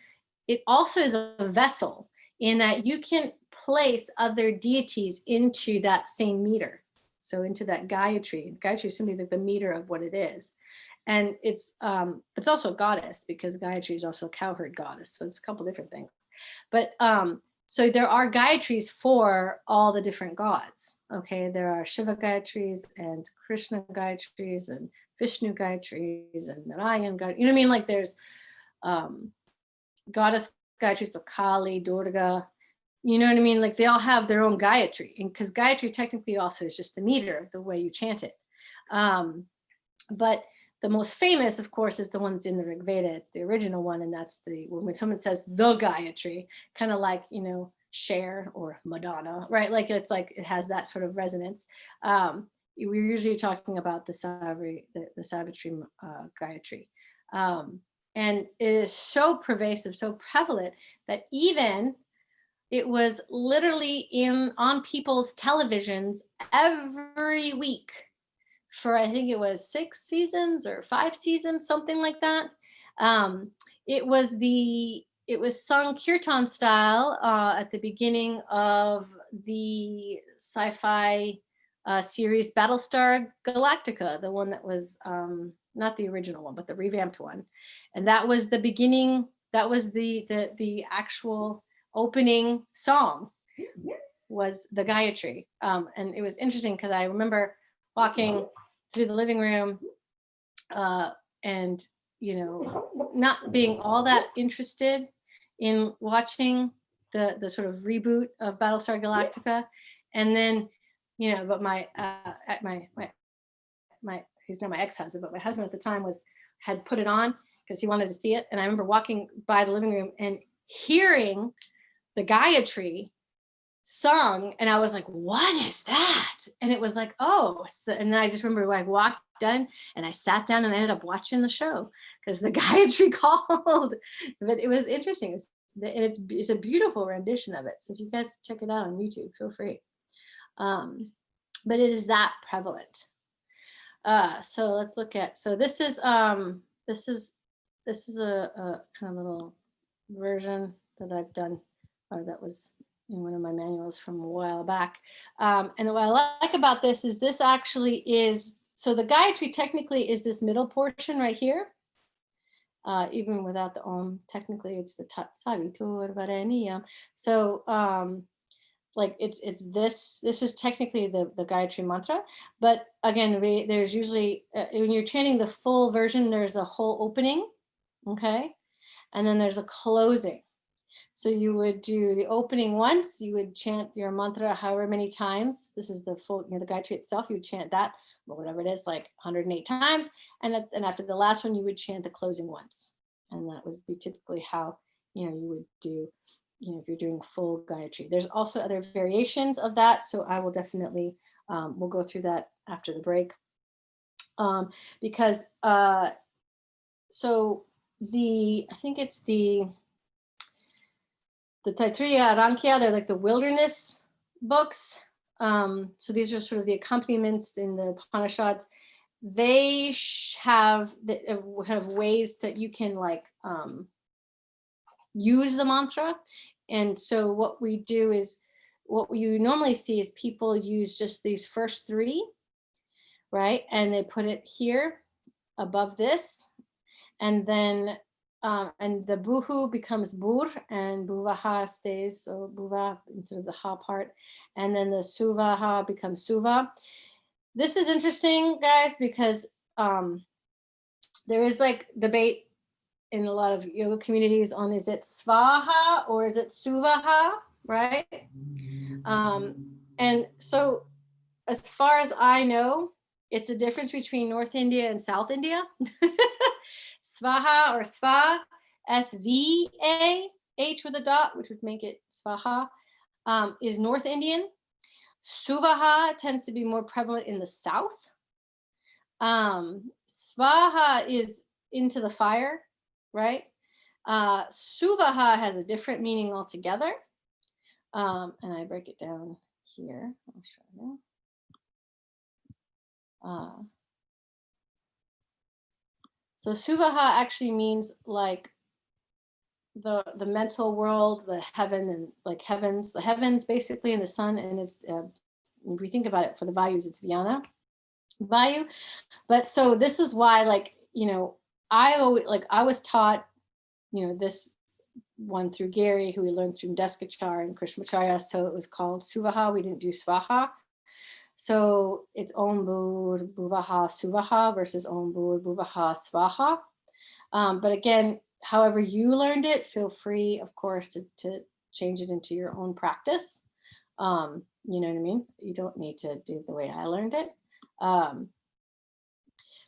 it also is a vessel in that you can place other deities into that same meter. So into that Gayatri. Gayatri is simply the meter of what it is. And it's also a goddess because Gayatri is also a cowherd goddess. So it's a couple different things. But so there are Gayatris for all the different gods. Okay, there are Shiva Gayatris and Krishna Gayatris and Vishnu Gayatris and Narayan Gayatris. You know what I mean? Like there's goddess Gayatris of Kali, Durga. You know what I mean? Like they all have their own Gayatri, and because Gayatri technically also is just the meter, the way you chant it. But the most famous, of course, is the one that's in the Rig Veda. It's the original one, and that's when someone says the Gayatri, kind of like, you know, Cher or Madonna, right? Like it's like it has that sort of resonance. We're usually talking about the Savitri Gayatri. And it is so pervasive, so prevalent that even it was literally on people's televisions every week for, I think it was 6 seasons or 5 seasons, something like that. It was sung kirtan style at the beginning of the sci-fi series Battlestar Galactica, the one that was not the original one, but the revamped one. And that was the beginning, that was the actual opening song was the Gayatri. And it was interesting because I remember walking through the living room and, you know, not being all that interested in watching the sort of reboot of Battlestar Galactica. And then, you know, but my he's now my ex-husband, but my husband at the time had put it on, because he wanted to see it. And I remember walking by the living room and hearing the Gayatri sung, and I was like, what is that? And it was like, oh, and then I just remember I walked done and I sat down and I ended up watching the show because the Gayatri called. But it was interesting. It's a beautiful rendition of it. So if you guys check it out on YouTube, feel free. But it is that prevalent. So let's look at, so this is a kind of little version that I've done, or that was in one of my manuals from a while back. And what I like about this is this actually is, so the Gayatri technically is this middle portion right here. Even without the Om, technically it's the Tat Savitur Vareniyam. So like it's this is technically the Gayatri mantra, but again, there's usually, when you're chanting the full version, there's a whole opening, okay? And then there's a closing. So you would do the opening once, you would chant your mantra however many times. This is the full, the Gayatri itself, you would chant that, whatever it is, like 108 times. And after the last one, you would chant the closing once. And that would be typically how, you would do, if you're doing full Gayatri. There's also other variations of that. So I will definitely, we'll go through that after the break. Because, so I think it's the Taittiriya Arankya, they're like the wilderness books. So these are sort of the accompaniments in the Upanishads. They have ways that you can like use the mantra. And so what we do is, what you normally see is people use just these first three, right? And they put it here above this. And then and the buhu becomes bur and buvaha stays, so buva instead of the ha part. And then the suvaha becomes suva. This is interesting, guys, because there is like debate in a lot of yoga communities on, is it svaha or is it suvaha, right? And so as far as I know, it's a difference between North India and South India. Svaha or sva, S-V-A-H with a dot, which would make it svaha, is North Indian. Suvaha tends to be more prevalent in the South. Svaha is into the fire, right? Suvaha has a different meaning altogether. And I break it down here. I'll show you. So suvaha actually means like the mental world, the heaven, and like heavens, the heavens basically, and the sun. And it's if we think about it for the Vayus, it's Vyana Vayu. But so this is why, like, I was taught, this one through Gary, who we learned through Deskachar and Krishnamacharya. So it was called Suvaha. We didn't do Svaha. So it's Om Bur Buvaha Suvaha versus Om Bur Buvaha Svaha. But again, however you learned it, feel free, of course, to change it into your own practice. You know what I mean? You don't need to do the way I learned it.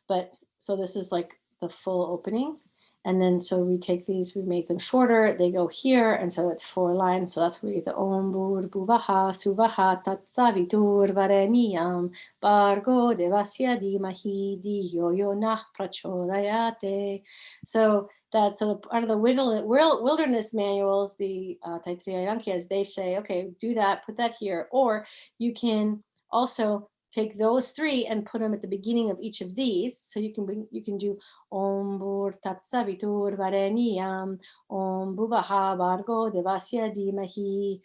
But so this is like the full opening. And then so we take these, we make them shorter, they go here, and so it's 4 lines. So that's where we get the Om Bur Buvaha Suvaha Tat Savitur Vareniyam Bargo Devasya Dhimahi Dhiyo Yo Nah Prachodayate. So that's a part of the wilderness manuals, the Taittiriya Yankyas, they say, okay, do that, put that here. Or you can also take those 3 and put them at the beginning of each of these. So you can do Om Bur Tat Savitur Vareniyam, Om Buvaha Bargo Devasya Dhimahi,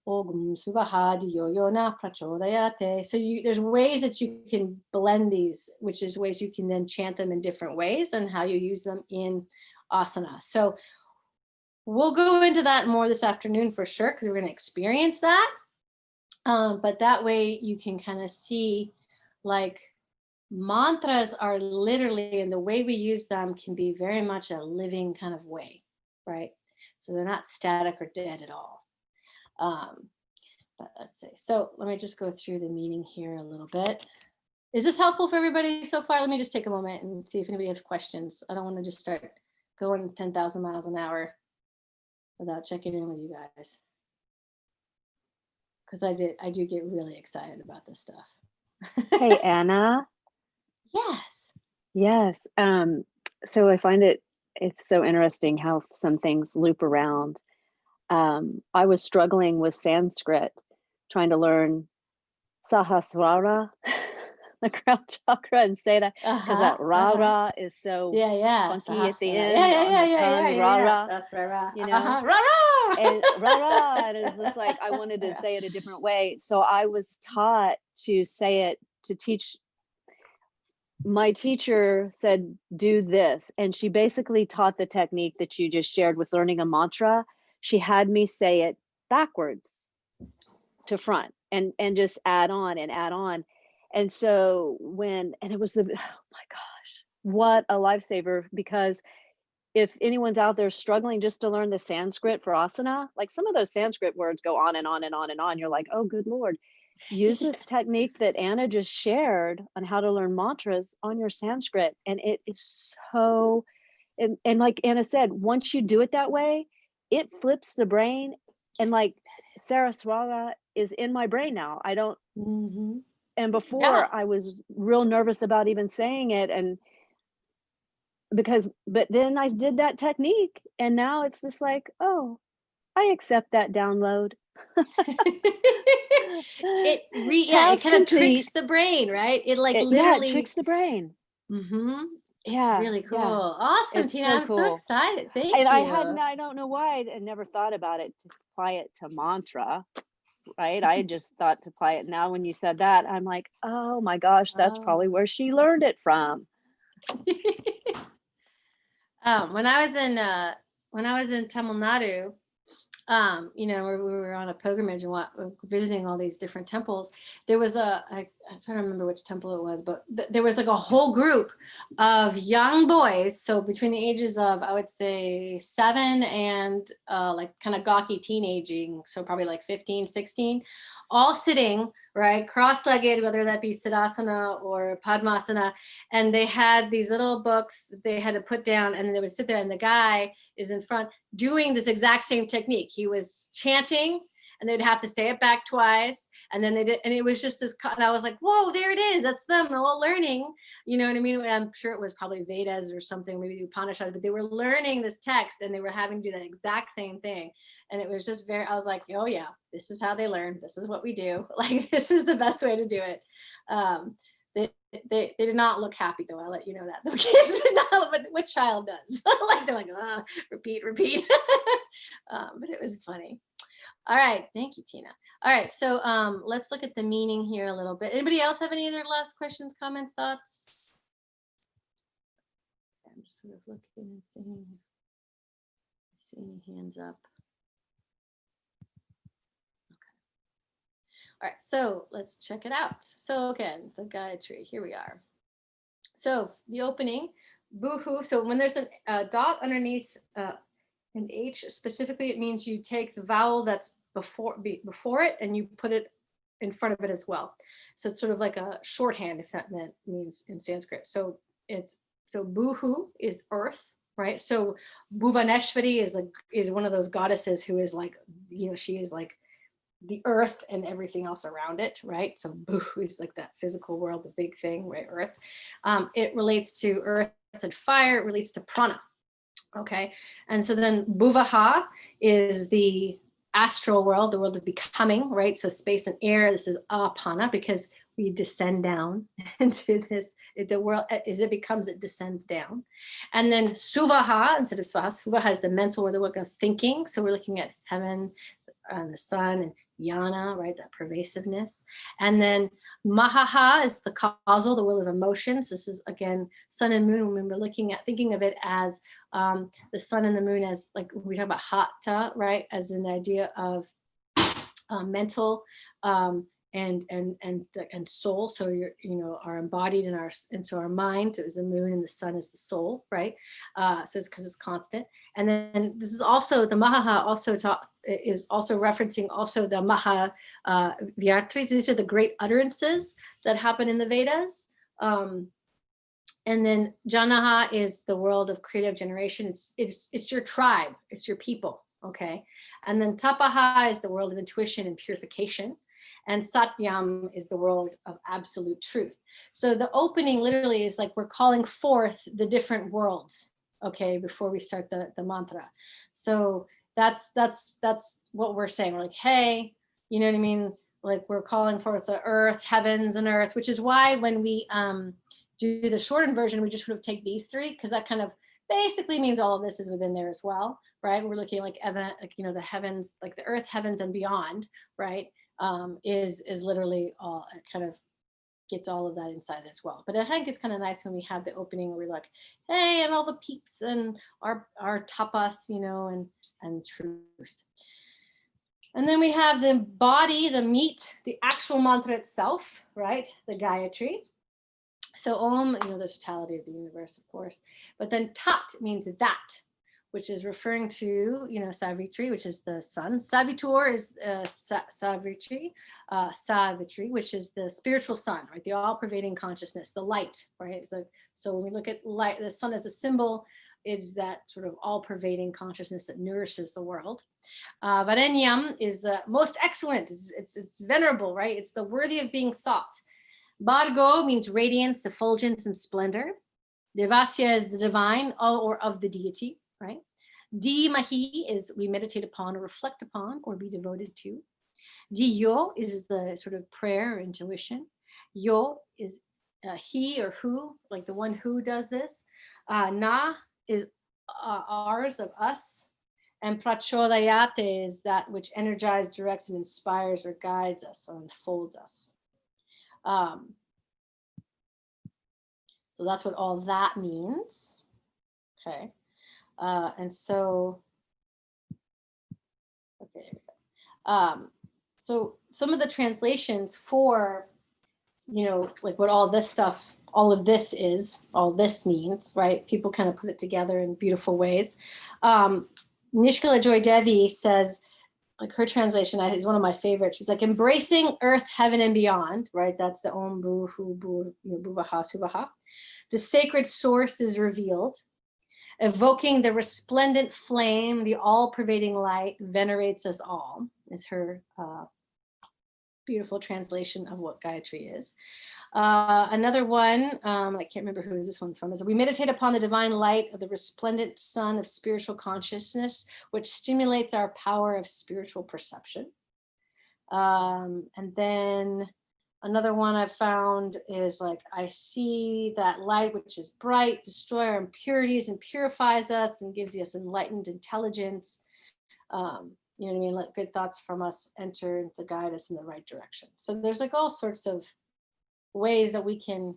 Om Suvaha Dhiyo Yo Nah Prachodayate. So there's ways that you can blend these, which is ways you can then chant them in different ways and how you use them in asana. So we'll go into that more this afternoon for sure, because we're going to experience that. But that way you can kind of see, like, mantras are literally, and the way we use them can be very much a living kind of way, right? So they're not static or dead at all. But let's see. So let me just go through the meaning here a little bit. Is this helpful for everybody so far? Let me just take a moment and see if anybody has questions. I don't want to just start going 10,000 miles an hour without checking in with you guys. Because I do get really excited about this stuff. Hey, Anna. Yes. Yes. So I find it's so interesting how some things loop around. I was struggling with Sanskrit, trying to learn Sahasrara, the crown chakra, and say that because that rara is so Yeah. funky at the Sahasrara. end Yeah. on the tongue. Rara, That's rara. you know, Rara. and rara, and it's just like I wanted to say it a different way. So I was taught to say it to teach. My teacher said, do this. And she basically taught the technique that you just shared with learning a mantra. She had me say it backwards to front and just add on and add on. And so and it was oh my gosh, what a lifesaver, because if anyone's out there struggling just to learn the Sanskrit for asana, like some of those Sanskrit words go on and on and on and on. You're like, oh, good Lord. Use this technique that Anna just shared on how to learn mantras on your Sanskrit. And it is so, and like Anna said, once you do it that way, it flips the brain. And like Saraswara is in my brain now. I don't, and before I was real nervous about even saying it. And but then I did that technique and now it's just like, oh, I accept that download. It kind of tricks the brain, right? It like literally it tricks the brain. It's really cool. Awesome, It's Tina. so I'm cool. So excited. Thank and you. I don't know why I never thought about it to apply it to mantra, right? I just thought to apply it. Now when you said that, I'm like, oh my gosh, that's probably where she learned it from. When I was in Tamil Nadu, we were on a pilgrimage and visiting all these different temples. There was I'm trying to remember which temple it was, but there was like a whole group of young boys. So between the ages of, I would say 7 and like kind of gawky teenaging. So probably like 15, 16, all sitting, right, cross-legged, whether that be Siddhasana or Padmasana. And they had these little books they had to put down, and then they would sit there, and the guy is in front doing this exact same technique. He was chanting, and they'd have to say it back twice, and then they did, and it was just this, and I was like, whoa, there it is, that's them all learning, you know what I mean? I'm sure it was probably Vedas or something, maybe Upanishads, but they were learning this text, and they were having to do that exact same thing. And it was just I was like, oh yeah, this is how they learn, this is what we do, like this is the best way to do it. They did not look happy though, I'll let you know that. The kids did not, but what child does? Like they're like, repeat. But it was funny. All right, thank you, Tina. All right, so let's look at the meaning here a little bit. Anybody else have any other last questions, comments, thoughts? I'm just sort of looking and seeing any hands up. All right, so let's check it out. So again, the Gayatri, here we are. So the opening, boohoo. So when there's a dot underneath an H specifically, it means you take the vowel that's before it and you put it in front of it as well. So it's sort of like a shorthand, if that means in Sanskrit. So boohoo is earth, right? So Bhuvaneshwari is one of those goddesses who is like, she is like the earth and everything else around it, right? So boohoo is like that physical world, the big thing, right? Earth. It relates to earth and fire. It relates to prana. Okay, and so then Bhuvaha is the astral world, the world of becoming, right? So space and air. This is apana, because we descend down into this, the world as it becomes, it descends down. And then Suvaha, instead of Svaha, Suvaha is the mental, or the work of thinking. So we're looking at heaven and the sun, and Yana, right, that pervasiveness. And then Mahaha is the causal, the world of emotions. This is, again, sun and moon, when we're thinking of it as the sun and the moon as, like, we talk about Hatha, right, as in the idea of mental and soul. So are embodied in so our mind is the moon and the sun is the soul, right? So it's because it's constant. And then this is also the Mahaha is also referencing also the Maha Vyartris. These are the great utterances that happen in the Vedas. And then Janaha is the world of creative generation. It's your tribe, it's your people, okay? And then Tapaha is the world of intuition and purification. And Satyam is the world of absolute truth. So the opening literally is like we're calling forth the different worlds, okay, before we start the mantra. So that's what we're saying. We're like, hey, you know what I mean? Like we're calling forth the earth, heavens and earth, which is why when we do the shortened version, we just sort of take these three, because that kind of basically means all of this is within there as well, right? We're looking like the heavens, like the earth, heavens and beyond, right? Is literally all, it kind of gets all of that inside as well. But I think it's kind of nice when we have the opening where we're like, hey, and all the peeps and our tapas, and truth. And then we have the body, the meat, the actual mantra itself, right? The Gayatri. So Om, the totality of the universe, of course. But then Tat means that, which is referring to, Savitri, which is the sun. Savitur is Savitri, which is the spiritual sun, right? The all-pervading consciousness, the light, right? So when we look at light, the sun as a symbol is that sort of all-pervading consciousness that nourishes the world. Varenyam is the most excellent. It's venerable, right? It's the worthy of being sought. Bhargo means radiance, effulgence, and splendor. Devasya is the divine or of the deity, right? Dimahi is we meditate upon or reflect upon or be devoted to. Diyo is the sort of prayer or intuition. Yo is he or who, like the one who does this. Na is ours, of us. And prachodayate is that which energizes, directs, and inspires or guides us or unfolds us. So that's what all that means. Okay. And so, okay. So some of the translations for, like what all this stuff, all of this is, all this means, right? People kind of put it together in beautiful ways. Nishkala Joy Devi says, like her translation is one of my favorites. She's like, embracing earth, heaven, and beyond, right? That's the Om Bu Hu Bu Bhuvaha Suvaha. The sacred source is revealed. Evoking the resplendent flame, the all-pervading light venerates us all, is her beautiful translation of what Gayatri is. Another one, I can't remember who is this one from, is we meditate upon the divine light of the resplendent sun of spiritual consciousness, which stimulates our power of spiritual perception. And then another one I found is like, I see that light which is bright, destroy our impurities and purifies us and gives us enlightened intelligence. You know what I mean? Let good thoughts from us enter to guide us in the right direction. So there's like all sorts of ways that we can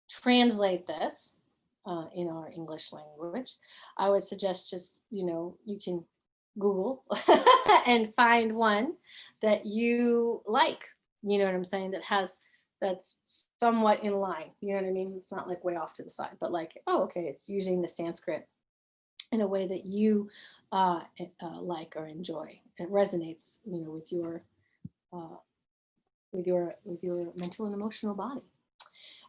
translate this in our English language. I would suggest just, you can Google and find one that you like, you know what I'm saying, that's somewhat in line, you know what I mean? It's not like way off to the side, but like, oh, okay, it's using the Sanskrit in a way that you like or enjoy. It resonates, with your mental and emotional body.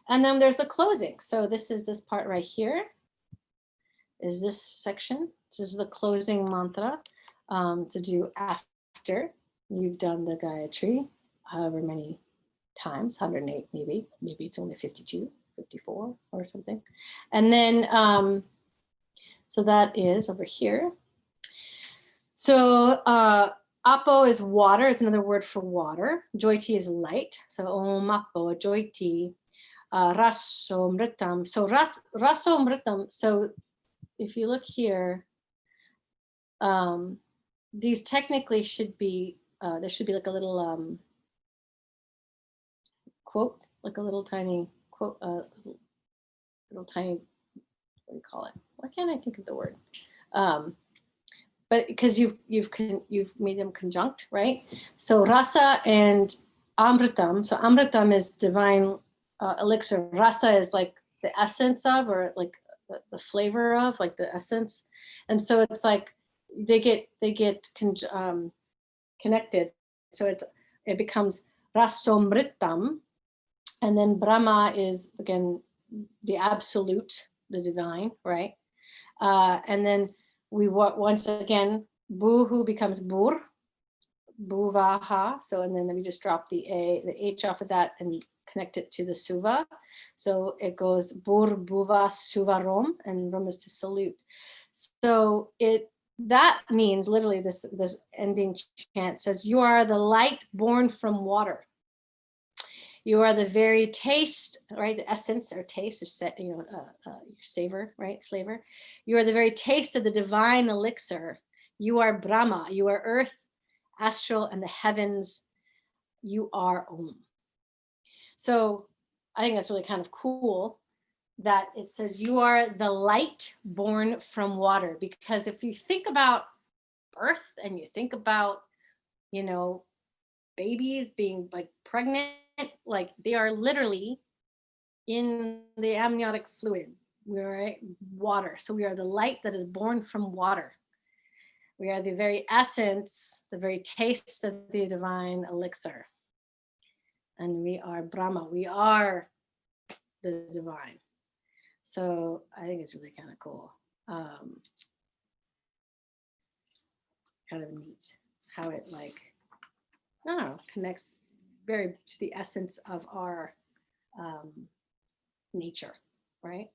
And then there's the closing. So this is this part right here. Is this section? This is the closing mantra to do after you've done the Gayatri, however many times, 108 maybe it's only 52, 54 or something. And then, so that is over here. So Apo is water. It's another word for water. Joyti is light. So Om Apo Joyti. Rasomritam. So Rasomritam. So if you look here, these technically should be, there should be like a little quote, like a little tiny quote, little tiny, what do you call it? Why can't I think of the word? But because you've made them conjunct, right? So rasa and amritam. So amritam is divine elixir. Rasa is like the essence of, or like the flavor of, like the essence. And so it's like they get connected. So it becomes rasomritam. And then Brahma is, again, the absolute, the divine, right? And then once again, buhu becomes bur, buvaha. So, and then we just drop the H off of that and connect it to the suva. So it goes bur, buva, suva, rom, and rom is to salute. So that means literally this ending chant says, you are the light born from water. You are the very taste, right? The essence or taste is set, your savor, right? Flavor. You are the very taste of the divine elixir. You are Brahma. You are earth, astral, and the heavens. You are Om. So I think that's really kind of cool that it says you are the light born from water. Because if you think about birth and you think about, babies being like pregnant, like they are literally in the amniotic fluid. We're water. So we are the light that is born from water. We are the very essence, the very taste of the divine elixir. And we are Brahma. We are the divine. So I think it's really kind of cool. Kind of neat how it connects very to the essence of our nature, right?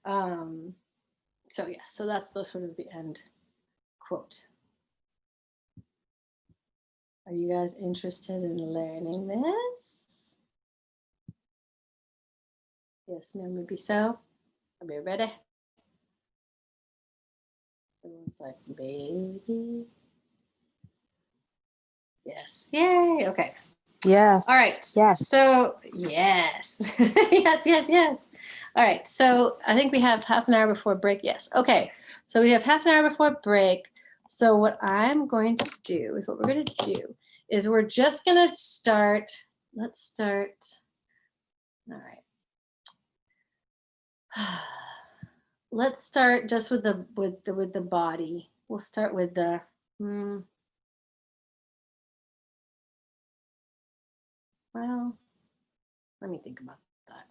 So yeah, so that's the sort of the end quote. Are you guys interested in learning this? Yes, no, maybe so. Are we ready? Everyone's like, baby. Yes, yay, okay. Yes. All right. Yes. So yes, yes. All right. So I think we have half an hour before break. Yes. Okay. So we have half an hour before break. So what I'm going to do is what we're going to do is we're just going to start. Let's start. All right. Let's start just with the body. We'll start with the. Well, let me think about that.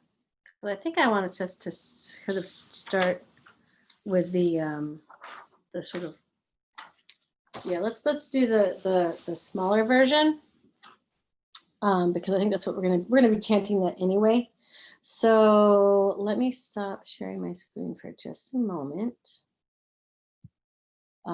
But I think I wanted just to sort of start with the sort of, yeah, let's do the smaller version, because I think that's what we're gonna be chanting that anyway. So let me stop sharing my screen for just a moment.